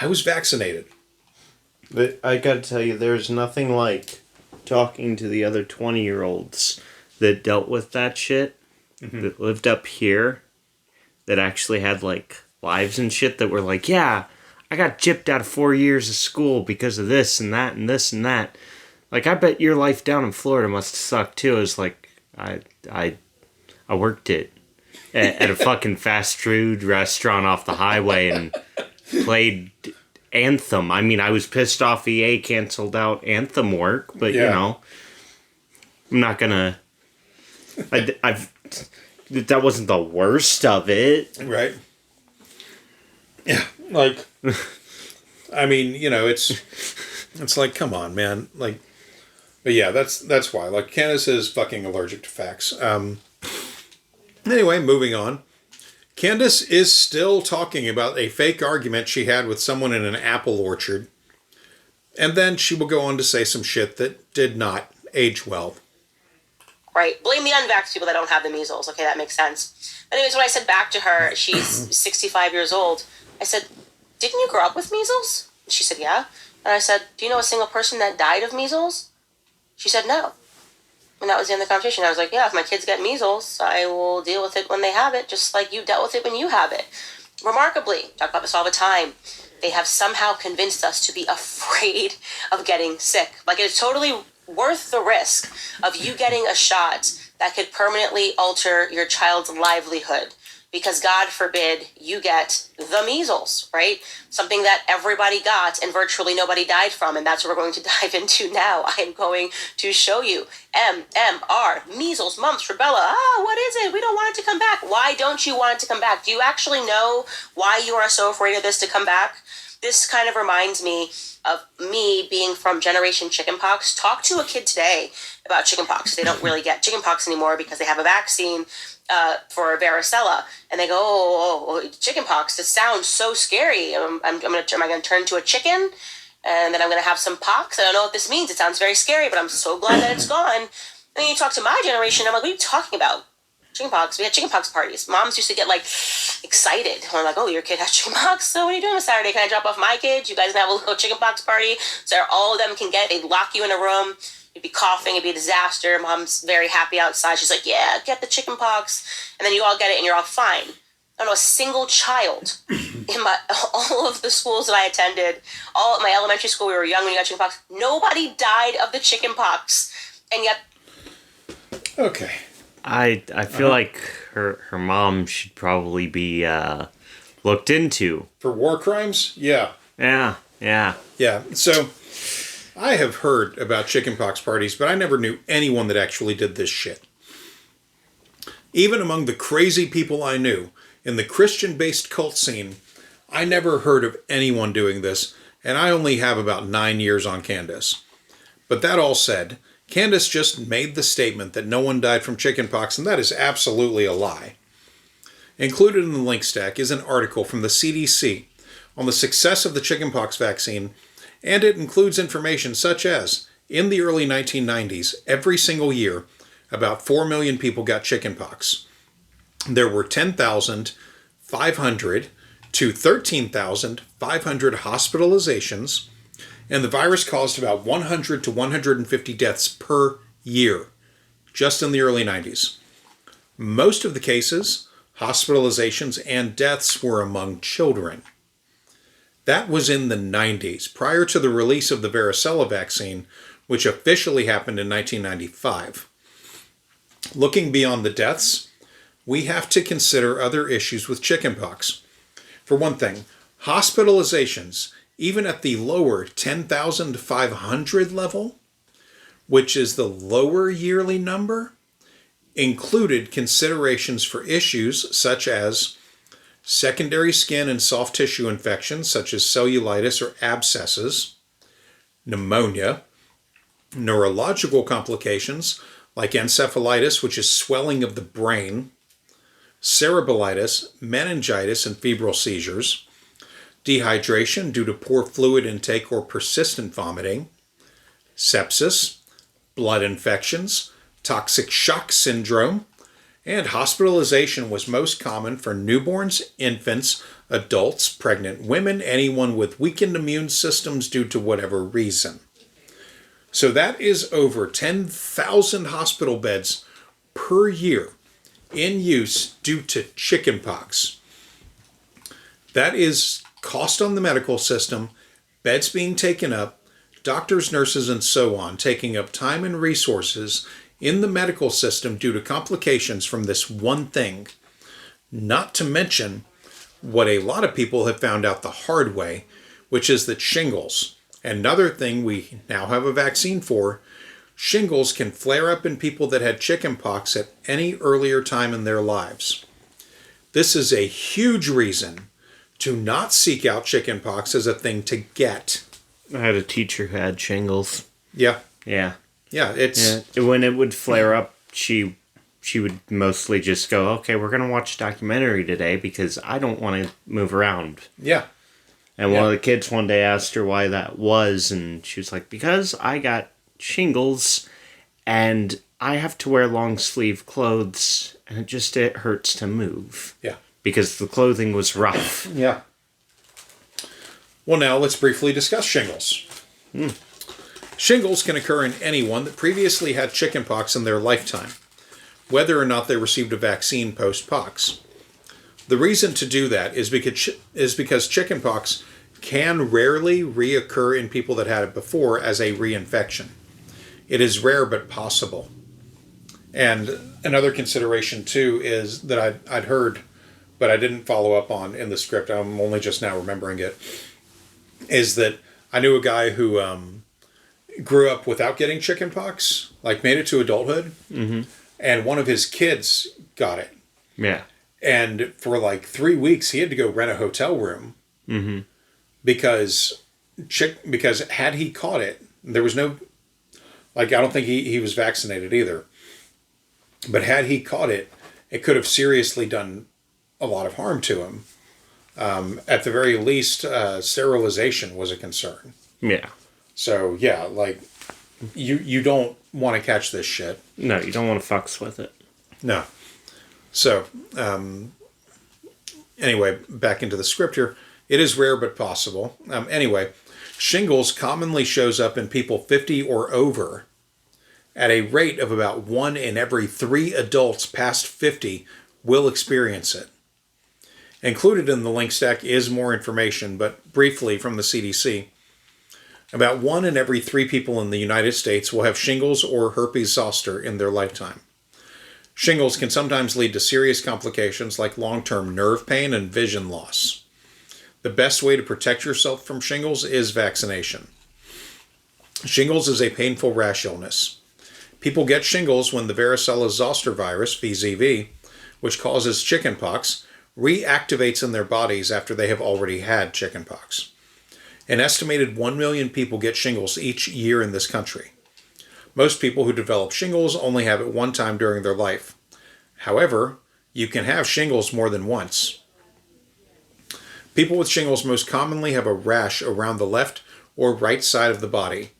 I was vaccinated. But I gotta tell you, there's nothing like talking to the other 20-year-olds that dealt with that shit, that lived up here, that actually had, lives and shit that were like, yeah, I got gypped out of 4 years of school because of this and that and this and that. I bet your life down in Florida must have sucked, too. It was I worked it at a fucking fast food restaurant off the highway and played Anthem. I mean, I was pissed off EA canceled out Anthem work, but, I'm not gonna... that wasn't the worst of it. Right. Yeah, I mean, it's like, come on, man. But yeah, that's why. Candace is fucking allergic to facts. Anyway, moving on. Candace is still talking about a fake argument she had with someone in an apple orchard. And then she will go on to say some shit that did not age well. right? Blame the unvaxxed people that don't have the measles. Okay, that makes sense. Anyways, when I said back to her, she's 65 years old, I said, didn't you grow up with measles? She said, yeah. And I said, do you know a single person that died of measles? She said, no. And that was the end of the conversation. I was like, yeah, if my kids get measles, I will deal with it when they have it, just like you dealt with it when you have it. Remarkably, talk about this all the time, they have somehow convinced us to be afraid of getting sick. Like, it's totally worth the risk of you getting a shot that could permanently alter your child's livelihood. Because God forbid you get the measles, right? Something that everybody got and virtually nobody died from. And that's what we're going to dive into now. I'm going to show you MMR, measles, mumps, rubella. What is it? We don't want it to come back. Why don't you want it to come back? Do you actually know why you are so afraid of this to come back? This kind of reminds me of me being from Generation Chickenpox. Talk to a kid today about chickenpox. They don't really get chickenpox anymore because they have a vaccine for varicella, and they go, oh, chickenpox. This sounds so scary. Am I going to turn to a chicken, and then I'm going to have some pox? I don't know what this means. It sounds very scary, but I'm so glad that it's gone. And then you talk to my generation, I'm like, what are you talking about? Chickenpox. We had chickenpox parties. Moms used to get excited. I'm like, oh, your kid has chickenpox. So what are you doing on Saturday? Can I drop off my kids? You guys can have a little chickenpox party so all of them can get. They lock you in a room. You'd be coughing. It'd be a disaster. Mom's very happy outside. She's like, yeah, get the chickenpox, and then you all get it, and you're all fine. I don't know a single child in all of the schools that I attended. All at my elementary school, we were young when you got chickenpox. Nobody died of the chickenpox, and yet. Okay. I feel like her mom should probably be looked into. For war crimes? Yeah. Yeah. Yeah. So I have heard about chickenpox parties, but I never knew anyone that actually did this shit. Even among the crazy people I knew in the Christian-based cult scene, I never heard of anyone doing this, and I only have about 9 years on Candace. But that all said, Candace just made the statement that no one died from chickenpox, and that is absolutely a lie. Included in the link stack is an article from the CDC on the success of the chickenpox vaccine, and it includes information such as, in the early 1990s, every single year, about 4 million people got chickenpox. There were 10,500 to 13,500 hospitalizations, and the virus caused about 100 to 150 deaths per year, just in the early 90s. Most of the cases, hospitalizations, and deaths were among children. That was in the 90s, prior to the release of the varicella vaccine, which officially happened in 1995. Looking beyond the deaths, we have to consider other issues with chickenpox. For one thing, hospitalizations, even at the lower 10,500 level, which is the lower yearly number, included considerations for issues such as secondary skin and soft tissue infections such as cellulitis or abscesses, pneumonia, neurological complications like encephalitis, which is swelling of the brain, cerebrolitis, meningitis, and febrile seizures, dehydration due to poor fluid intake or persistent vomiting, sepsis, blood infections, toxic shock syndrome, and hospitalization was most common for newborns, infants, adults, pregnant women, anyone with weakened immune systems due to whatever reason. So that is over 10,000 hospital beds per year in use due to chickenpox. That is cost on the medical system, beds being taken up, doctors, nurses, and so on taking up time and resources in the medical system due to complications from this one thing. Not to mention what a lot of people have found out the hard way, which is that shingles, another thing we now have a vaccine for, shingles can flare up in people that had chickenpox at any earlier time in their lives. This is a huge reason to not seek out chickenpox as a thing to get. I had a teacher who had shingles. Yeah. Yeah. Yeah, it's... Yeah. When it would flare up, she would mostly just go, okay, we're going to watch a documentary today because I don't want to move around. Yeah. And one of the kids one day asked her why that was, and she was like, because I got shingles, and I have to wear long sleeve clothes, and it hurts to move. Yeah. Because the clothing was rough. Yeah. Well, now let's briefly discuss shingles. Shingles can occur in anyone that previously had chickenpox in their lifetime, whether or not they received a vaccine post-pox. The reason to do that is because chickenpox can rarely reoccur in people that had it before as a reinfection. It is rare but possible. And another consideration too is that I'd heard, but I didn't follow up on in the script, I'm only just now remembering it, is that I knew a guy who grew up without getting chickenpox, like made it to adulthood, and one of his kids got it. Yeah. And for like 3 weeks, he had to go rent a hotel room because had he caught it, there was no, like, I don't think he was vaccinated either. But had he caught it, it could have seriously done a lot of harm to him. At the very least, sterilization was a concern. Yeah. So, yeah, like, you don't want to catch this shit. No, you don't want to fucks with it. No. So, anyway, back into the script here. It is rare but possible. Anyway, shingles commonly shows up in people 50 or over at a rate of about 1 in every 3 adults past 50 will experience it. Included in the link stack is more information, but briefly from the CDC. About 1 in every 3 people in the United States will have shingles or herpes zoster in their lifetime. Shingles can sometimes lead to serious complications like long-term nerve pain and vision loss. The best way to protect yourself from shingles is vaccination. Shingles is a painful rash illness. People get shingles when the varicella zoster virus, VZV, which causes chickenpox, reactivates in their bodies after they have already had chickenpox. An estimated 1 million people get shingles each year in this country. Most people who develop shingles only have it one time during their life. However, you can have shingles more than once. People with shingles most commonly have a rash around the left or right side of the body.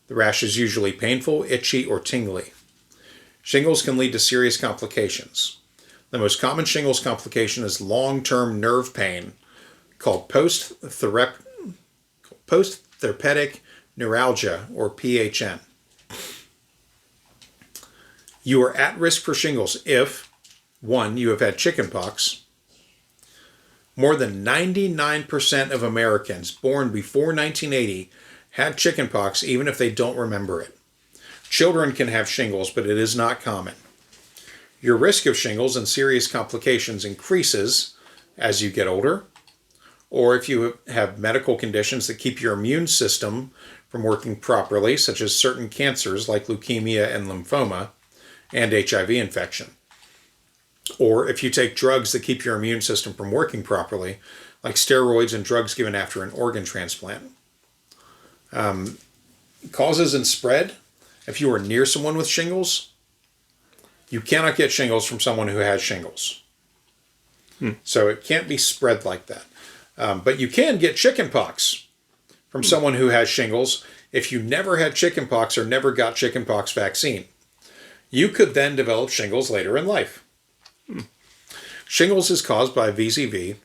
The rash is usually painful, itchy, or tingly. Shingles can lead to serious complications. The most common shingles complication is long-term nerve pain called post-therapeutic neuralgia, or PHN. You are at risk for shingles if, 1, you have had chickenpox. More than 99% of Americans born before 1980 had chickenpox, even if they don't remember it. Children can have shingles, but it is not common. Your risk of shingles and serious complications increases as you get older, or if you have medical conditions that keep your immune system from working properly, such as certain cancers like leukemia and lymphoma, and HIV infection. Or if you take drugs that keep your immune system from working properly, like steroids and drugs given after an organ transplant. Causes and spread. If you are near someone with shingles, you cannot get shingles from someone who has shingles. So it can't be spread like that. But you can get chickenpox from someone who has shingles if you never had chickenpox or never got chickenpox vaccine. You could then develop shingles later in life. Shingles is caused by VZV,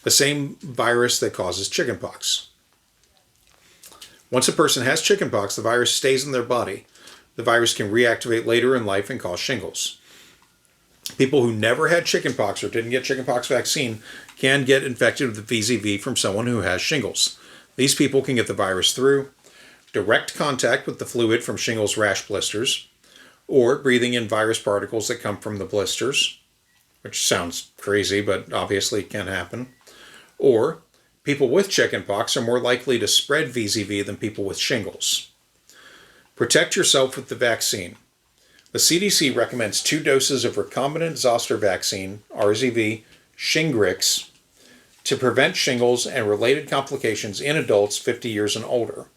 the same virus that causes chickenpox. Once a person has chickenpox, the virus stays in their body. The virus can reactivate later in life and cause shingles. People who never had chickenpox or didn't get chickenpox vaccine can get infected with the VZV from someone who has shingles. These people can get the virus through direct contact with the fluid from shingles rash blisters, or breathing in virus particles that come from the blisters, which sounds crazy, but obviously can happen. Or people with chickenpox are more likely to spread VZV than people with shingles. Protect yourself with the vaccine. The CDC recommends 2 doses of recombinant zoster vaccine, RZV, Shingrix, to prevent shingles and related complications in adults 50 years and older.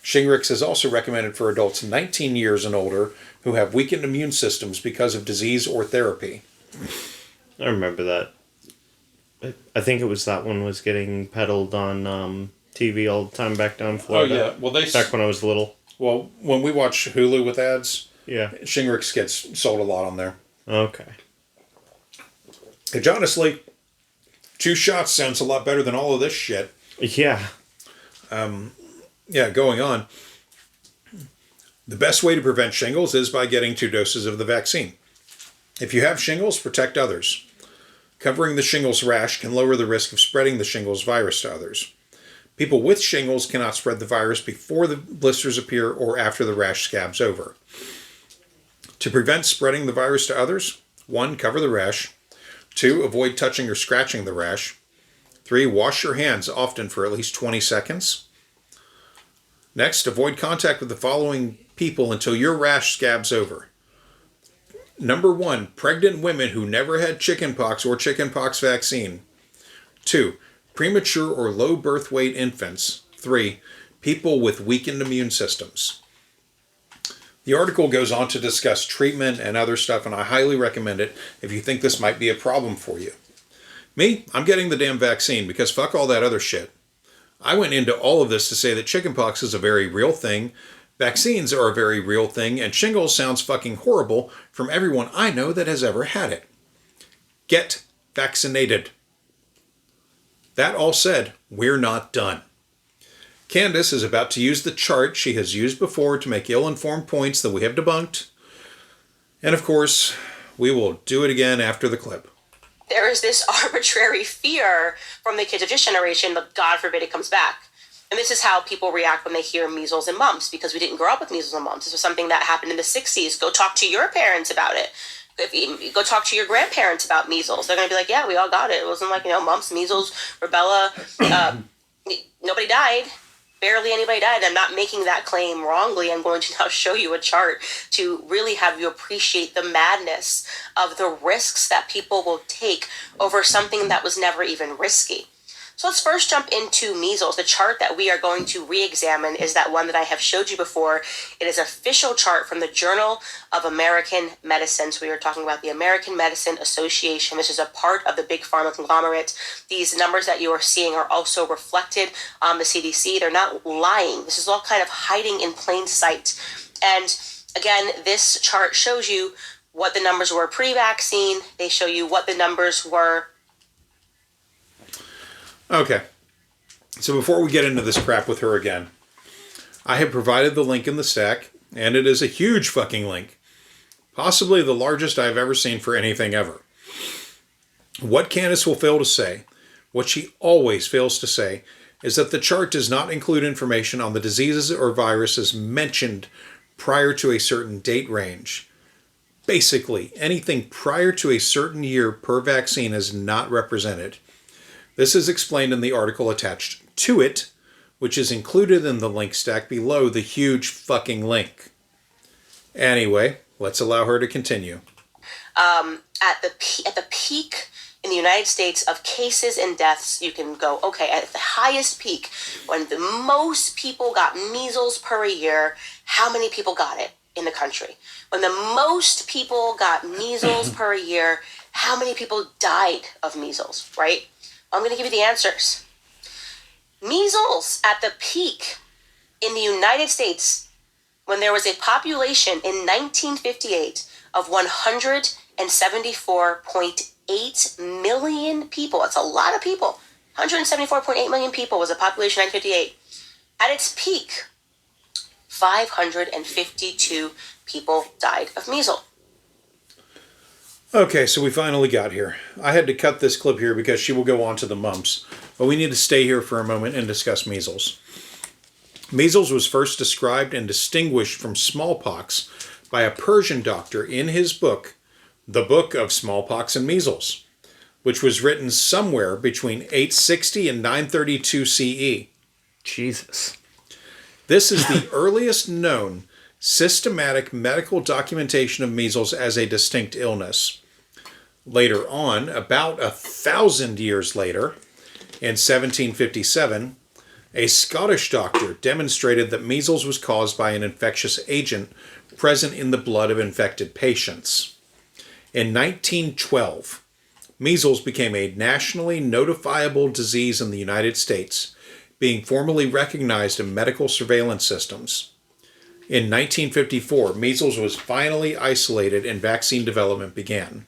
Shingrix is also recommended for adults 19 years and older who have weakened immune systems because of disease or therapy. I remember that. I think it was that one was getting peddled on TV all the time back down in Florida. Oh, yeah. Well, back when I was little. Well, when we watch Hulu with ads, Yeah. Shingrix gets sold a lot on there. Okay. Which honestly, 2 shots sounds a lot better than all of this shit. Yeah. Yeah, going on. The best way to prevent shingles is by getting 2 doses of the vaccine. If you have shingles, protect others. Covering the shingles rash can lower the risk of spreading the shingles virus to others. People with shingles cannot spread the virus before the blisters appear or after the rash scabs over. To prevent spreading the virus to others, 1. Cover the rash. 2. Avoid touching or scratching the rash. 3. Wash your hands often for at least 20 seconds. Next, avoid contact with the following people until your rash scabs over. Number 1, pregnant women who never had chickenpox or chickenpox vaccine. 2, premature or low birth weight infants. 3, people with weakened immune systems. The article goes on to discuss treatment and other stuff, and I highly recommend it if you think this might be a problem for you. Me, I'm getting the damn vaccine because fuck all that other shit. I went into all of this to say that chickenpox is a very real thing, vaccines are a very real thing, and shingles sounds fucking horrible from everyone I know that has ever had it. Get vaccinated. That all said, we're not done. Candace is about to use the chart she has used before to make ill-informed points that we have debunked. And of course, we will do it again after the clip. There is this arbitrary fear from the kids of this generation that God forbid it comes back. And this is how people react when they hear measles and mumps, because we didn't grow up with measles and mumps. This was something that happened in the 60s. Go talk to your parents about it. If you go talk to your grandparents about measles, they're going to be like, yeah, we all got it. It wasn't like, mumps, measles, rubella. Nobody died. Barely anybody died. I'm not making that claim wrongly. I'm going to now show you a chart to really have you appreciate the madness of the risks that people will take over something that was never even risky. So let's first jump into measles. The chart that we are going to re-examine is that one that I have showed you before. It is an official chart from the Journal of American Medicine. So we are talking about the American Medicine Association. This is a part of the big pharma conglomerate. These numbers that you are seeing are also reflected on the CDC. They're not lying. This is all kind of hiding in plain sight. And again, this chart shows you what the numbers were pre-vaccine. They show you what the numbers were. Okay, so before we get into this crap with her again, I have provided the link in the stack, and it is a huge fucking link. Possibly the largest I've ever seen for anything ever. What Candace will fail to say, what she always fails to say, is that the chart does not include information on the diseases or viruses mentioned prior to a certain date range. Basically, anything prior to a certain year per vaccine is not represented. This is explained in the article attached to it, which is included in the link stack below the huge fucking link. Anyway, let's allow her to continue. At the peak in the United States of cases and deaths, you can go, okay, at the highest peak, when the most people got measles per year, how many people got it in the country? When the most people got measles per year, how many people died of measles, right? I'm going to give you the answers. Measles at the peak in the United States, when there was a population in 1958 of 174.8 million people. That's a lot of people. 174.8 million people was a population in 1958. At its peak, 552 people died of measles. Okay, so we finally got here. I had to cut this clip here because she will go on to the mumps, but we need to stay here for a moment and discuss measles. Measles was first described and distinguished from smallpox by a Persian doctor in his book, The Book of Smallpox and Measles, which was written somewhere between 860 and 932 CE. Jesus. This is the earliest known systematic medical documentation of measles as a distinct illness. Later on, about 1,000 years later, in 1757, a Scottish doctor demonstrated that measles was caused by an infectious agent present in the blood of infected patients. In 1912, measles became a nationally notifiable disease in the United States, being formally recognized in medical surveillance systems. In 1954, measles was finally isolated and vaccine development began.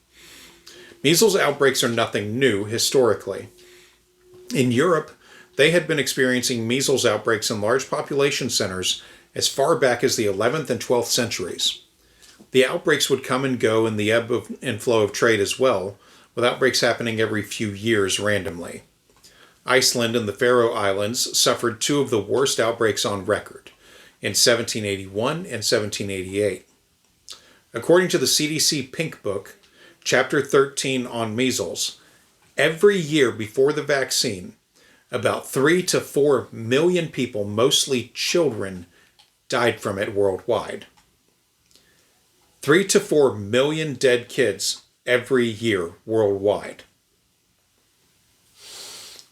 Measles outbreaks are nothing new historically. In Europe, they had been experiencing measles outbreaks in large population centers as far back as the 11th and 12th centuries. The outbreaks would come and go in the ebb and flow of trade as well, with outbreaks happening every few years randomly. Iceland and the Faroe Islands suffered two of the worst outbreaks on record, in 1781 and 1788. According to the CDC Pink Book, Chapter 13 on measles, every year before the vaccine, about 3 to 4 million people, mostly children, died from it worldwide. 3 to 4 million dead kids every year worldwide.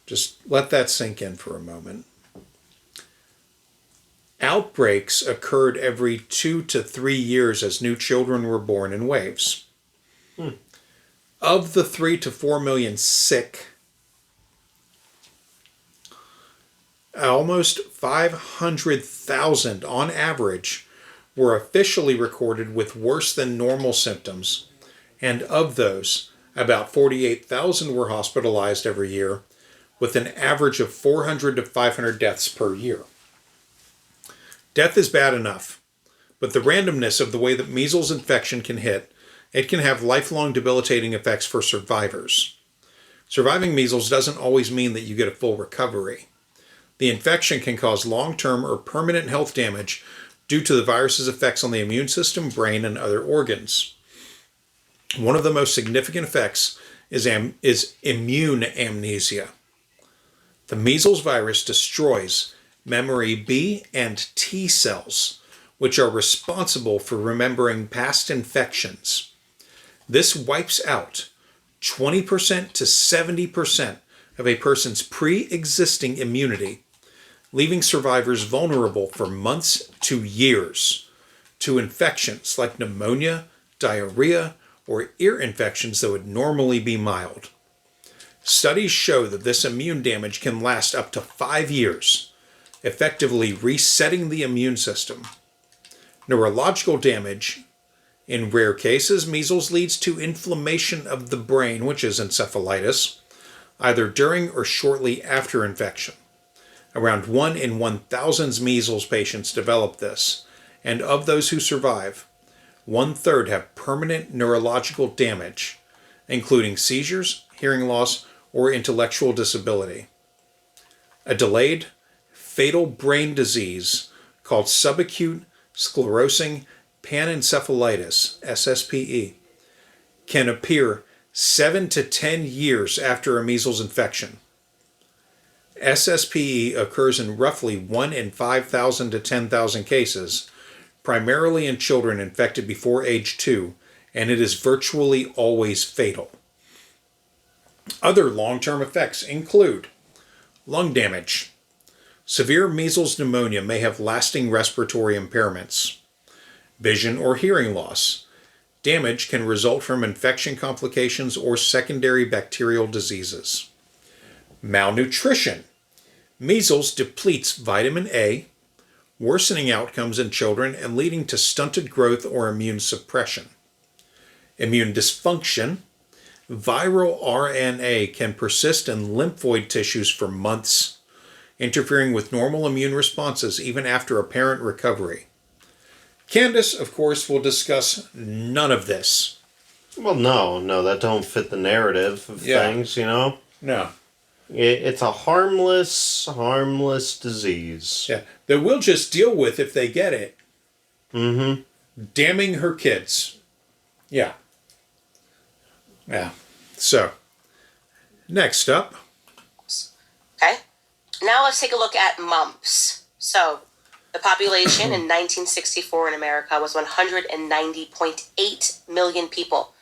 Just let that sink in for a moment. Outbreaks occurred every 2 to 3 years as new children were born in waves. Of the 3 to 4 million sick, almost 500,000 on average were officially recorded with worse than normal symptoms, and of those, about 48,000 were hospitalized every year, with an average of 400 to 500 deaths per year. Death is bad enough, but the randomness of the way that measles infection can hit, it can have lifelong debilitating effects for survivors. Surviving measles doesn't always mean that you get a full recovery. The infection can cause long-term or permanent health damage due to the virus's effects on the immune system, brain, and other organs. One of the most significant effects is immune amnesia. The measles virus destroys memory B and T cells, which are responsible for remembering past infections. This wipes out 20% to 70% of a person's pre-existing immunity, leaving survivors vulnerable for months to years to infections like pneumonia, diarrhea, or ear infections that would normally be mild. Studies show that this immune damage can last up to 5 years, effectively resetting the immune system. Neurological damage. In rare cases, measles leads to inflammation of the brain, which is encephalitis, either during or shortly after infection. Around 1 in 1,000 measles patients develop this, and of those who survive, 1/3 have permanent neurological damage, including seizures, hearing loss, or intellectual disability. A delayed, fatal brain disease called subacute sclerosing panencephalitis, SSPE, can appear 7 to 10 years after a measles infection. SSPE occurs in roughly 1 in 5,000 to 10,000 cases, primarily in children infected before age 2, and it is virtually always fatal. Other long-term effects include lung damage. Severe measles pneumonia may have lasting respiratory impairments. Vision or hearing loss. Damage can result from infection complications or secondary bacterial diseases. Malnutrition. Measles depletes vitamin A, worsening outcomes in children and leading to stunted growth or immune suppression. Immune dysfunction. Viral RNA can persist in lymphoid tissues for months, interfering with normal immune responses even after apparent recovery. Candace, of course, will discuss none of this. Well, no, that don't fit the narrative of things, you know? No. It's a harmless disease. Yeah, that we'll just deal with if they get it. Mm-hmm. Damning her kids. Yeah. Yeah. So, next up. Okay. Now let's take a look at mumps. So, the population in 1964 in America was 190.8 million people.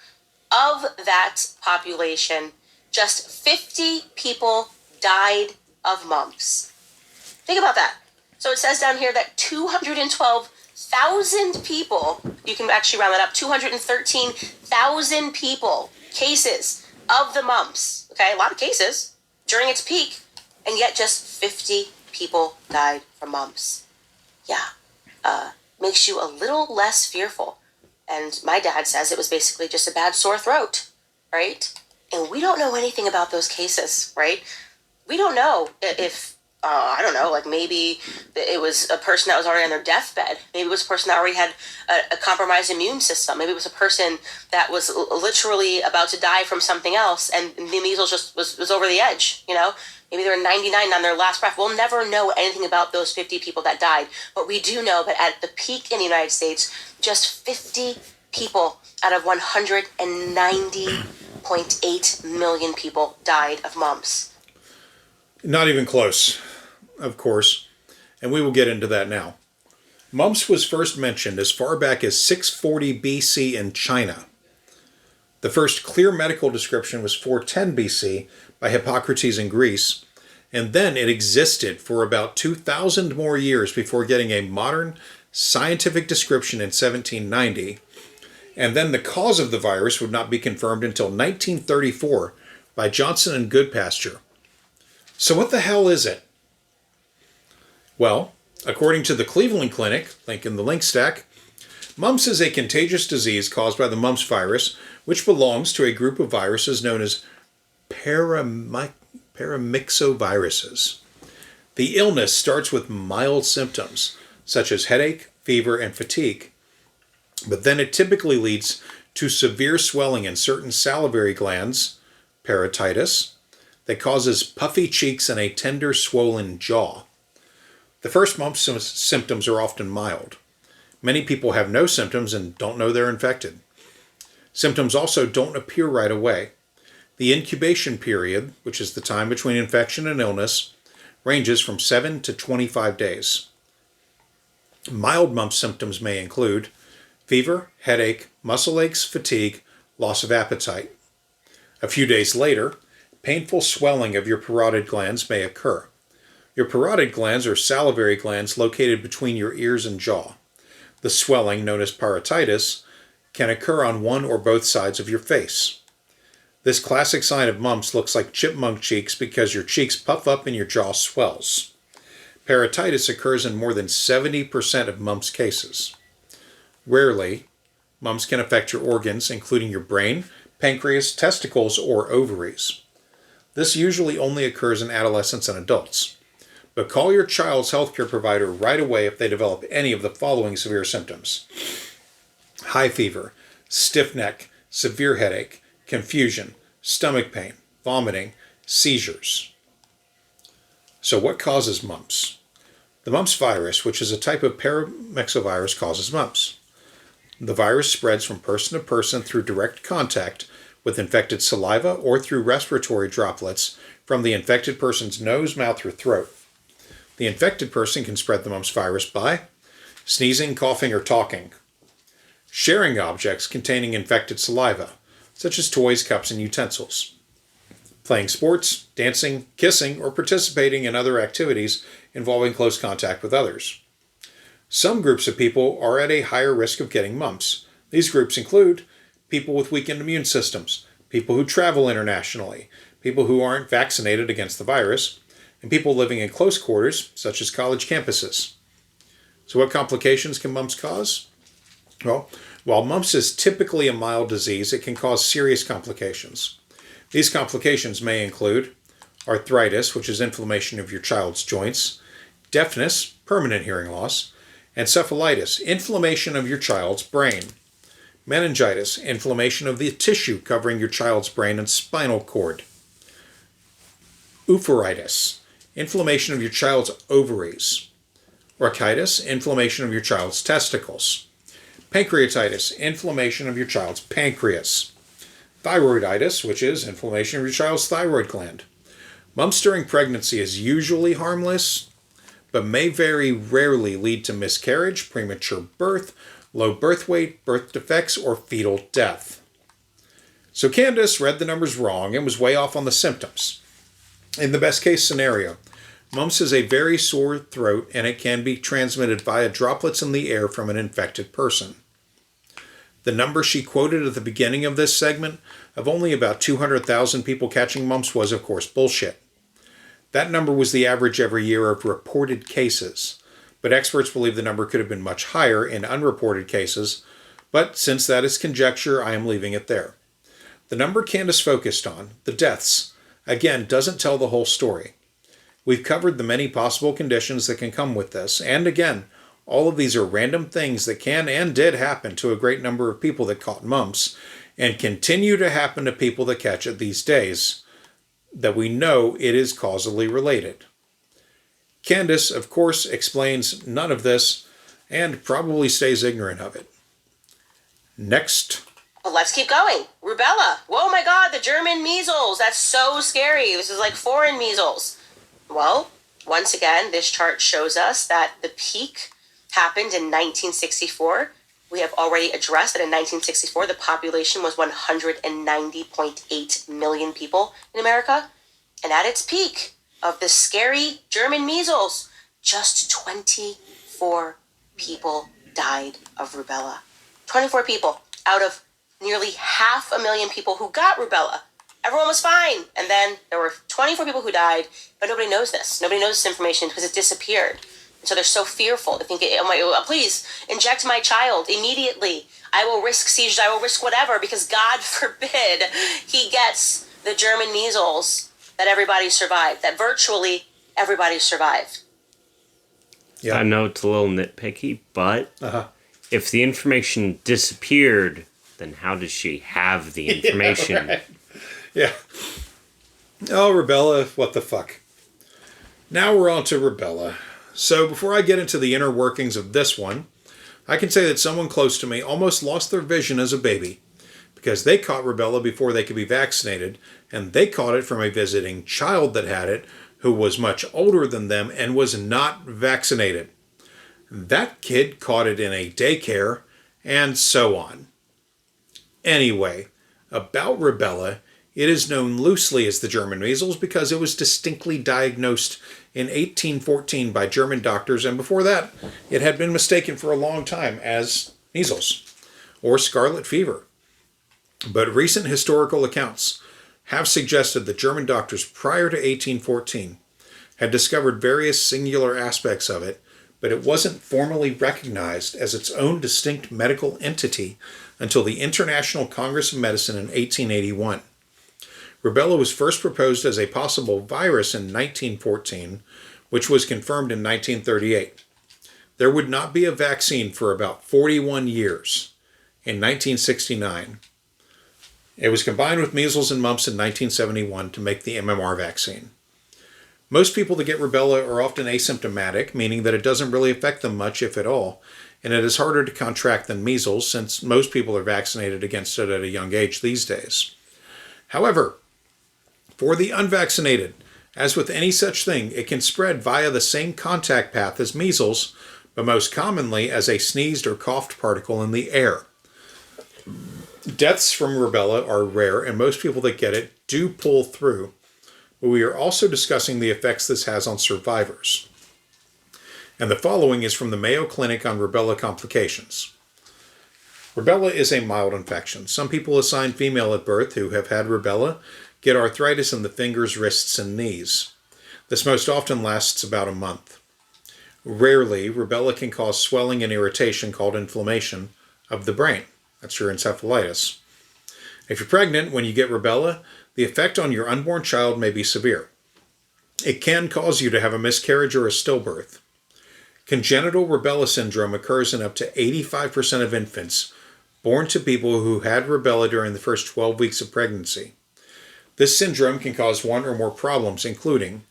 Of that population, just 50 people died of mumps. Think about that. So it says down here that 212,000 people, you can actually round that up, 213,000 people, cases of the mumps. Okay, a lot of cases during its peak, and yet just 50 people died from mumps. Yeah. makes you a little less fearful. And my dad says it was basically just a bad sore throat, right? And we don't know anything about those cases, right? We don't know if, I don't know, like maybe it was a person that was already on their deathbed. Maybe it was a person that already had a compromised immune system. Maybe it was a person that was literally about to die from something else, and the measles just was over the edge, you know? Maybe they were 99 on their last breath. We'll never know anything about those 50 people that died. But we do know that at the peak in the United States, just 50 people out of 190.8 million people died of mumps. Not even close, of course, and we will get into that now. Mumps was first mentioned as far back as 640 BC in China. The first clear medical description was 410 BC by Hippocrates in Greece, and then it existed for about 2,000 more years before getting a modern scientific description in 1790, and then the cause of the virus would not be confirmed until 1934 by Johnson and Goodpasture. So what the hell is it? Well, according to the Cleveland Clinic, link in the link stack, mumps is a contagious disease caused by the mumps virus, which belongs to a group of viruses known as paramyxoviruses. The illness starts with mild symptoms, such as headache, fever, and fatigue, but then it typically leads to severe swelling in certain salivary glands, parotitis, that causes puffy cheeks and a tender, swollen jaw. The first mumps symptoms are often mild. Many people have no symptoms and don't know they're infected. Symptoms also don't appear right away. The incubation period, which is the time between infection and illness, ranges from 7 to 25 days. Mild mumps symptoms may include fever, headache, muscle aches, fatigue, loss of appetite. A few days later, painful swelling of your parotid glands may occur. Your parotid glands are salivary glands located between your ears and jaw. The swelling, known as parotitis, can occur on one or both sides of your face. This classic sign of mumps looks like chipmunk cheeks because your cheeks puff up and your jaw swells. Parotitis occurs in more than 70% of mumps cases. Rarely, mumps can affect your organs, including your brain, pancreas, testicles, or ovaries. This usually only occurs in adolescents and adults. But call your child's healthcare provider right away if they develop any of the following severe symptoms: high fever, stiff neck, severe headache, confusion, stomach pain, vomiting, seizures. So what causes mumps? The mumps virus, which is a type of paramyxovirus, causes mumps. The virus spreads from person to person through direct contact with infected saliva or through respiratory droplets from the infected person's nose, mouth, or throat. The infected person can spread the mumps virus by sneezing, coughing, or talking, sharing objects containing infected saliva, such as toys, cups, and utensils, playing sports, dancing, kissing, or participating in other activities involving close contact with others. Some groups of people are at a higher risk of getting mumps. These groups include people with weakened immune systems, people who travel internationally, people who aren't vaccinated against the virus, and people living in close quarters, such as college campuses. So what complications can mumps cause? Well, while mumps is typically a mild disease, it can cause serious complications. These complications may include arthritis, which is inflammation of your child's joints, deafness, permanent hearing loss, encephalitis, inflammation of your child's brain, meningitis, inflammation of the tissue covering your child's brain and spinal cord, oophouritis, inflammation of your child's ovaries, orchitis, inflammation of your child's testicles, pancreatitis, inflammation of your child's pancreas, thyroiditis, which is inflammation of your child's thyroid gland. Mumps during pregnancy is usually harmless, but may very rarely lead to miscarriage, premature birth, low birth weight, birth defects, or fetal death. So Candace read the numbers wrong and was way off on the symptoms. In the best case scenario, mumps is a very sore throat and it can be transmitted via droplets in the air from an infected person. The number she quoted at the beginning of this segment of only about 200,000 people catching mumps was, of course, bullshit. That number was the average every year of reported cases. but experts believe the number could have been much higher in unreported cases, but since that is conjecture, I am leaving it there. The number Candace focused on, the deaths, again, doesn't tell the whole story. We've covered the many possible conditions that can come with this, and again, all of these are random things that can and did happen to a great number of people that caught mumps, and continue to happen to people that catch it these days, that we know it is causally related. Candace, of course, explains none of this, and probably stays ignorant of it. Next. Well, let's keep going. Rubella. Whoa, my God, the German measles. That's so scary. This is like foreign measles. Well, once again, this chart shows us that the peak happened in 1964. We have already addressed that in 1964, the population was 190.8 million people in America. And at its peak of the scary German measles, just 24 people died of rubella. 24 people out of nearly 500,000 people who got rubella. Everyone was fine. And then there were 24 people who died, but nobody knows this. Nobody knows this information because it disappeared. And so they're so fearful. They think, oh my, please inject my child immediately. I will risk seizures. I will risk whatever because God forbid he gets the German measles that everybody survived, that virtually everybody survived. Yeah. I know it's a little nitpicky, but if the information disappeared, then how does she have the information? Yeah, right. Yeah. Oh, rubella, what the fuck. Now we're on to rubella. So before I get into the inner workings of this one, I can say that someone close to me almost lost their vision as a baby because they caught rubella before they could be vaccinated, and they caught it from a visiting child that had it who was much older than them and was not vaccinated. That kid caught it in a daycare, and so on. Anyway, about rubella, it is known loosely as the German measles because it was distinctly diagnosed in 1814 by German doctors, and before that, it had been mistaken for a long time as measles or scarlet fever. But recent historical accounts have suggested that German doctors prior to 1814 had discovered various singular aspects of it, but it wasn't formally recognized as its own distinct medical entity until the International Congress of Medicine in 1881. Rubella was first proposed as a possible virus in 1914, which was confirmed in 1938. There would not be a vaccine for about 41 years. In 1969, it was combined with measles and mumps in 1971 to make the MMR vaccine. Most people that get rubella are often asymptomatic, meaning that it doesn't really affect them much, if at all, and it is harder to contract than measles since most people are vaccinated against it at a young age these days. However, for the unvaccinated, as with any such thing, it can spread via the same contact path as measles, but most commonly as a sneezed or coughed particle in the air. Deaths from rubella are rare, and most people that get it do pull through, but we are also discussing the effects this has on survivors. And the following is from the Mayo Clinic on rubella complications. Rubella is a mild infection. Some people assigned female at birth who have had rubella get arthritis in the fingers, wrists, and knees. This most often lasts about a month. Rarely, rubella can cause swelling and irritation called inflammation of the brain. That's your encephalitis. If you're pregnant when you get rubella, the effect on your unborn child may be severe. It can cause you to have a miscarriage or a stillbirth. Congenital rubella syndrome occurs in up to 85% of infants born to people who had rubella during the first 12 weeks of pregnancy. This syndrome can cause one or more problems, including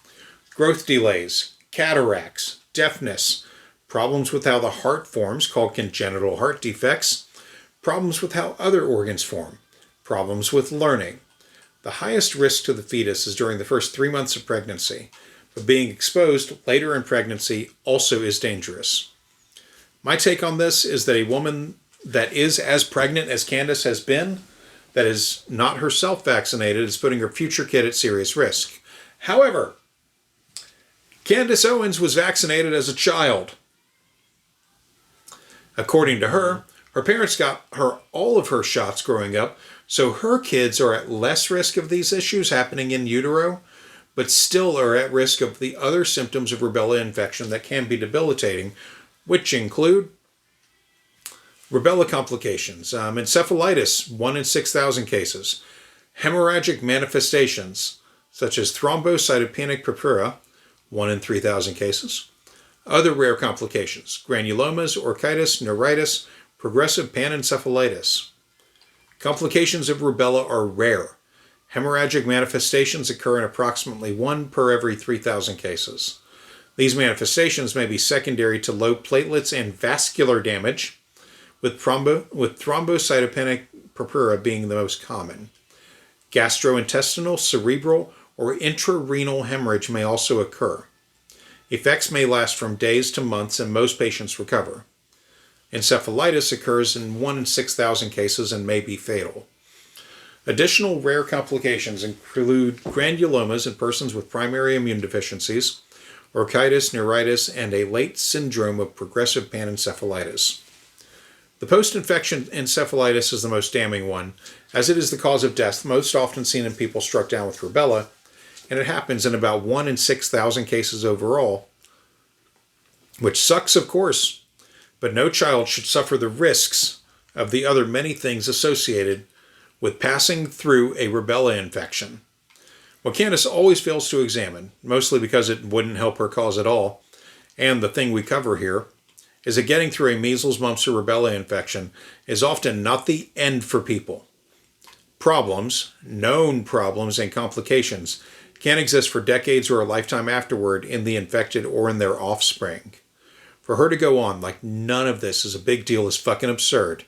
growth delays, cataracts, deafness, problems with how the heart forms, called congenital heart defects, problems with how other organs form, problems with learning. The highest risk to the fetus is during the first 3 months of pregnancy, but being exposed later in pregnancy also is dangerous. My take on this is that a woman that is as pregnant as Candace has been, that is not herself vaccinated, is putting her future kid at serious risk. However, Candace Owens was vaccinated as a child. According to her, her parents got her all of her shots growing up, so her kids are at less risk of these issues happening in utero, but still are at risk of the other symptoms of rubella infection that can be debilitating, which include rubella complications, encephalitis, 1 in 6,000 cases, hemorrhagic manifestations, such as thrombocytopenic purpura, 1 in 3,000 cases, other rare complications, granulomas, orchitis, neuritis, progressive panencephalitis. Complications of rubella are rare. Hemorrhagic manifestations occur in approximately 1 per every 3,000 cases. These manifestations may be secondary to low platelets and vascular damage, with thrombocytopenic purpura being the most common. Gastrointestinal, cerebral, or intrarenal hemorrhage may also occur. Effects may last from days to months, and most patients recover. Encephalitis occurs in 1 in 6,000 cases and may be fatal. Additional rare complications include granulomas in persons with primary immune deficiencies, orchitis, neuritis, and a late syndrome of progressive panencephalitis. The post-infection encephalitis is the most damning one, as it is the cause of death most often seen in people struck down with rubella, and it happens in about 1 in 6,000 cases overall, which sucks, of course, but no child should suffer the risks of the other many things associated with passing through a rubella infection. What Candace always fails to examine, mostly because it wouldn't help her cause at all, and the thing we cover here, is that getting through a measles, mumps, or rubella infection is often not the end for people. Problems, known problems, and complications can exist for decades or a lifetime afterward in the infected or in their offspring. For her to go on like none of this is a big deal is fucking absurd.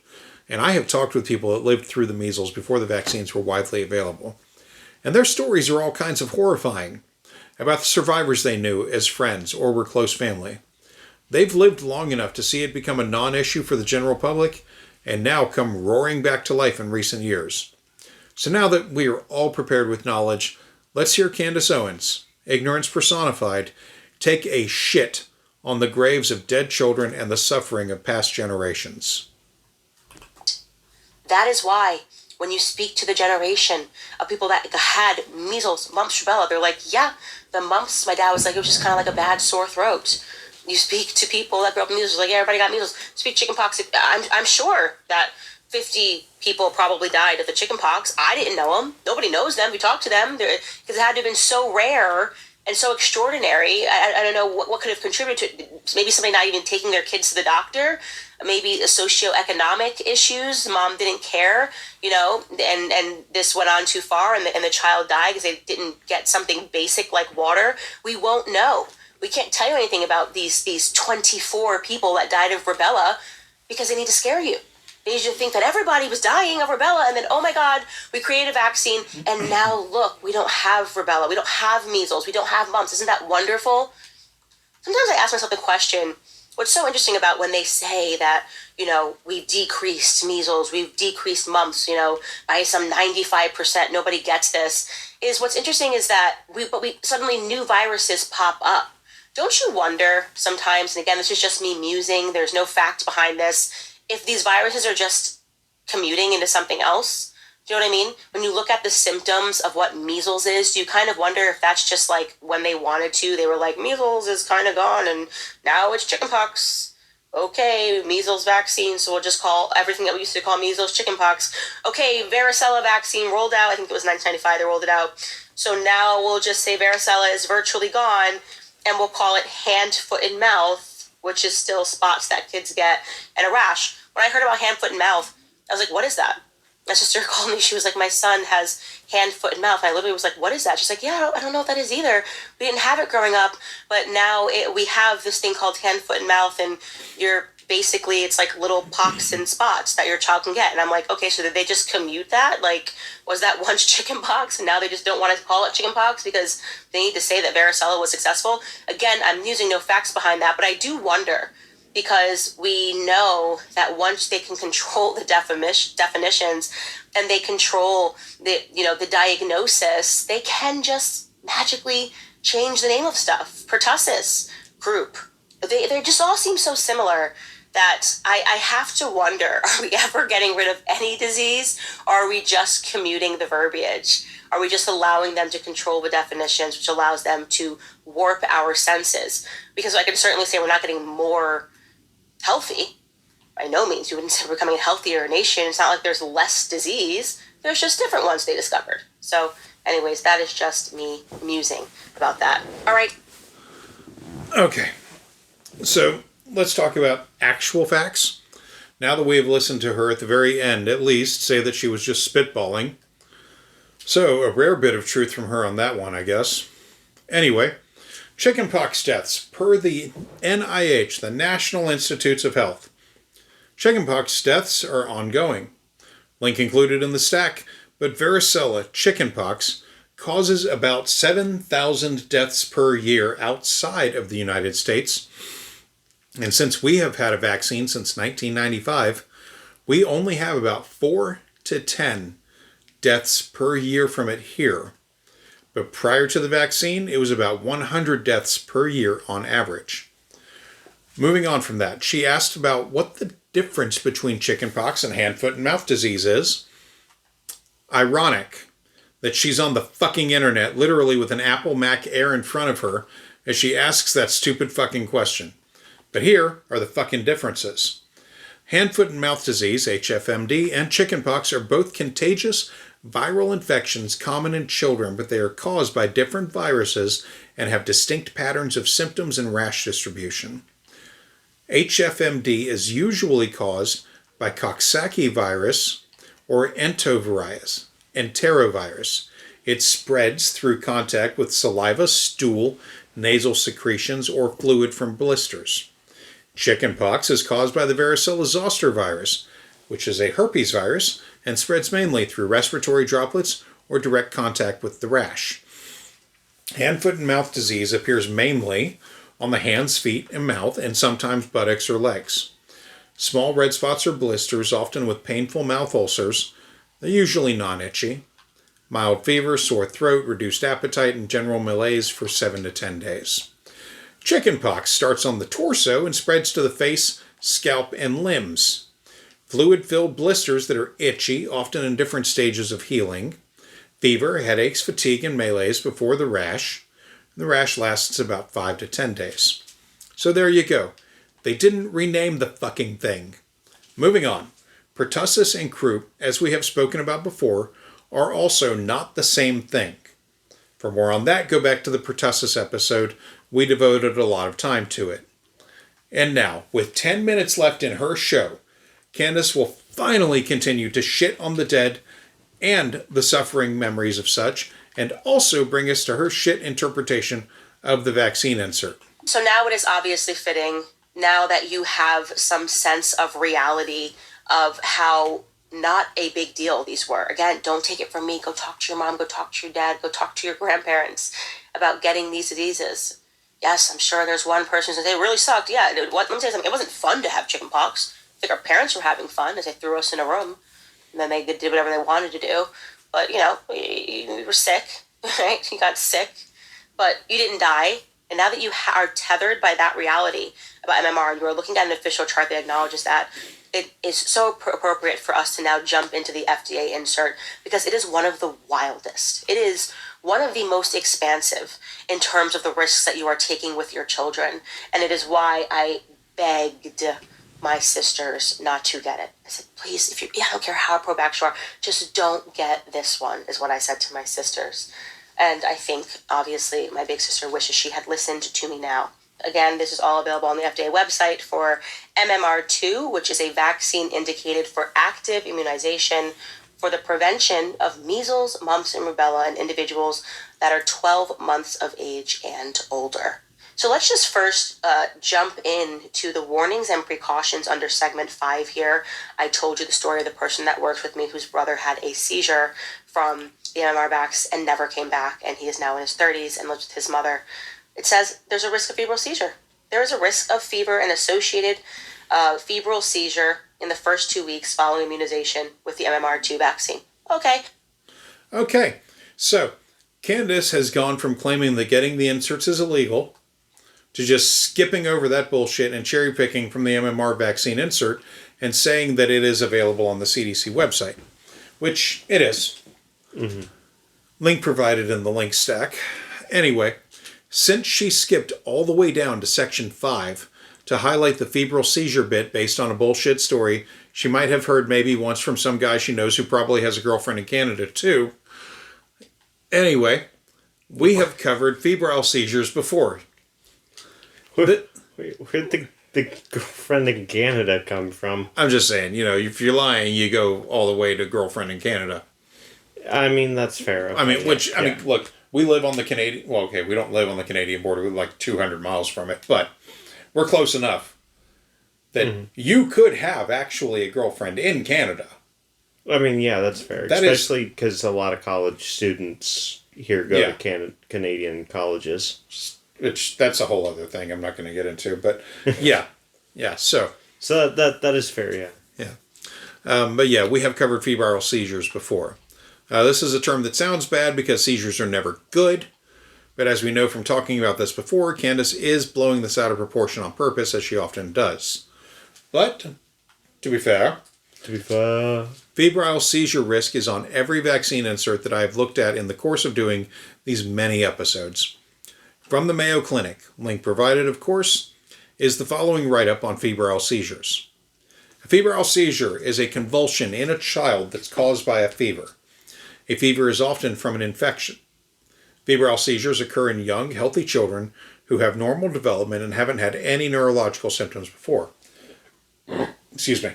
And I have talked with people that lived through the measles before the vaccines were widely available. And their stories are all kinds of horrifying about the survivors they knew as friends or were close family. They've lived long enough to see it become a non-issue for the general public and now come roaring back to life in recent years. So now that we are all prepared with knowledge, let's hear Candace Owens, ignorance personified, take a shit on the graves of dead children and the suffering of past generations. That is why when you speak to the generation of people that had measles, mumps, rubella, they're like, yeah, the mumps, my dad was like, it was just kind of like a bad sore throat. You speak to people that grew up with measles, like, yeah, everybody got measles. Speak chickenpox. I'm sure that 50 people probably died of the chickenpox. I didn't know them. Nobody knows them. We talked to them because it had to have been so rare and so extraordinary. I don't know what could have contributed to it. Maybe somebody not even taking their kids to the doctor. Maybe socioeconomic issues. Mom didn't care, and this went on too far, and the child died because they didn't get something basic like water. We won't know. We can't tell you anything about these 24 people that died of rubella because they need to scare you. They need you to think that everybody was dying of rubella, and then, oh my God, we created a vaccine, and now look, we don't have rubella, we don't have measles, we don't have mumps. Isn't that wonderful? Sometimes I ask myself the question, what's so interesting about when they say that, we've decreased measles, we've decreased mumps, by some 95%, nobody gets this, is what's interesting is that we suddenly new viruses pop up. Don't you wonder sometimes, and again, this is just me musing, there's no fact behind this, if these viruses are just commuting into something else? Do you know what I mean? When you look at the symptoms of what measles is, do you kind of wonder if that's just like when they wanted to, they were like, measles is kind of gone and now it's chickenpox. Okay, measles vaccine, so we'll just call everything that we used to call measles chickenpox. Okay, varicella vaccine rolled out. I think it was 1995 they rolled it out. So now we'll just say varicella is virtually gone and we'll call it hand, foot, and mouth, which is still spots that kids get, and a rash. When I heard about hand, foot, and mouth, I was like, what is that? My sister called me. She was like, my son has hand, foot, and mouth. And I literally was like, what is that? She's like, yeah, I don't know what that is either. We didn't have it growing up, but now we have this thing called hand, foot, and mouth, and it's like little pox and spots that your child can get. And I'm like, okay, so did they just commute that? Like, was that once chicken pox and now they just don't want to call it chicken pox because they need to say that varicella was successful? Again, I'm using no facts behind that, but I do wonder, because we know that once they can control the definitions and they control the diagnosis, they can just magically change the name of stuff. Pertussis group. They just all seem so similar that I have to wonder, are we ever getting rid of any disease, or are we just commuting the verbiage? Are we just allowing them to control the definitions, which allows them to warp our senses? Because I can certainly say we're not getting more healthy. By no means. You wouldn't say we're becoming a healthier nation. It's not like there's less disease. There's just different ones they discovered. So, anyways, that is just me musing about that. All right. Okay. So, let's talk about actual facts. Now that we have listened to her at the very end, at least, say that she was just spitballing. So, a rare bit of truth from her on that one, I guess. Anyway, chickenpox deaths per the NIH, the National Institutes of Health. Chickenpox deaths are ongoing. Link included in the stack, but varicella chickenpox causes about 7,000 deaths per year outside of the United States. And since we have had a vaccine since 1995, we only have about 4 to 10 deaths per year from it here. But prior to the vaccine, it was about 100 deaths per year on average. Moving on from that, she asked about what the difference between chickenpox and hand, foot, and mouth disease is. Ironic that she's on the fucking internet, literally with an Apple Mac Air in front of her, as she asks that stupid fucking question. But here are the fucking differences. Hand, foot, and mouth disease, HFMD, and chickenpox are both contagious viral infections common in children, but they are caused by different viruses and have distinct patterns of symptoms and rash distribution. HFMD is usually caused by Coxsackie virus or enterovirus. It spreads through contact with saliva, stool, nasal secretions, or fluid from blisters. Chickenpox is caused by the varicella zoster virus, which is a herpes virus and spreads mainly through respiratory droplets or direct contact with the rash. Hand, foot, and mouth disease appears mainly on the hands, feet, and mouth, and sometimes buttocks or legs. Small red spots or blisters, often with painful mouth ulcers. They're usually non-itchy. Mild fever, sore throat, reduced appetite, and general malaise for 7 to 10 days. Chickenpox starts on the torso and spreads to the face, scalp, and limbs. Fluid-filled blisters that are itchy, often in different stages of healing. Fever, headaches, fatigue, and malaise before the rash. The rash lasts about 5 to 10 days. So there you go. They didn't rename the fucking thing. Moving on. Pertussis and croup, as we have spoken about before, are also not the same thing. For more on that, go back to the pertussis episode. We devoted a lot of time to it. And now, with 10 minutes left in her show, Candace will finally continue to shit on the dead and the suffering memories of such, and also bring us to her shit interpretation of the vaccine insert. So now it is obviously fitting, now that you have some sense of reality of how not a big deal these were. Again, don't take it from me. Go talk to your mom, go talk to your dad, go talk to your grandparents about getting these diseases. Yes, I'm sure there's one person who says, it really sucked. Yeah, let me tell you something. It wasn't fun to have chickenpox. I think our parents were having fun as they threw us in a room. And then they did whatever they wanted to do. But, you know, we were sick, right? You got sick, but you didn't die. And now that you are tethered by that reality about MMR, you are looking at an official chart that acknowledges that, it is so appropriate for us to now jump into the FDA insert, because it is one of the wildest. It is one of the most expansive in terms of the risks that you are taking with your children. And it is why I begged my sisters not to get it. I said, please, I don't care how pro-vax you are, just don't get this one, is what I said to my sisters. And I think, obviously, my big sister wishes she had listened to me now. Again, this is all available on the FDA website for MMR2, which is a vaccine indicated for active immunization for the prevention of measles, mumps, and rubella in individuals that are 12 months of age and older. So let's just first jump into the warnings and precautions under segment 5 here. I told you the story of the person that worked with me whose brother had a seizure from the MMR vax and never came back, and he is now in his 30s and lives with his mother. It says there's a risk of febrile seizure. There is a risk of fever and associated febrile seizure in the first 2 weeks following immunization with the MMR2 vaccine. Okay, so Candace has gone from claiming that getting the inserts is illegal to just skipping over that bullshit and cherry picking from the MMR vaccine insert and saying that it is available on the CDC website, which it is. Mm-hmm. Link provided in the link stack. Anyway, since she skipped all the way down to section 5 to highlight the febrile seizure bit based on a bullshit story she might have heard maybe once from some guy she knows who probably has a girlfriend in Canada too. Anyway, we have covered febrile seizures before. Where'd the girlfriend in Canada come from? I'm just saying, if you're lying, you go all the way to girlfriend in Canada. I mean, that's fair. Okay. I mean, look, we live on the Canadian... Well, okay, we don't live on the Canadian border. We're like 200 miles from it, but we're close enough that you could have actually a girlfriend in Canada. I mean, yeah, that's fair. Especially because a lot of college students here go to Canadian colleges. Which, that's a whole other thing I'm not going to get into, but yeah. So that is fair, yeah. Yeah. But yeah, we have covered febrile seizures before. This is a term that sounds bad because seizures are never good. But as we know from talking about this before, Candace is blowing this out of proportion on purpose, as she often does. But, to be fair, febrile seizure risk is on every vaccine insert that I have looked at in the course of doing these many episodes. From the Mayo Clinic, link provided, of course, is the following write-up on febrile seizures. A febrile seizure is a convulsion in a child that's caused by a fever. A fever is often from an infection. Febrile seizures occur in young, healthy children who have normal development and haven't had any neurological symptoms before. Excuse me.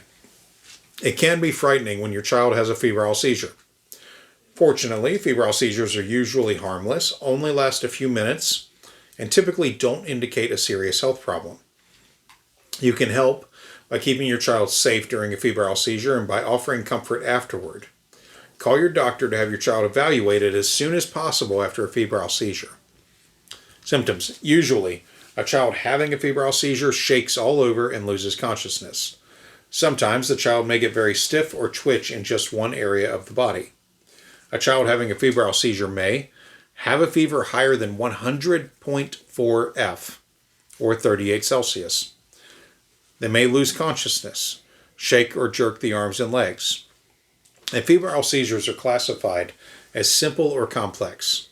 It can be frightening when your child has a febrile seizure. Fortunately, febrile seizures are usually harmless, only last a few minutes, and typically don't indicate a serious health problem. You can help by keeping your child safe during a febrile seizure and by offering comfort afterward. Call your doctor to have your child evaluated as soon as possible after a febrile seizure. Symptoms. Usually, a child having a febrile seizure shakes all over and loses consciousness. Sometimes the child may get very stiff or twitch in just one area of the body. A child having a febrile seizure may have a fever higher than 100.4 F, or 38 Celsius. They may lose consciousness, shake or jerk the arms and legs. And febrile seizures are classified as simple or complex.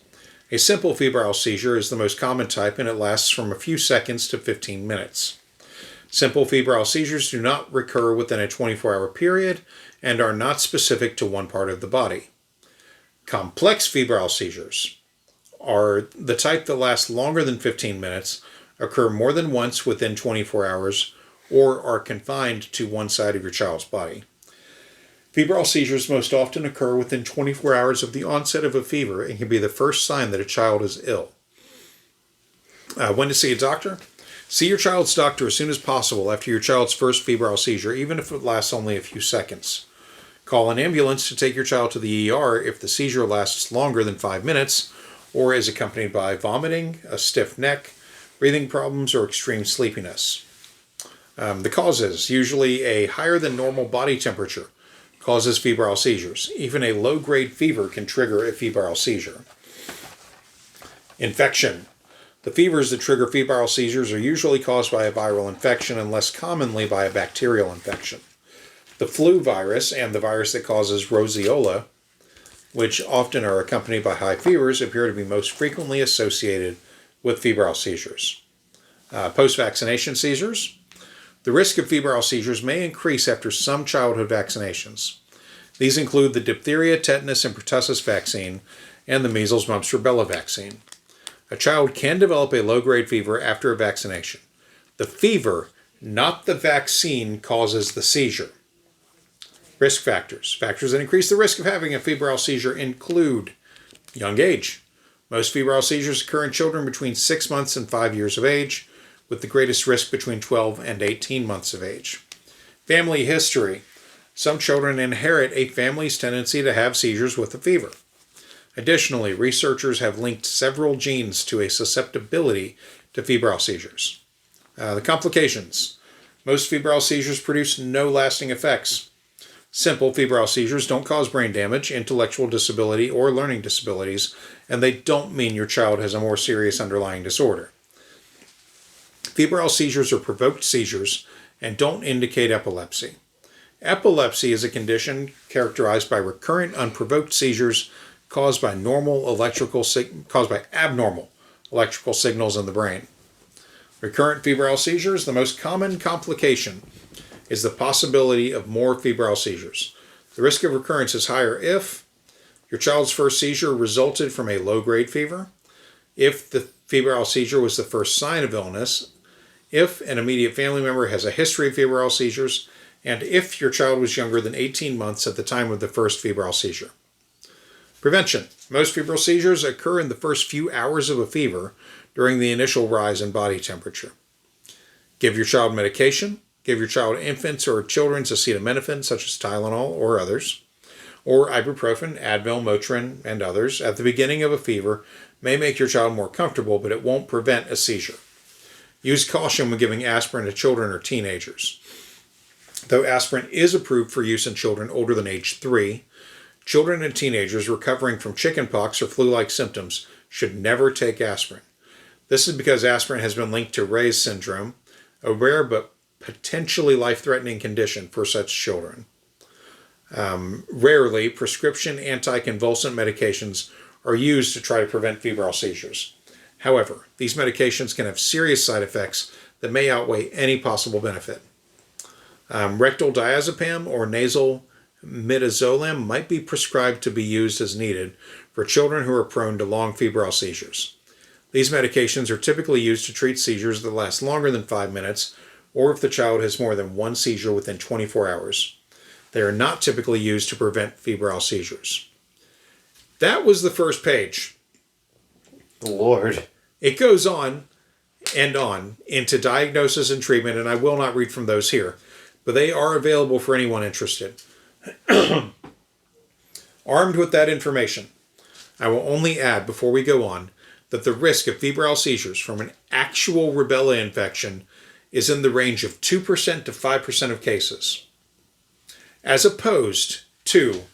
A simple febrile seizure is the most common type, and it lasts from a few seconds to 15 minutes. Simple febrile seizures do not recur within a 24-hour period and are not specific to one part of the body. Complex febrile seizures are the type that last longer than 15 minutes, occur more than once within 24 hours, or are confined to one side of your child's body. Febrile seizures most often occur within 24 hours of the onset of a fever and can be the first sign that a child is ill. When to see a doctor? See your child's doctor as soon as possible after your child's first febrile seizure, even if it lasts only a few seconds. Call an ambulance to take your child to the ER if the seizure lasts longer than 5 minutes or is accompanied by vomiting, a stiff neck, breathing problems, or extreme sleepiness. The causes, usually a higher than normal body temperature, causes febrile seizures. Even a low-grade fever can trigger a febrile seizure. Infection. The fevers that trigger febrile seizures are usually caused by a viral infection and less commonly by a bacterial infection. The flu virus and the virus that causes roseola, which often are accompanied by high fevers, appear to be most frequently associated with febrile seizures. Post-vaccination seizures. The risk of febrile seizures may increase after some childhood vaccinations. These include the diphtheria, tetanus, and pertussis vaccine and the measles, mumps, rubella vaccine. A child can develop a low-grade fever after a vaccination. The fever, not the vaccine, causes the seizure. Risk factors. Factors that increase the risk of having a febrile seizure include young age. Most febrile seizures occur in children between 6 months and 5 years of age, with the greatest risk between 12 and 18 months of age. Family history. Some children inherit a family's tendency to have seizures with a fever. Additionally, researchers have linked several genes to a susceptibility to febrile seizures. The complications. Most febrile seizures produce no lasting effects. Simple febrile seizures don't cause brain damage, intellectual disability, or learning disabilities, and they don't mean your child has a more serious underlying disorder. Febrile seizures are provoked seizures and don't indicate epilepsy. Epilepsy is a condition characterized by recurrent unprovoked seizures caused by abnormal electrical signals in the brain. Recurrent febrile seizures, the most common complication is the possibility of more febrile seizures. The risk of recurrence is higher if your child's first seizure resulted from a low-grade fever, if the febrile seizure was the first sign of illness, if an immediate family member has a history of febrile seizures, and if your child was younger than 18 months at the time of the first febrile seizure. Prevention. Most febrile seizures occur in the first few hours of a fever during the initial rise in body temperature. Give your child medication. Give your child infants or children's acetaminophen, such as Tylenol or others, or ibuprofen, Advil, Motrin, and others at the beginning of a fever may make your child more comfortable, but it won't prevent a seizure. Use caution when giving aspirin to children or teenagers. Though aspirin is approved for use in children older than age 3, children and teenagers recovering from chickenpox or flu-like symptoms should never take aspirin. This is because aspirin has been linked to Ray's syndrome, a rare but potentially life-threatening condition for such children. Rarely, prescription anticonvulsant medications are used to try to prevent febrile seizures. However, these medications can have serious side effects that may outweigh any possible benefit. Rectal diazepam or nasal midazolam might be prescribed to be used as needed for children who are prone to long febrile seizures. These medications are typically used to treat seizures that last longer than 5 minutes, or if the child has more than one seizure within 24 hours. They are not typically used to prevent febrile seizures. That was the first page. Lord. It goes on and on into diagnosis and treatment, and I will not read from those here, but they are available for anyone interested. Armed with that information, I will only add before we go on that the risk of febrile seizures from an actual rubella infection is in the range of 2% to 5% of cases, as opposed to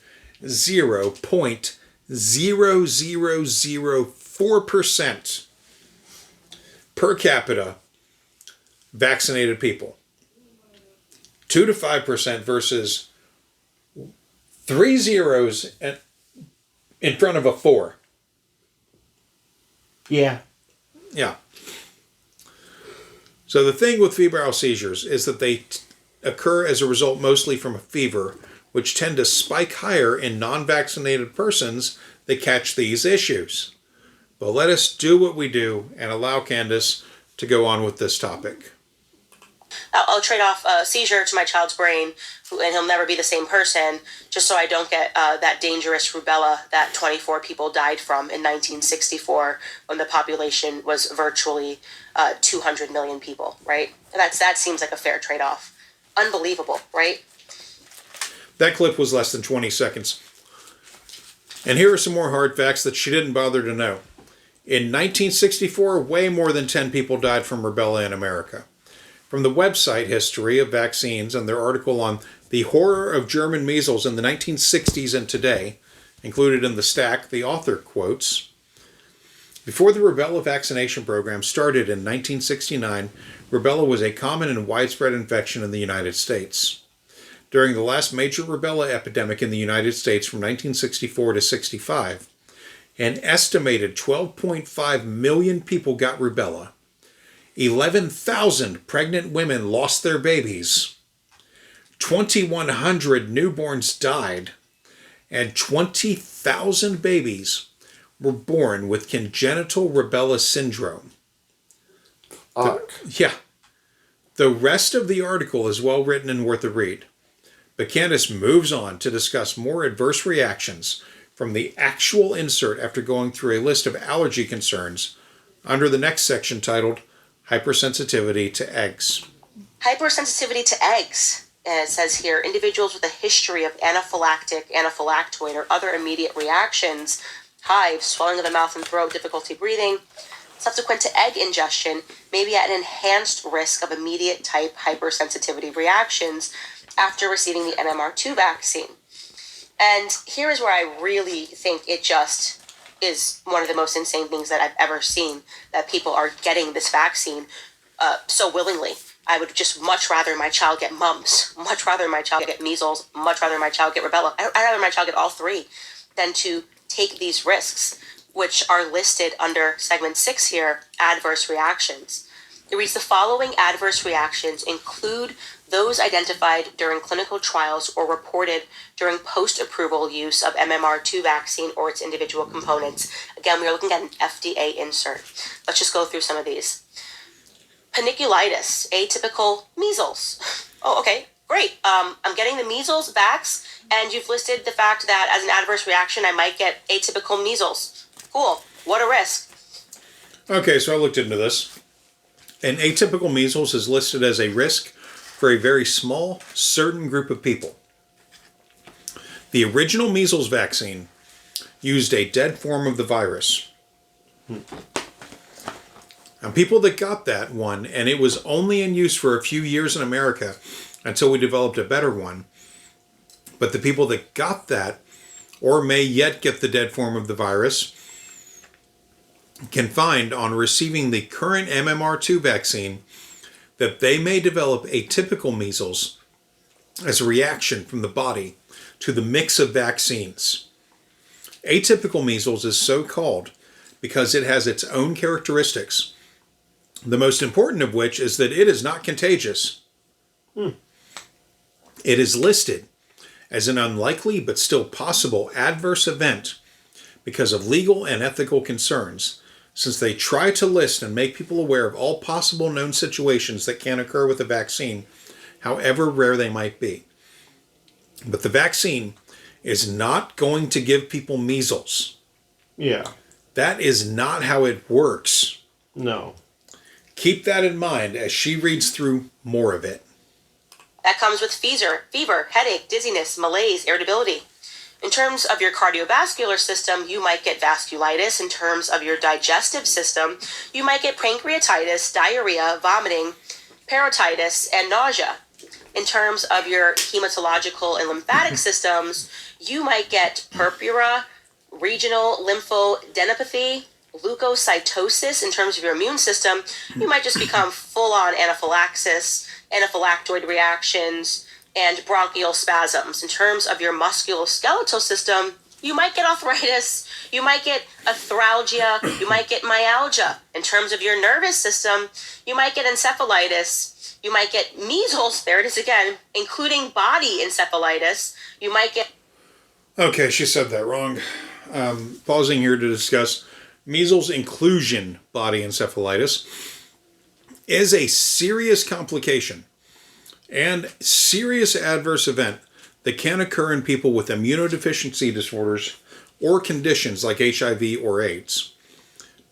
0.0004% per capita vaccinated people. 2 to 5% versus 3 zeros in front of a 4. Yeah. Yeah. So the thing with febrile seizures is that they occur as a result mostly from a fever, which tend to spike higher in non-vaccinated persons that catch these issues. But let us do what we do and allow Candace to go on with this topic. I'll trade off a seizure to my child's brain, and he'll never be the same person, just so I don't get that dangerous rubella that 24 people died from in 1964 when the population was virtually 200 million people, right? That seems like a fair trade-off. Unbelievable, right? That clip was less than 20 seconds. And here are some more hard facts that she didn't bother to know. In 1964, way more than 10 people died from rubella in America. From the website History of Vaccines and their article on the horror of German measles in the 1960s and today, included in the stack, the author quotes, "Before the rubella vaccination program started in 1969, rubella was a common and widespread infection in the United States. During the last major rubella epidemic in the United States from 1964 to 65, an estimated 12.5 million people got rubella. 11,000 pregnant women lost their babies, 2,100 newborns died, and 20,000 babies were born with congenital rubella syndrome." Yeah. The rest of the article is well written and worth a read. But Candace moves on to discuss more adverse reactions from the actual insert after going through a list of allergy concerns under the next section titled Hypersensitivity to Eggs. Hypersensitivity to eggs. And it says here, individuals with a history of anaphylactic, anaphylactoid, or other immediate reactions, hives, swelling of the mouth and throat, difficulty breathing, subsequent to egg ingestion, may be at an enhanced risk of immediate type hypersensitivity reactions after receiving the MMR2 vaccine. And here is where I really think it just is one of the most insane things that I've ever seen, that people are getting this vaccine so willingly. I would just much rather my child get mumps, much rather my child get measles, much rather my child get rubella. I'd rather my child get all three than to take these risks, which are listed under segment 6 here, adverse reactions. It reads, the following adverse reactions include those identified during clinical trials or reported during post-approval use of MMR2 vaccine or its individual components. Again, we are looking at an FDA insert. Let's just go through some of these. Paniculitis, atypical measles. Oh, okay, great. I'm getting the measles vax, and you've listed the fact that as an adverse reaction, I might get atypical measles. Cool. What a risk. Okay, so I looked into this. And atypical measles is listed as a risk for a very small, certain group of people. The original measles vaccine used a dead form of the virus. And people that got that one, and it was only in use for a few years in America until we developed a better one. But the people that got that, or may yet get the dead form of the virus, can find on receiving the current MMR2 vaccine that they may develop atypical measles as a reaction from the body to the mix of vaccines. Atypical measles is so called because it has its own characteristics, the most important of which is that it is not contagious. It is listed as an unlikely but still possible adverse event because of legal and ethical concerns, since they try to list and make people aware of all possible known situations that can occur with a vaccine, however rare they might be. But the vaccine is not going to give people measles. Yeah. That is not how it works. No. Keep that in mind as she reads through more of it. That comes with fever, headache, dizziness, malaise, irritability. In terms of your cardiovascular system, you might get vasculitis. In terms of your digestive system, you might get pancreatitis, diarrhea, vomiting, parotitis, and nausea. In terms of your hematological and lymphatic systems, you might get purpura, regional lymphodenopathy, leukocytosis. In terms of your immune system, you might just become full-on anaphylaxis, anaphylactoid reactions, and bronchial spasms. In terms of your musculoskeletal system, you might get arthritis, you might get arthralgia, you might get myalgia. In terms of your nervous system, you might get encephalitis, you might get measles, there it is again, including body encephalitis, you might get... Okay, she said that wrong. Pausing here to discuss measles inclusion body encephalitis is a serious complication and serious adverse event that can occur in people with immunodeficiency disorders or conditions like HIV or AIDS.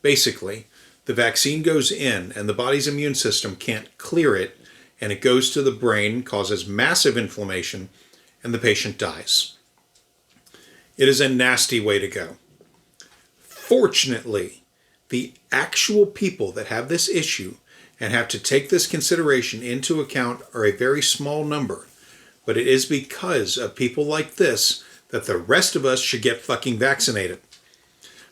Basically, the vaccine goes in and the body's immune system can't clear it, and it goes to the brain, causes massive inflammation, and the patient dies. It is a nasty way to go. Fortunately, the actual people that have this issue and have to take this consideration into account are a very small number. But it is because of people like this that the rest of us should get fucking vaccinated,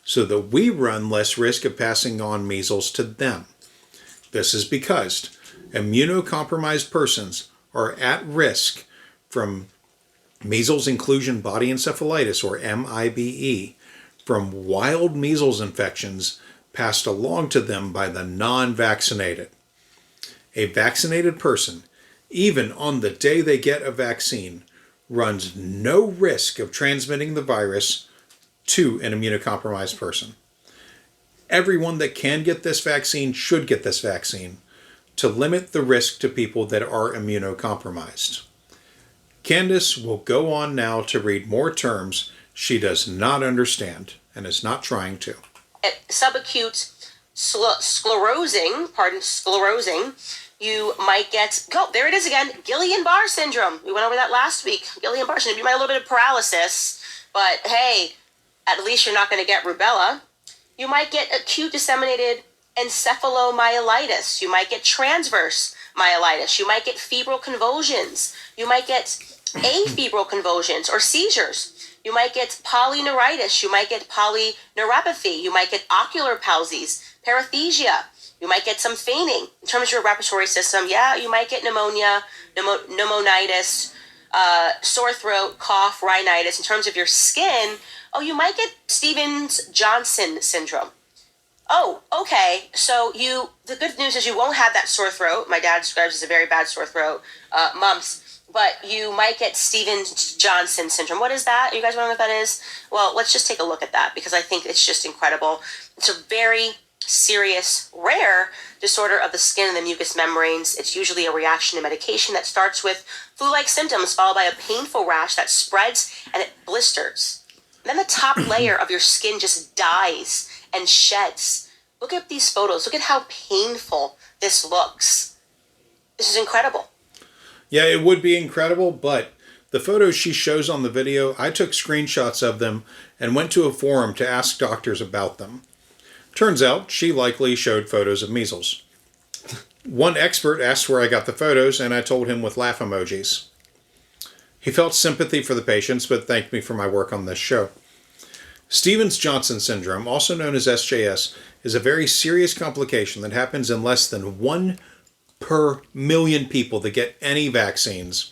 so that we run less risk of passing on measles to them. This is because immunocompromised persons are at risk from measles inclusion body encephalitis, or MIBE, from wild measles infections passed along to them by the non-vaccinated. A vaccinated person, even on the day they get a vaccine, runs no risk of transmitting the virus to an immunocompromised person. Everyone that can get this vaccine should get this vaccine to limit the risk to people that are immunocompromised. Candace will go on now to read more terms she does not understand and is not trying to. Subacute sclerosing, you might get, there it is again, Guillain-Barré syndrome. We went over that last week. Guillain-Barré syndrome. You might have a little bit of paralysis, but hey, at least you're not going to get rubella. You might get acute disseminated encephalomyelitis. You might get transverse myelitis. You might get febrile convulsions. You might get afebrile convulsions or seizures. You might get polyneuritis. You might get polyneuropathy. You might get ocular palsies, paresthesia. You might get some fainting. In terms of your respiratory system, yeah, you might get pneumonia, pneumonitis, sore throat, cough, rhinitis. In terms of your skin, oh, you might get Stevens-Johnson syndrome. Oh, okay. So the good news is you won't have that sore throat. My dad describes it as a very bad sore throat, mumps. But you might get Stevens-Johnson syndrome. What is that? You guys wondering what that is? Well, let's just take a look at that because I think it's just incredible. It's a very serious, rare disorder of the skin and the mucous membranes. It's usually a reaction to medication that starts with flu-like symptoms followed by a painful rash that spreads and it blisters. And then the top layer of your skin just dies and sheds. Look at these photos. Look at how painful this looks. This is incredible. Yeah, it would be incredible, but the photos she shows on the video, I took screenshots of them and went to a forum to ask doctors about them. Turns out she likely showed photos of measles. One expert asked where I got the photos, and I told him with laugh emojis. He felt sympathy for the patients, but thanked me for my work on this show. Stevens-Johnson syndrome, also known as SJS, is a very serious complication that happens in less than 1 per million people that get any vaccines,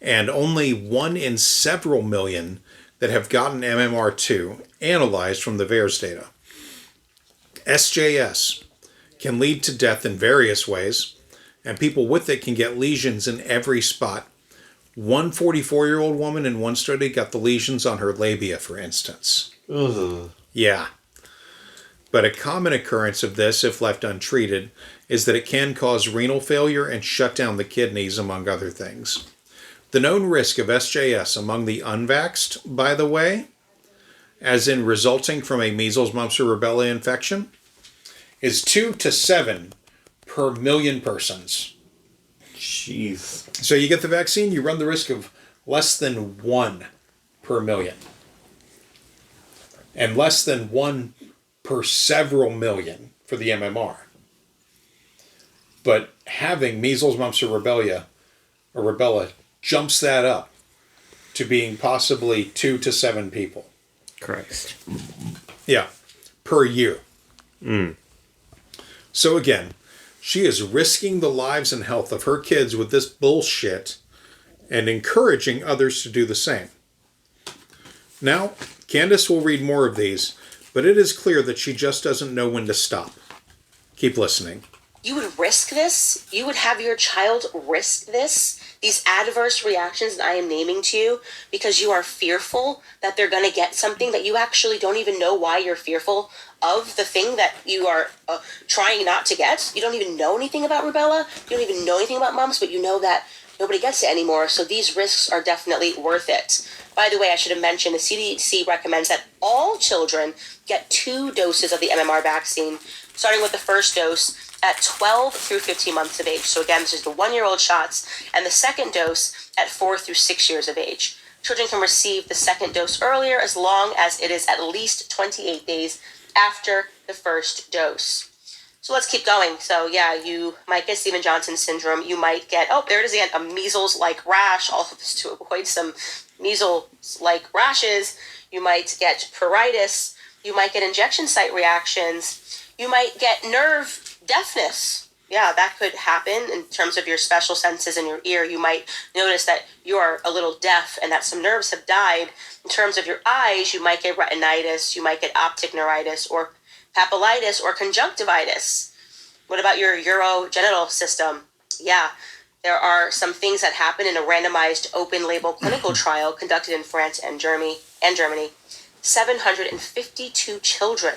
and only 1 in several million that have gotten MMR2, analyzed from the VAERS data. SJS can lead to death in various ways, and people with it can get lesions in every spot. One 44-year-old woman in one study got the lesions on her labia, for instance. Ugh. Yeah. But a common occurrence of this, if left untreated, is that it can cause renal failure and shut down the kidneys, among other things. The known risk of SJS among the unvaxxed, by the way, as in resulting from a measles, mumps, or rubella infection, is 2 to 7 per million persons. Jeez. So you get the vaccine, you run the risk of less than 1 per million. And less than 1 per several million for the MMR. But having measles, mumps, or rubella jumps that up to being possibly 2 to 7 people. Christ. Yeah, per year. Mm. So again, she is risking the lives and health of her kids with this bullshit and encouraging others to do the same. Now, Candace will read more of these, but it is clear that she just doesn't know when to stop. Keep listening. You would risk this? You would have your child risk this? These adverse reactions that I am naming to you because you are fearful that they're going to get something that you actually don't even know why you're fearful of the thing that you are trying not to get. You don't even know anything about rubella. You don't even know anything about mumps, but you know that nobody gets it anymore. So these risks are definitely worth it. By the way, I should have mentioned the CDC recommends that all children get 2 doses of the MMR vaccine, starting with the first dose at 12 through 15 months of age. So again, this is the 1-year-old shots, and the second dose at 4 through 6 years of age. Children can receive the second dose earlier as long as it is at least 28 days after the first dose. So let's keep going. So yeah, you might get Stevens-Johnson syndrome. You might get, oh, there it is again, a measles-like rash. All of this to avoid some measles-like rashes. You might get pruritus. You might get injection site reactions. You might get nerve deafness. Yeah, that could happen in terms of your special senses in your ear. You might notice that you are a little deaf and that some nerves have died. In terms of your eyes, you might get retinitis. You might get optic neuritis or papillitis or conjunctivitis. What about your urogenital system? Yeah, there are some things that happen in a randomized open-label clinical trial conducted in France and Germany. 752 children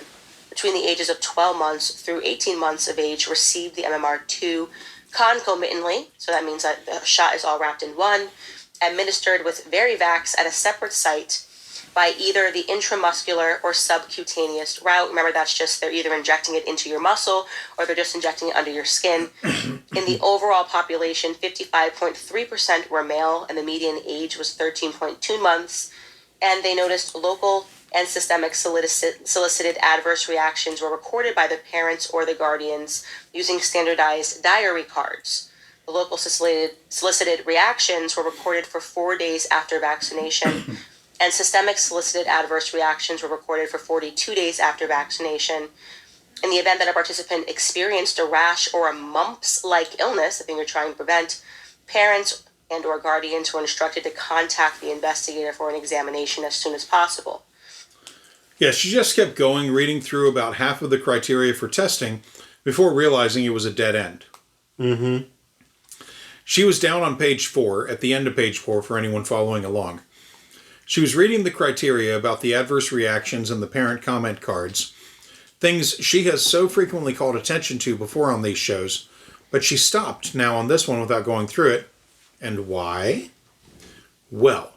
between the ages of 12 months through 18 months of age received the MMR2 concomitantly, so that means that the shot is all wrapped in one, administered with Verivax at a separate site by either the intramuscular or subcutaneous route. Remember, that's just they're either injecting it into your muscle or they're just injecting it under your skin. In the overall population, 55.3% were male, and the median age was 13.2 months, and they noticed local and systemic solicited adverse reactions were recorded by the parents or the guardians using standardized diary cards. The local solicited reactions were recorded for 4 days after vaccination, and systemic solicited adverse reactions were recorded for 42 days after vaccination. In the event that a participant experienced a rash or a mumps-like illness, the thing you're trying to prevent, parents and or guardians were instructed to contact the investigator for an examination as soon as possible. Yeah, she just kept going, reading through about half of the criteria for testing before realizing it was a dead end. Mm-hmm. She was down on page 4, at the end of page 4 for anyone following along. She was reading the criteria about the adverse reactions and the parent comment cards, things she has so frequently called attention to before on these shows, but she stopped now on this one without going through it. And why? Well,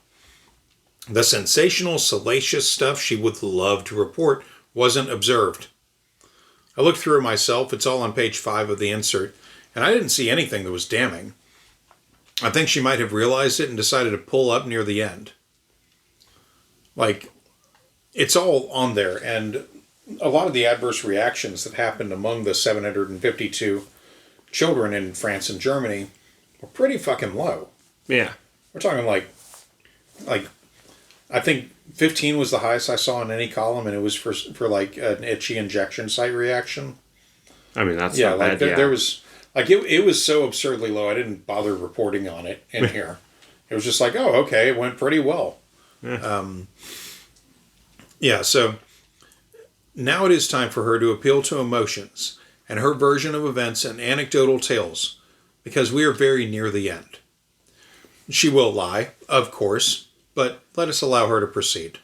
the sensational, salacious stuff she would love to report wasn't observed. I looked through it myself. It's all on page 5 of the insert, and I didn't see anything that was damning. I think she might have realized it and decided to pull up near the end. Like, it's all on there, and a lot of the adverse reactions that happened among the 752 children in France and Germany were pretty fucking low. Yeah. We're talking like I think 15 was the highest I saw in any column, and it was for like an itchy injection site reaction. I mean, that's yeah, not like bad. there was like it was so absurdly low. I didn't bother reporting on it in here. It was just like, oh, okay, it went pretty well. Yeah. So now it is time for her to appeal to emotions and her version of events and anecdotal tales, because we are very near the end. She will lie, of course, but let us allow her to proceed.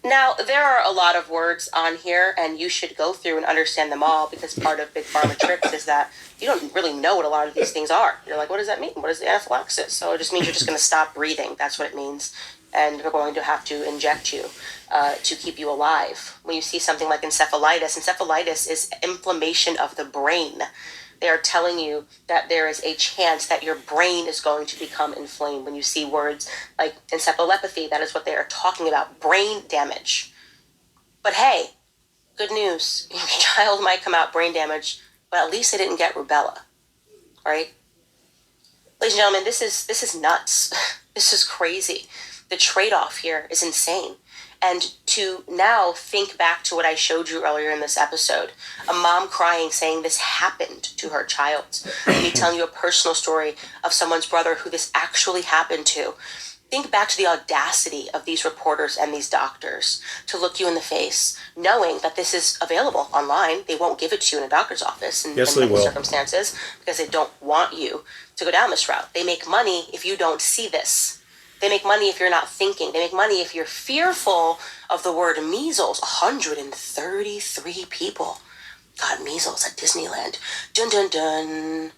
Now, there are a lot of words on here, and you should go through and understand them all, because part of Big Pharma tricks is that you don't really know what a lot of these things are. You're like, what does that mean? What is the anaphylaxis? So it just means you're just going to stop breathing. That's what it means. And we're going to have to inject you to keep you alive. When you see something like encephalitis is inflammation of the brain. They are telling you that there is a chance that your brain is going to become inflamed. When you see words like encephalopathy, that is what they are talking about, brain damage. But hey, good news. Your child might come out brain damaged, but at least they didn't get rubella, right? Ladies and gentlemen, this is nuts. This is crazy. The trade-off here is insane. And to now think back to what I showed you earlier in this episode, a mom crying saying this happened to her child, me telling you a personal story of someone's brother who this actually happened to. Think back to the audacity of these reporters and these doctors to look you in the face, knowing that this is available online. They won't give it to you in a doctor's office in many circumstances because they don't want you to go down this route. They make money if you don't see this. They make money if you're not thinking. They make money if you're fearful of the word measles. 133 people got measles at Disneyland. Dun, dun, dun.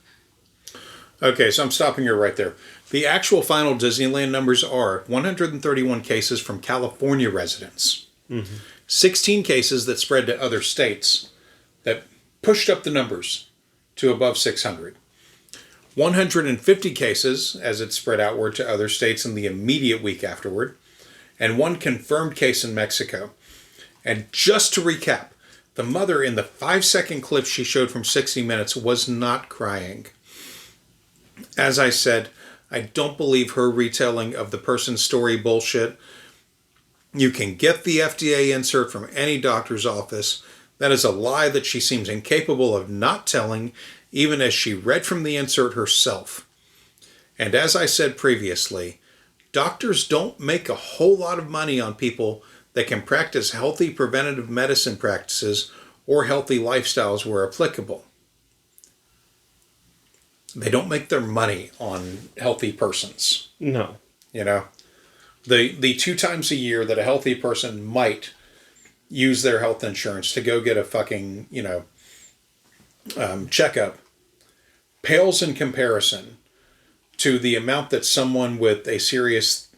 Okay, so I'm stopping you right there. The actual final Disneyland numbers are 131 cases from California residents, 16 cases that spread to other states that pushed up the numbers to above 600. 150 cases as it spread outward to other states in the immediate week afterward, and 1 confirmed case in Mexico. And just to recap, the mother in the 5-second clip she showed from 60 Minutes was not crying. As I said, I don't believe her retelling of the person's story bullshit. You can get the FDA insert from any doctor's office. That is a lie that she seems incapable of not telling, even as she read from the insert herself. And as I said previously, doctors don't make a whole lot of money on people that can practice healthy preventative medicine practices or healthy lifestyles where applicable. They don't make their money on healthy persons. No. You know? The 2 times a year that a healthy person might use their health insurance to go get a fucking, checkup pales in comparison to the amount that someone with a serious,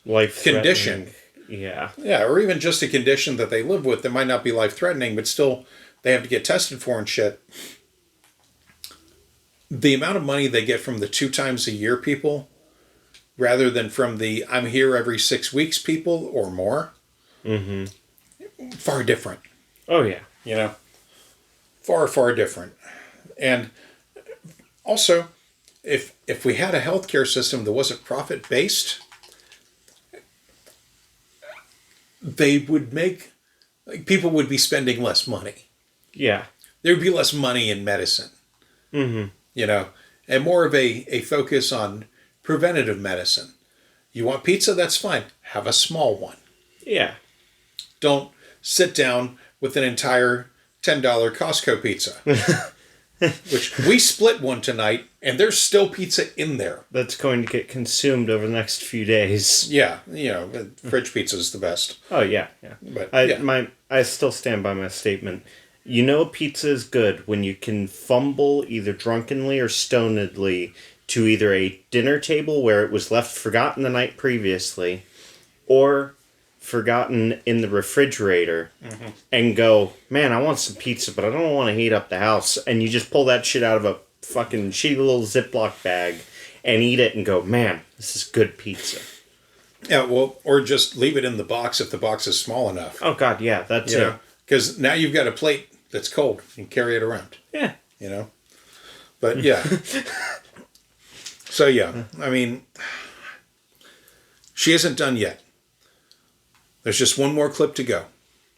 life condition. Yeah. Yeah, or even just a condition that they live with that might not be life-threatening, but still they have to get tested for and shit. The amount of money they get from the 2 times a year people, rather than from the I'm here every 6 weeks people or more, far different. Oh, yeah. Far, far different. And also, if we had a healthcare system that wasn't profit-based, they would make like, people would be spending less money. Yeah. There would be less money in medicine. Mm-hmm. You know, and more of a focus on preventative medicine. You want pizza? That's fine. Have a small one. Yeah. Don't sit down with an entire $10 Costco pizza. Which we split one tonight, and there's still pizza in there. That's going to get consumed over the next few days. Yeah, you know, fridge pizza is the best. Oh, yeah, yeah. But I still stand by my statement. You know a pizza is good when you can fumble either drunkenly or stonedly to either a dinner table where it was left forgotten the night previously, or forgotten in the refrigerator, and go, man, I want some pizza, but I don't want to heat up the house. And you just pull that shit out of a fucking shitty little Ziploc bag and eat it and go, man, this is good pizza. Yeah, well, or just leave it in the box if the box is small enough. Oh, God, yeah, that's You it. know, because now you've got a plate that's cold and carry it around. Yeah. You know? But, yeah. So, yeah, I mean, she isn't done yet. There's just one more clip to go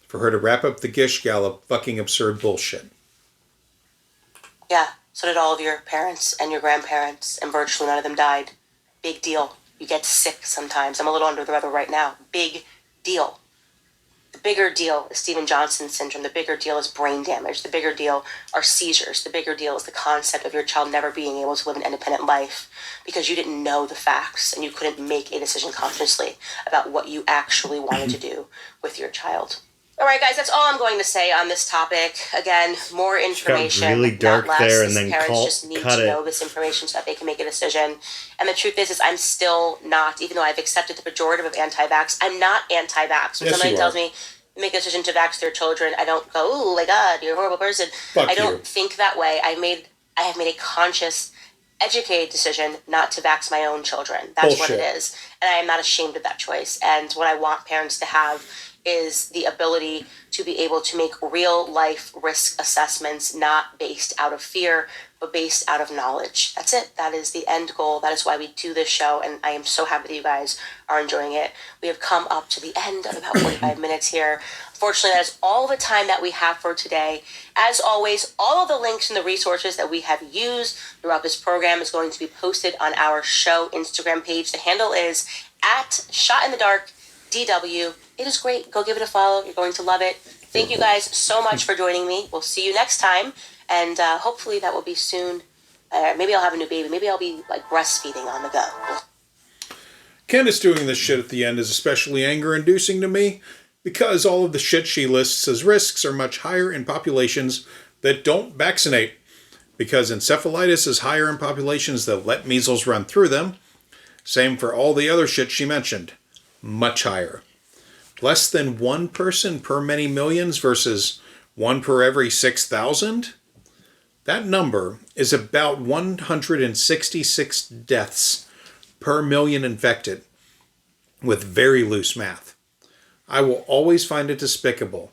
for her to wrap up the Gish Gallop fucking absurd bullshit. Yeah, so did all of your parents and your grandparents, and virtually none of them died. Big deal. You get sick sometimes. I'm a little under the weather right now. Big deal. The bigger deal is Steven Johnson syndrome. The bigger deal is brain damage. The bigger deal are seizures. The bigger deal is the concept of your child never being able to live an independent life because you didn't know the facts and you couldn't make a decision consciously about what you actually wanted to do with your child. All right, guys, that's all I'm going to say on this topic. Again, more information. really dark not less. there and These then parents just need cut to it. know this information so that they can make a decision. And the truth is I'm still not, even though I've accepted the pejorative of anti-vax, I'm not anti-vax. When Yes, somebody you tells are. me, make a decision to vax their children, I don't go, oh my God, you're a horrible person. Fuck I don't you. think that way. I have made a conscious, educated decision not to vax my own children. That's what Bullshit. it is. And I am not ashamed of that choice. And what I want parents to have is the ability to be able to make real life risk assessments, not based out of fear, but based out of knowledge. That's it. That is the end goal. That is why we do this show, and I am so happy that you guys are enjoying it. We have come up to the end of about 45 minutes here. Unfortunately, that is all the time that we have for today. As always, all of the links and the resources that we have used throughout this program is going to be posted on our show Instagram page. The handle is @ShotInTheDarkDW. It is great. Go give it a follow. You're going to love it. Thank you guys so much for joining me. We'll see you next time. And hopefully that will be soon. Maybe I'll have a new baby. Maybe I'll be like breastfeeding on the go. Candace doing this shit at the end is especially anger-inducing to me because all of the shit she lists as risks are much higher in populations that don't vaccinate. Because encephalitis is higher in populations that let measles run through them. Same for all the other shit she mentioned. Much higher. Less than one person per many millions versus one per every 6,000? That number is about 166 deaths per million infected, with very loose math. I will always find it despicable.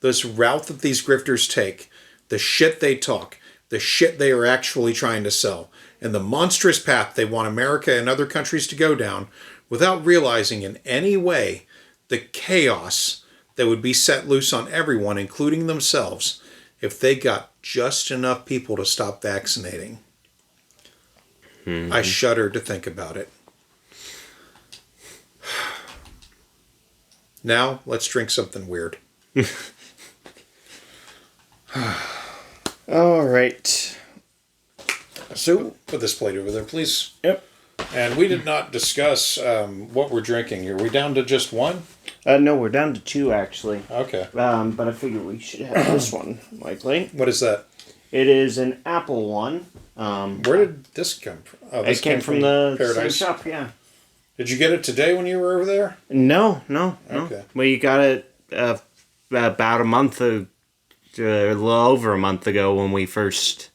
This route that these grifters take, the shit they talk, the shit they are actually trying to sell, and the monstrous path they want America and other countries to go down without realizing in any way the chaos that would be set loose on everyone, including themselves, if they got just enough people to stop vaccinating. I shudder to think about it. Now, let's drink something weird. All right. So, put this plate over there, please. Yep. And we did not discuss what we're drinking. Are we down to just one? No, we're down to 2, actually. Okay. But I figure we should have this one, likely. What is that? It is an apple one. Where did this come from? Oh, It came from the same Paradise. shop, yeah. Did you get it today when you were over there? No. Okay. Well, you got it about a month, a little over a month ago when we first,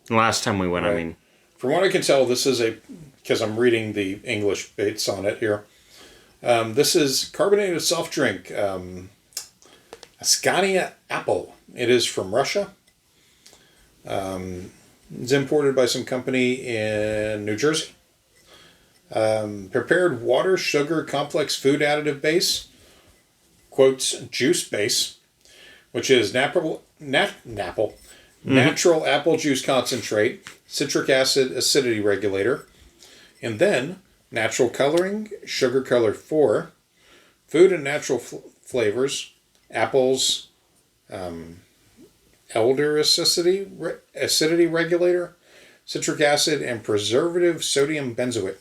last time we went, Right. I mean. From what I can tell, this is because I'm reading the English bits on it here. This is carbonated soft drink, Ascania Apple. It is from Russia. It's imported by some company in New Jersey. Prepared water, sugar, complex food additive base. quotes juice base, which is natural apple juice concentrate, citric acid acidity regulator, and then natural coloring, sugar color 4, food and natural flavors, apples, elder acidity regulator, citric acid, and preservative sodium benzoate.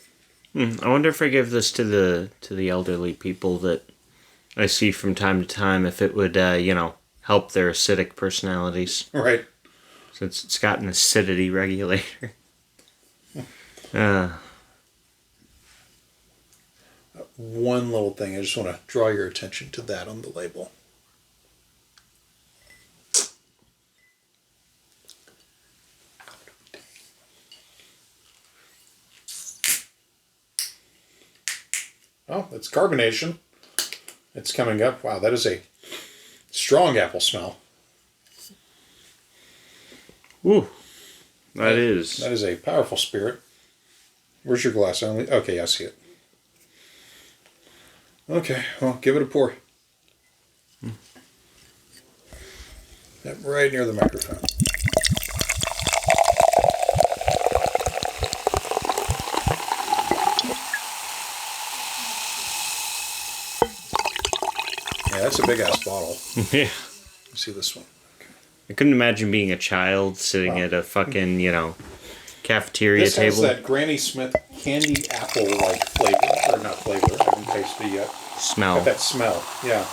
I wonder if I give this to the elderly people that I see from time to time, if it would, help their acidic personalities. Right. Since it's got an acidity regulator. One little thing, I just want to draw your attention to that on the label. Oh, it's carbonation. It's coming up. Wow, that is a strong apple smell. Ooh, that is. That is a powerful spirit. Where's your glass? Okay, I see it. Okay, well, give it a pour. Yep, right near the microphone. Yeah, that's a big ass bottle. Yeah. See this one? Okay. I couldn't imagine being a child sitting at a fucking, cafeteria This table. has that Granny Smith candy apple like flavor, or not flavor. I haven't tasted it yet. Smell. Got that smell, yeah.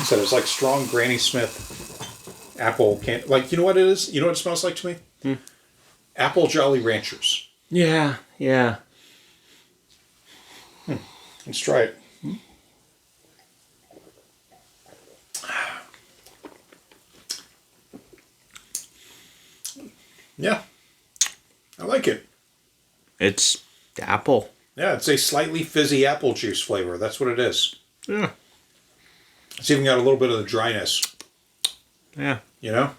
So it's like strong Granny Smith apple candy. Like, you know what it is? You know what it smells like to me? Apple Jolly Ranchers. Yeah. Let's try it. Yeah, I like it. It's apple. Yeah, it's a slightly fizzy apple juice flavor. That's what it is. Yeah. It's even got a little bit of the dryness. Yeah. You know?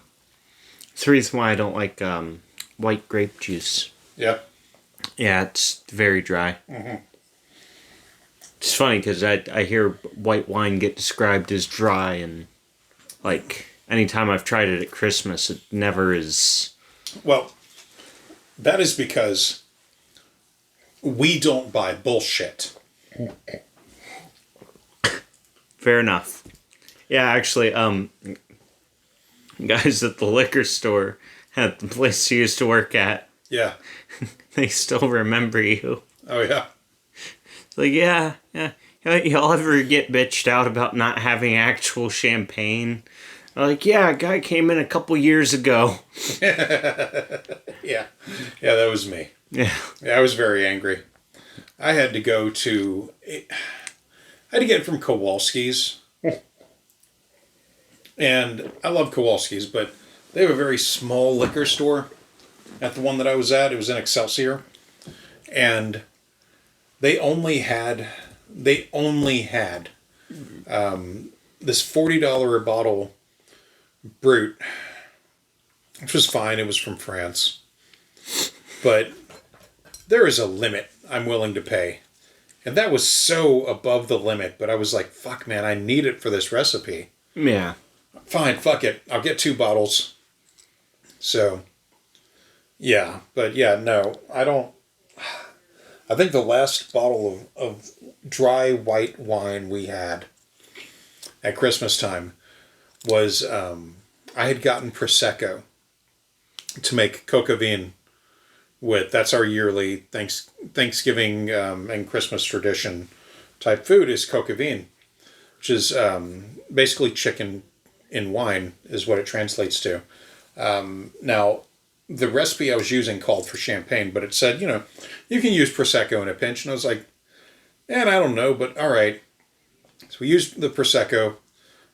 It's the reason why I don't like white grape juice. Yeah. Yeah, it's very dry. Mm-hmm. It's funny because I hear white wine get described as dry, and anytime I've tried it at Christmas, it never is. Well, that is because we don't buy bullshit. Fair enough. Yeah, actually, guys at the liquor store at the place you used to work at, Yeah. they still remember you. Oh, yeah. Like, yeah. Y'all ever get bitched out about not having actual champagne? Like, yeah, a guy came in a couple years ago. Yeah. Yeah, that was me. Yeah. I was very angry. I had to get it from Kowalski's. And I love Kowalski's, but they have a very small liquor store at the one that I was at. It was in Excelsior. And they only had this $40 a bottle Brut, which was fine. It was from France. But there is a limit I'm willing to pay. And that was so above the limit, but I was like, fuck, man, I need it for this recipe. Yeah. Fine, fuck it. I'll get 2 bottles. So, yeah. But yeah, no, I don't. I think the last bottle of dry white wine we had at Christmas time was, I had gotten Prosecco to make coca vin with. That's our yearly Thanksgiving and Christmas tradition type food is coca vin, which is basically chicken in wine is what it translates to. Now, the recipe I was using called for champagne, but it said, you can use Prosecco in a pinch. And I was like, man, I don't know, but all right. So we used the Prosecco,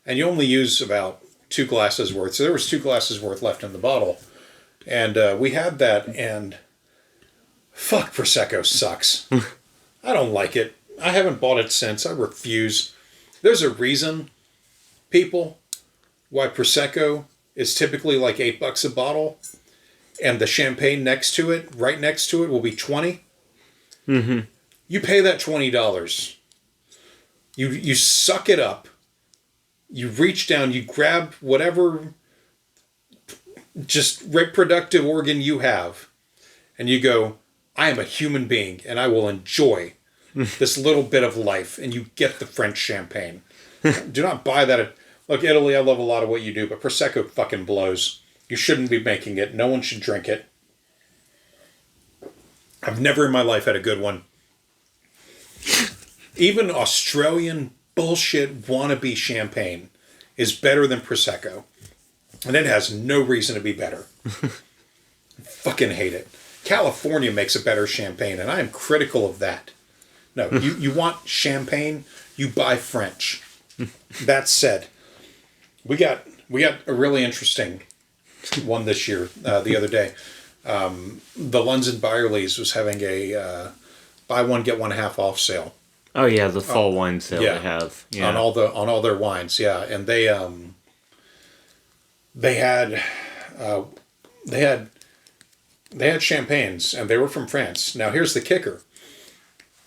and you only use about 2 glasses worth. So there was 2 glasses worth left in the bottle. And we had that, and fuck, Prosecco sucks. I don't like it. I haven't bought it since. I refuse. There's a reason, people, why Prosecco is typically like $8 a bottle, and the champagne right next to it, will be $20. Mm-hmm. You pay that $20 You suck it up. You reach down, you grab whatever just reproductive organ you have, and you go, I am a human being, and I will enjoy this little bit of life, and you get the French champagne. Do not buy that. Look, Italy, I love a lot of what you do, but Prosecco fucking blows. You shouldn't be making it. No one should drink it. I've never in my life had a good one. Even Australian bullshit wannabe champagne is better than Prosecco. And it has no reason to be better. Fucking hate it. California makes a better champagne, and I am critical of that. No, you want champagne, you buy French. That said, we got a really interesting one this year, the other day. The Lunds and Byerly's was having a buy one, get one half off sale. Oh yeah, the fall wine sale they have. Yeah. On all their wines, yeah. And they had champagnes, and they were from France. Now here's the kicker.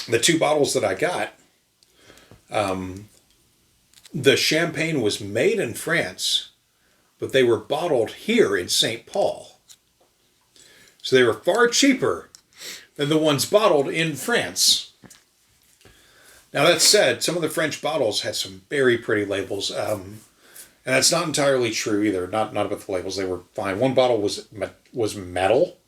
The 2 bottles that I got, the champagne was made in France, but they were bottled here in St. Paul. So they were far cheaper than the ones bottled in France. Now that said, some of the French bottles had some very pretty labels, and that's not entirely true either. Not about the labels; they were fine. One bottle was metal,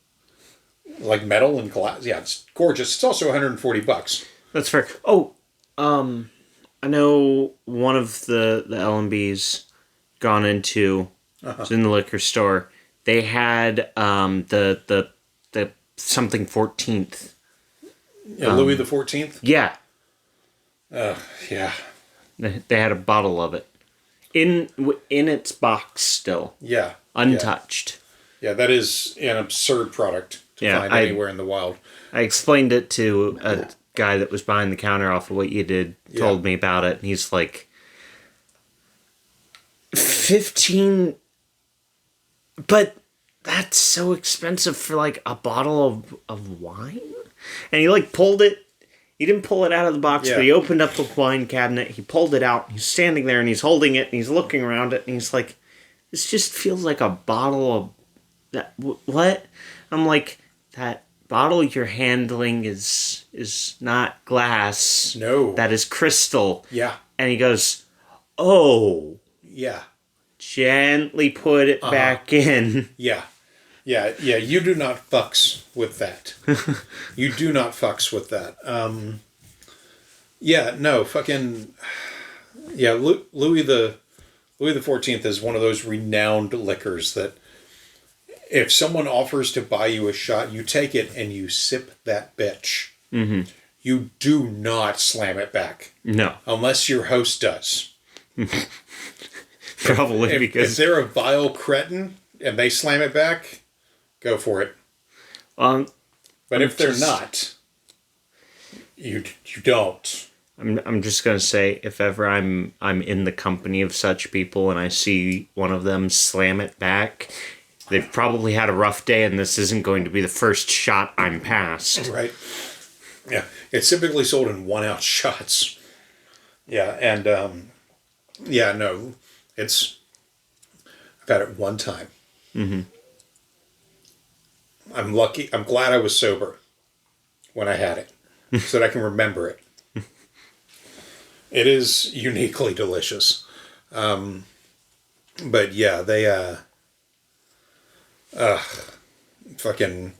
like metal and glass. Yeah, it's gorgeous. It's also $140. That's fair. Oh, I know one of the L&B's gone into was in the liquor store. They had the something 14th. Yeah, Louis the 14th. Yeah. Yeah. They had a bottle of it in its box still. Yeah. Untouched. Yeah, that is an absurd product to find anywhere in the wild. I explained it to a guy that was behind the counter off of what you did, told me about it, and he's like, 15, but that's so expensive for like a bottle of wine? And he like pulled it. He didn't pull it out of the box, but he opened up the wine cabinet, he pulled it out, he's standing there and he's holding it and he's looking around it and he's like, this just feels like a bottle of that. What? I'm like, that bottle you're handling is not glass. No. That is crystal. Yeah. And he goes, oh. Yeah. Gently put it back in. Yeah. Yeah, you do not fucks with that. You do not fucks with that. Louis the 14th is one of those renowned liquors that if someone offers to buy you a shot, you take it and you sip that bitch. Mm-hmm. You do not slam it back. No. Unless your host does. Probably because... If they're a vile cretin and they slam it back... Go for it. But if they're not, you don't. I'm just gonna say, if ever I'm in the company of such people and I see one of them slam it back, they've probably had a rough day, and this isn't going to be the first shot I'm past. Right. Yeah, it's typically sold in 1 ounce shots. Yeah, and it's. I've had it one time. Mm-hmm. I'm lucky. I'm glad I was sober when I had it, so that I can remember it. It is uniquely delicious. But yeah, they fucking.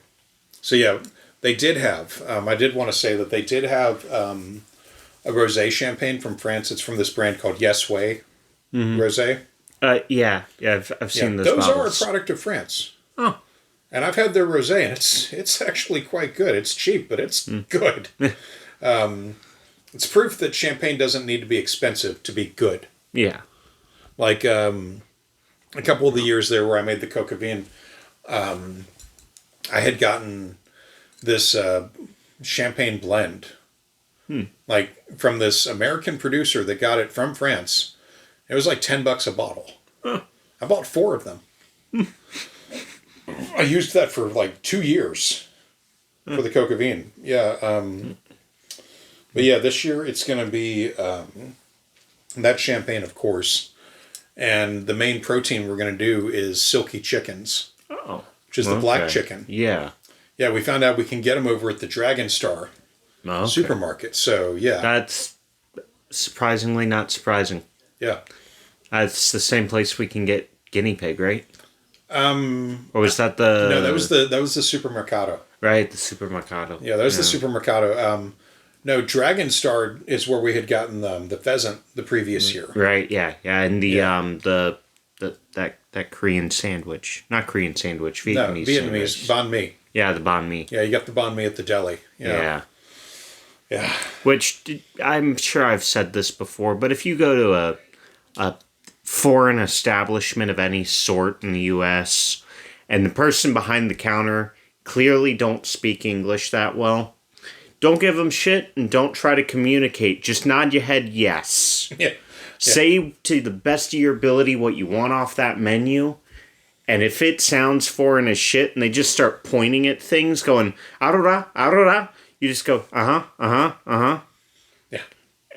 So yeah, they did have. I did want to say that they did have a rosé champagne from France. It's from this brand called Yes Way Rosé. Yeah, I've seen those bottles. Are a product of France. Oh. And I've had their rosé, and it's actually quite good. It's cheap, but it's good. It's proof that champagne doesn't need to be expensive to be good. Yeah. Like a couple of the years there where I made the Coq au vin, I had gotten this champagne blend, like from this American producer that got it from France. It was like $10 a bottle. Huh. I bought 4 of them. I used that for like 2 years for the Coq au vin. Yeah. But yeah, this year it's going to be that champagne, of course. And the main protein we're going to do is silky chickens. Oh. Which is the black chicken. Yeah. Yeah, we found out we can get them over at the Dragon Star supermarket. So, yeah. That's surprisingly not surprising. Yeah. That's the same place we can get guinea pig, right? Or was that the... No, that was the supermercado. Right, the supermercado. Yeah, that was the supermercado. No, Dragon Star is where we had gotten the pheasant the previous year. Right, yeah. And the that Korean sandwich. Not Korean sandwich, Vietnamese Vietnamese, sandwich. banh mi. Yeah, the banh mi. Yeah, you got the banh mi at the deli. Yeah. Yeah. Which, I'm sure I've said this before, but if you go to a foreign establishment of any sort in the U.S., and the person behind the counter clearly don't speak English that well, don't give them shit and don't try to communicate. Just nod your head yes. Yeah. Say to the best of your ability what you want off that menu, and if it sounds foreign as shit and they just start pointing at things going, arora, arora, you just go, uh-huh. Yeah.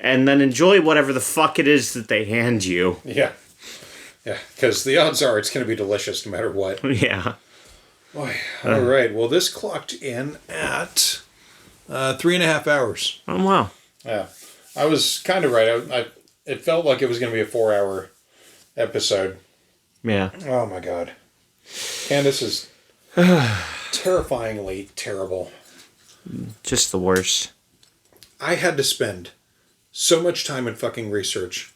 And then enjoy whatever the fuck it is that they hand you. Yeah. Yeah, because the odds are it's going to be delicious no matter what. Yeah. Boy. All right. Well, this clocked in at 3.5 hours. Oh, wow. Yeah. I was kind of right. It felt like it was going to be a 4-hour episode. Yeah. Oh, my God. Candace is terrifyingly terrible. Just the worst. I had to spend so much time in fucking research.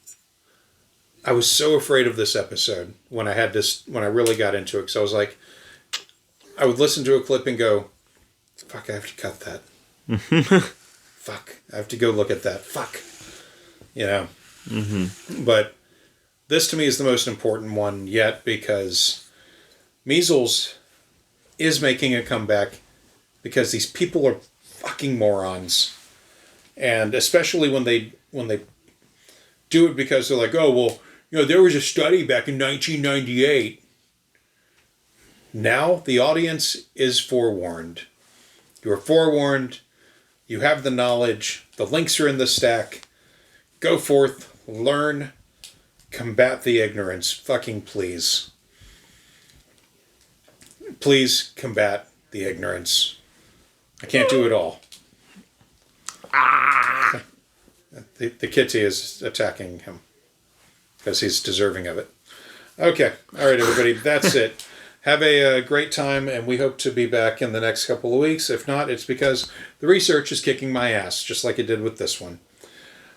I was so afraid of this episode when I really got into it. Because I was like, I would listen to a clip and go, fuck, I have to cut that. Fuck, I have to go look at that. Fuck. You know. Mm-hmm. But this to me is the most important one yet because measles is making a comeback because these people are fucking morons. And especially when they do it because they're like, oh, well, you know, there was a study back in 1998. Now the audience is forewarned. You are forewarned. You have the knowledge. The links are in the stack. Go forth, learn, combat the ignorance. Fucking please. Please combat the ignorance. I can't do it all. The kitty is attacking him because he's deserving of it. Okay. All right, everybody. That's it. Have a great time, and we hope to be back in the next couple of weeks. If not, it's because the research is kicking my ass, just like it did with this one.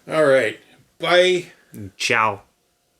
All right. Bye. Ciao.